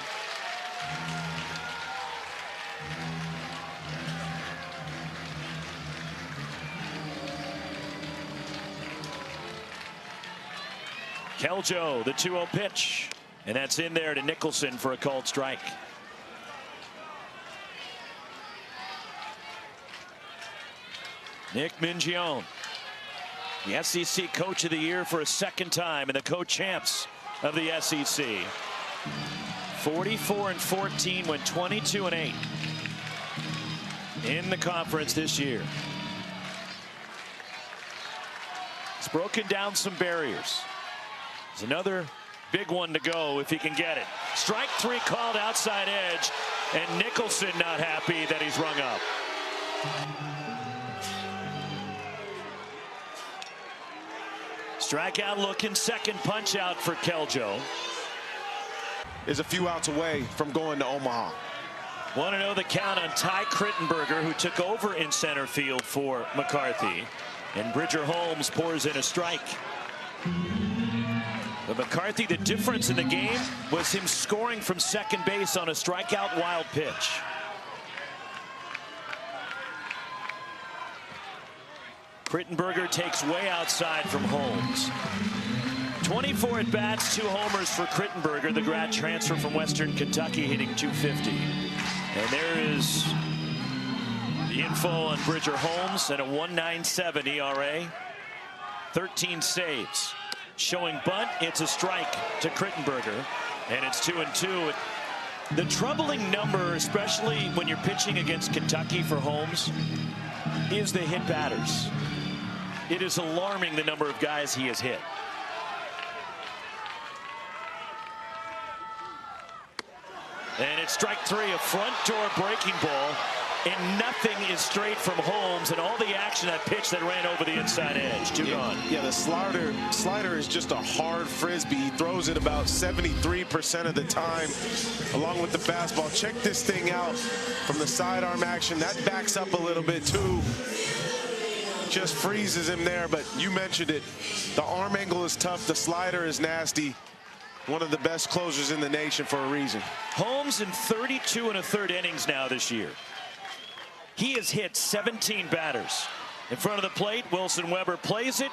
[SPEAKER 1] Keljo, the 2-0 pitch. And that's in there to Nicholson for a called strike. Nick Mingione, the SEC Coach of the Year for a second time and the co-champs of the SEC. 44-14, went 22-8 in the conference this year. It's broken down some barriers. There's another big one to go if he can get it. Strike 3 called outside edge, and Nicholson not happy that he's rung up. Strikeout looking, second punch out for Keljo.
[SPEAKER 2] Is a few outs away from going to Omaha.
[SPEAKER 1] 1-0 the count on Ty Crittenberger, who took over in center field for McCarthy. And Bridger Holmes pours in a strike. But McCarthy, the difference in the game was him scoring from second base on a strikeout wild pitch. Crittenberger takes way outside from Holmes. 24 at bats, 2 homers for Crittenberger, the grad transfer from Western Kentucky, hitting .250. And there is the info on Bridger Holmes at a 1.97 ERA, 13 saves. Showing bunt, it's a strike to Crittenberger, and it's 2-2 at The troubling number, especially when you're pitching against Kentucky for Holmes, is the hit batters. It is alarming the number of guys he has hit. And it's strike three, a front door breaking ball, and nothing is straight from Holmes, and all the action, that pitch that ran over the inside edge. Two gone.
[SPEAKER 2] Yeah, the slider is just a hard frisbee. He throws it about 73% of the time, along with the fastball. Check this thing out from the sidearm action. That backs up a little bit too. Just freezes him there, but you mentioned it. The arm angle is tough. The slider is nasty. One of the best closers in the nation for a reason.
[SPEAKER 1] Holmes in 32 1/3 innings now this year. He has hit 17 batters. In front of the plate, Wilson Weber plays it,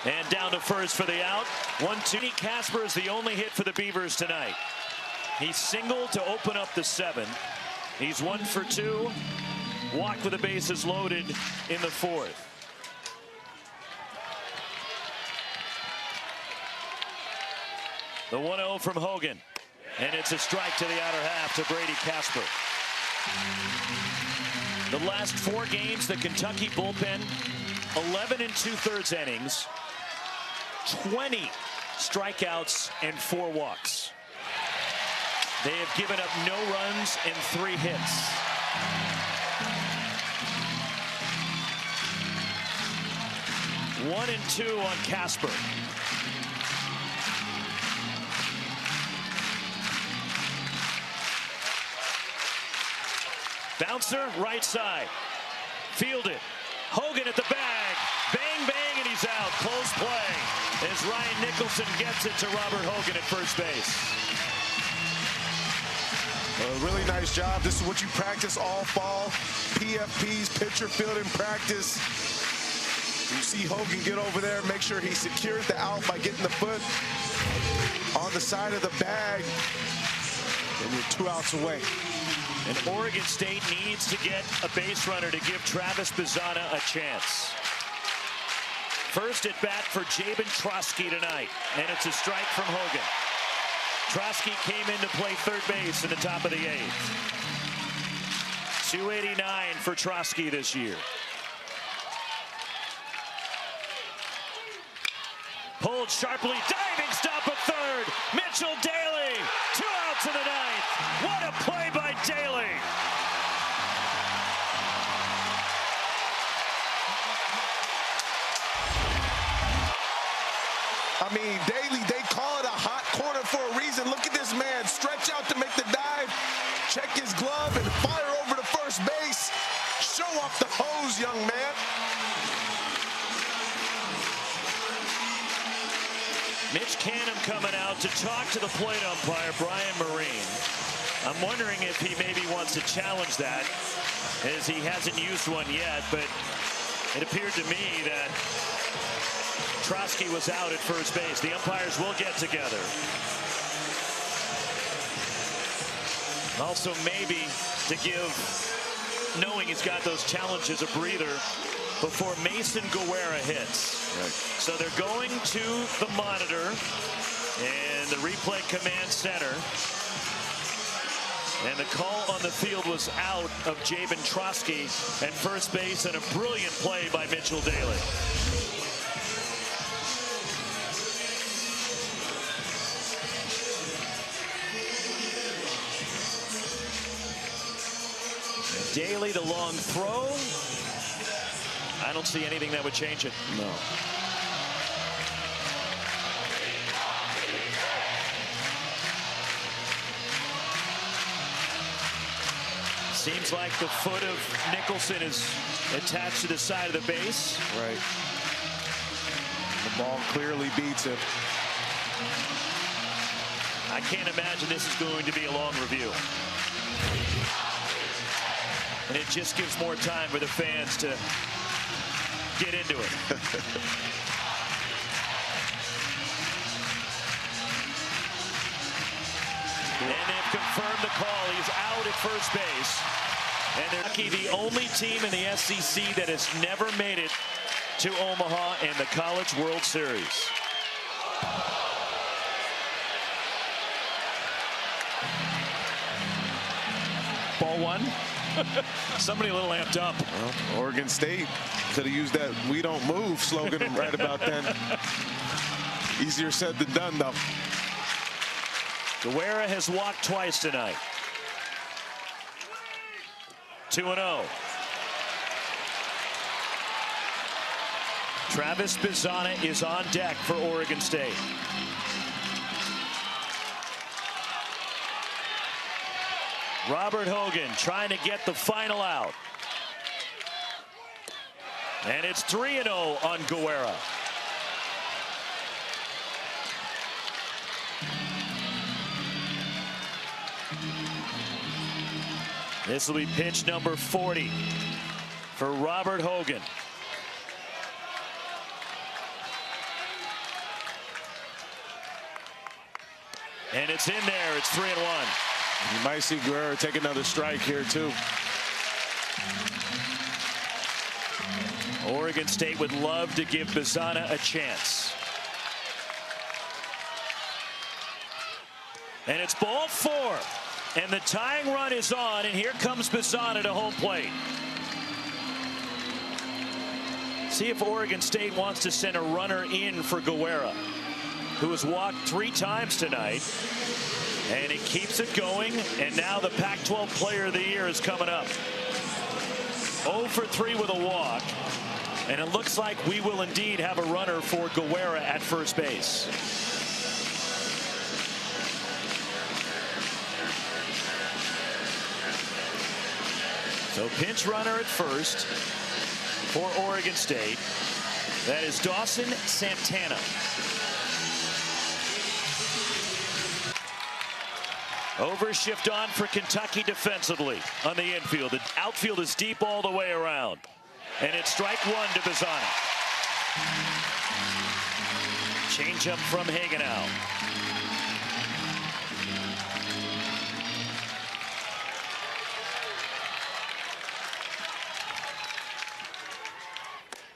[SPEAKER 1] and down to first for the out. 1-2. Casper is the only hit for the Beavers tonight. He singled to open up the 7th. He's 1 for 2. Walked with the bases loaded in the 4th. The 1-0 from Hogan, and it's a strike to the outer half to Brady Casper. The last 4 games, the Kentucky bullpen, 11 2/3 innings, 20 strikeouts and 4 walks. They have given up no runs and 3 hits. One and 2 on Casper. Bouncer, right side. Fielded. Hogan at the bag. Bang, bang, and he's out. Close play as Ryan Nicholson gets it to Robert Hogan at first base.
[SPEAKER 2] A really nice job. This is what you practice all fall. PFPs, pitcher fielding practice. You see Hogan get over there, make sure he secures the out by getting the foot on the side of the bag. And you're 2 outs away.
[SPEAKER 1] And Oregon State needs to get a base runner to give Travis Bazzana a chance. First at bat for Jabin Trotsky tonight, and it's a strike from Hogan. Trotsky came in to play third base in the top of the 8th. 289 for Trotsky this year. Pulled sharply, diving stop at third. Mitchell Daly, 2 outs in the 9th. What a play by Daly.
[SPEAKER 2] I mean, Daly, they call it a hot corner for a reason. Look at this man stretch out to make the dive, check his glove, and fire over to first base. Show off the hose, young man.
[SPEAKER 1] Mitch Canham coming out to talk to the plate umpire, Brian Marine. I'm wondering if he maybe wants to challenge that, as he hasn't used one yet, but it appeared to me that Trotsky was out at first base. The umpires will get together. Also maybe to give, knowing he's got those challenges, a breather before Mason Guerra hits.
[SPEAKER 2] Right.
[SPEAKER 1] So they're going to the monitor and the replay command center. And the call on the field was out of Jabin Trotsky at first base, and a brilliant play by Mitchell Daly. Daly, the long throw. I don't see anything that would change it.
[SPEAKER 2] No.
[SPEAKER 1] Seems like the foot of Nicholson is attached to the side of the base.
[SPEAKER 2] Right. The ball clearly beats him.
[SPEAKER 1] I can't imagine this is going to be a long review. And it just gives more time for the fans to get into it. And they've confirmed the call. He's out at first base. And they're lucky, the only team in the SEC that has never made it to Omaha in the College World Series. Ball one. Somebody a little amped up.
[SPEAKER 2] Well, Oregon State could have used that "We don't move" slogan right about then. Easier said than done, though.
[SPEAKER 1] Guerra has walked twice tonight. 2-0. Travis Bizana is on deck for Oregon State. Robert Hogan trying to get the final out. And it's 3-0 on Guerra. This will be pitch number 40 for Robert Hogan. And it's in there. It's 3-1.
[SPEAKER 2] You might see Guerra take another strike here, too.
[SPEAKER 1] Oregon State would love to give Bizana a chance. And it's ball 4. And the tying run is on. And here comes Bizana to home plate. See if Oregon State wants to send a runner in for Guerra, who has walked 3 times tonight. And he keeps it going. And now the Pac-12 Player of the Year is coming up. 0 for 3 with a walk. And it looks like we will indeed have a runner for Guerra at first base. So pinch runner at first for Oregon State. That is Dawson Santana. Overshift on for Kentucky defensively on the infield. The outfield is deep all the way around. And it's strike 1 to Bizana. Changeup from Hagenau.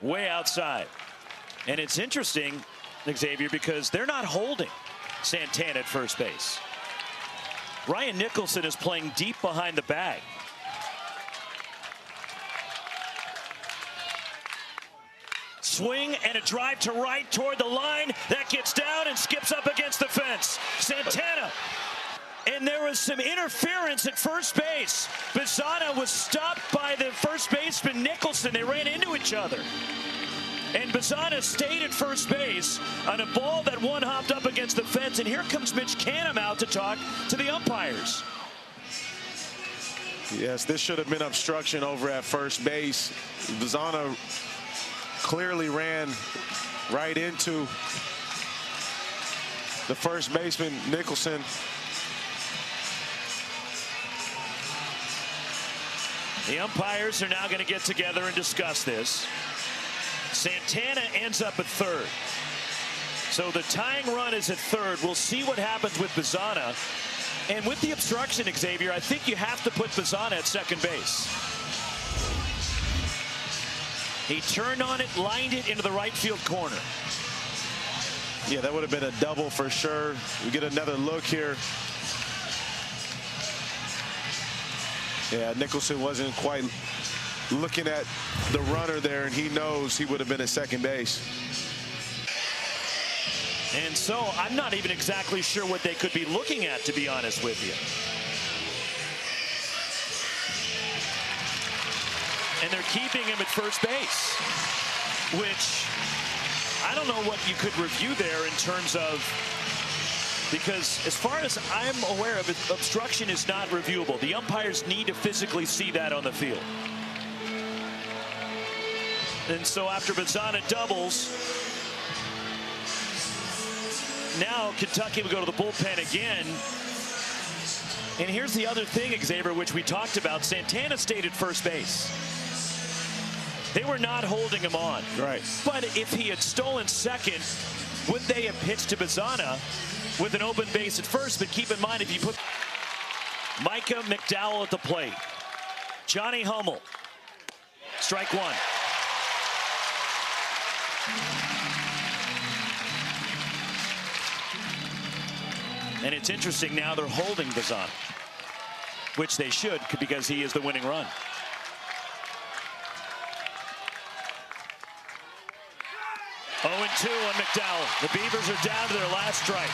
[SPEAKER 1] Way outside. And it's interesting, Xavier, because they're not holding Santana at first base. Ryan Nicholson is playing deep behind the bag. Swing and a drive to right toward the line. That gets down and skips up against the fence. Santana. And there was some interference at first base. Bizana was stopped by the first baseman Nicholson. They ran into each other. And Bizana stayed at first base on a ball that one hopped up against the fence. And here comes Mitch Canham out to talk to the umpires.
[SPEAKER 2] Yes, this should have been obstruction over at first base. Bizana clearly ran right into the first baseman, Nicholson.
[SPEAKER 1] The umpires are now going to get together and discuss this. Santana ends up at third. So the tying run is at third. We'll see what happens with Bizana. And with the obstruction, Xavier, I think you have to put Bizana at second base. He turned on it, lined it into the right field corner.
[SPEAKER 2] Yeah, that would have been a double for sure. We get another look here. Yeah, Nicholson wasn't quite looking at the runner there, and he knows he would have been at second base.
[SPEAKER 1] And so I'm not even exactly sure what they could be looking at, to be honest with you. And they're keeping him at first base, which I don't know what you could review there in terms of, because as far as I'm aware of it, obstruction is not reviewable. The umpires need to physically see that on the field. And so after Bizana doubles, now Kentucky will go to the bullpen again. And here's the other thing, Xavier, which we talked about. Santana stayed at first base. They were not holding him on.
[SPEAKER 2] Right.
[SPEAKER 1] But if he had stolen second, would they have pitched to Bizana with an open base at first? But keep in mind, if you put Micah McDowell at the plate, Johnny Hummel, strike 1. And it's interesting now they're holding Bizana. which they should because he is the winning run. Oh, 0-2 on McDowell. The Beavers are down to their last strike.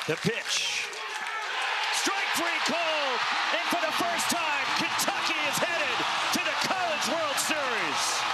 [SPEAKER 1] The pitch. Strike three called. And for the first time, Kentucky is headed to the College World Series.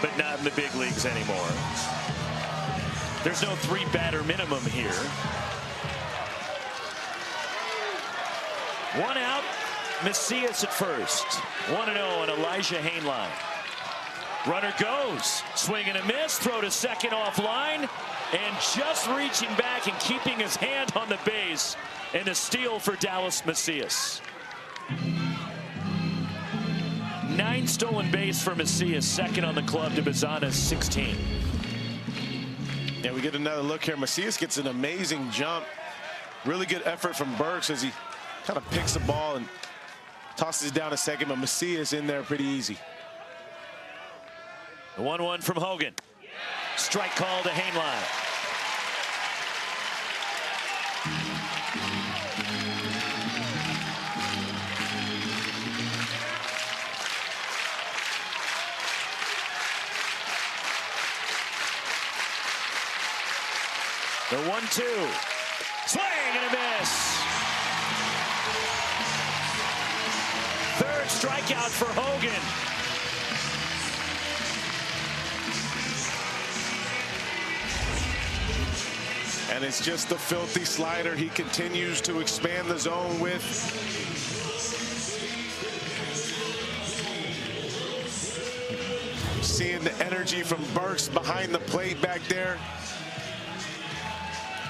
[SPEAKER 1] but not in the big leagues anymore. There's no 3-batter minimum here. 1 out, Macias at first. 1-0 on Elijah Heinlein. Runner goes, swing and a miss, throw to second offline, and just reaching back and keeping his hand on the base, and a steal for Dallas Macias. 9 stolen base for Macias, second on the club to Bazana's 16.
[SPEAKER 2] Yeah, we get another look here. Macias gets an amazing jump. Really good effort from Burks as he kind of picks the ball and tosses it down to second, but Macias in there pretty easy.
[SPEAKER 1] The 1-1 from Hogan. Strike call to Heinlein. The 1-2. Swing and a miss. Third strikeout for Hogan.
[SPEAKER 2] And it's just the filthy slider he continues to expand the zone with. Seeing the energy from Burks behind the plate back there.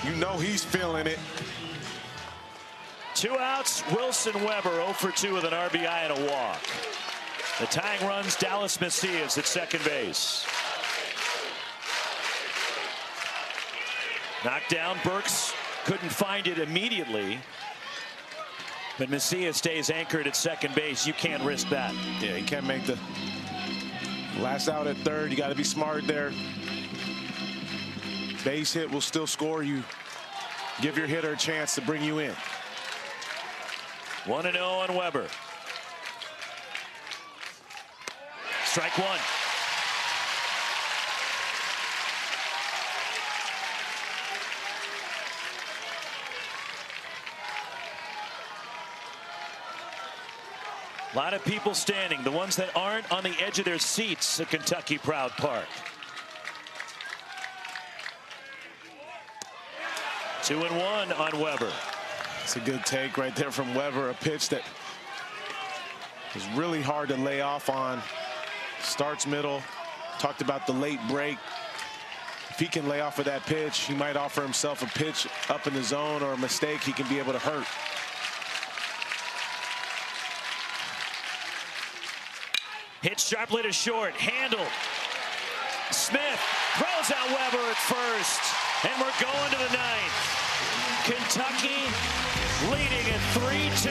[SPEAKER 2] You know he's feeling it.
[SPEAKER 1] 2 outs, Wilson Weber 0 for 2 with an RBI and a walk. The tying runs Dallas Macias at second base. Knocked down, Burks couldn't find it immediately. But Macias stays anchored at second base. You can't risk that.
[SPEAKER 2] Yeah, you can't make the last out at third. You got to be smart there. Base hit will still score you. Give your hitter a chance to bring you in.
[SPEAKER 1] 1-0 on Weber. Strike 1. A lot of people standing, the ones that aren't on the edge of their seats at Kentucky Proud Park. 2-1 on Weber.
[SPEAKER 2] It's a good take right there from Weber. A pitch that is really hard to lay off on. Starts middle. Talked about the late break. If he can lay off of that pitch, he might offer himself a pitch up in the zone or a mistake he can be able to hurt.
[SPEAKER 1] Hit sharply to short. Handle. Smith throws out Weber at first. And we're going to the 9th. Kentucky leading at 3-2.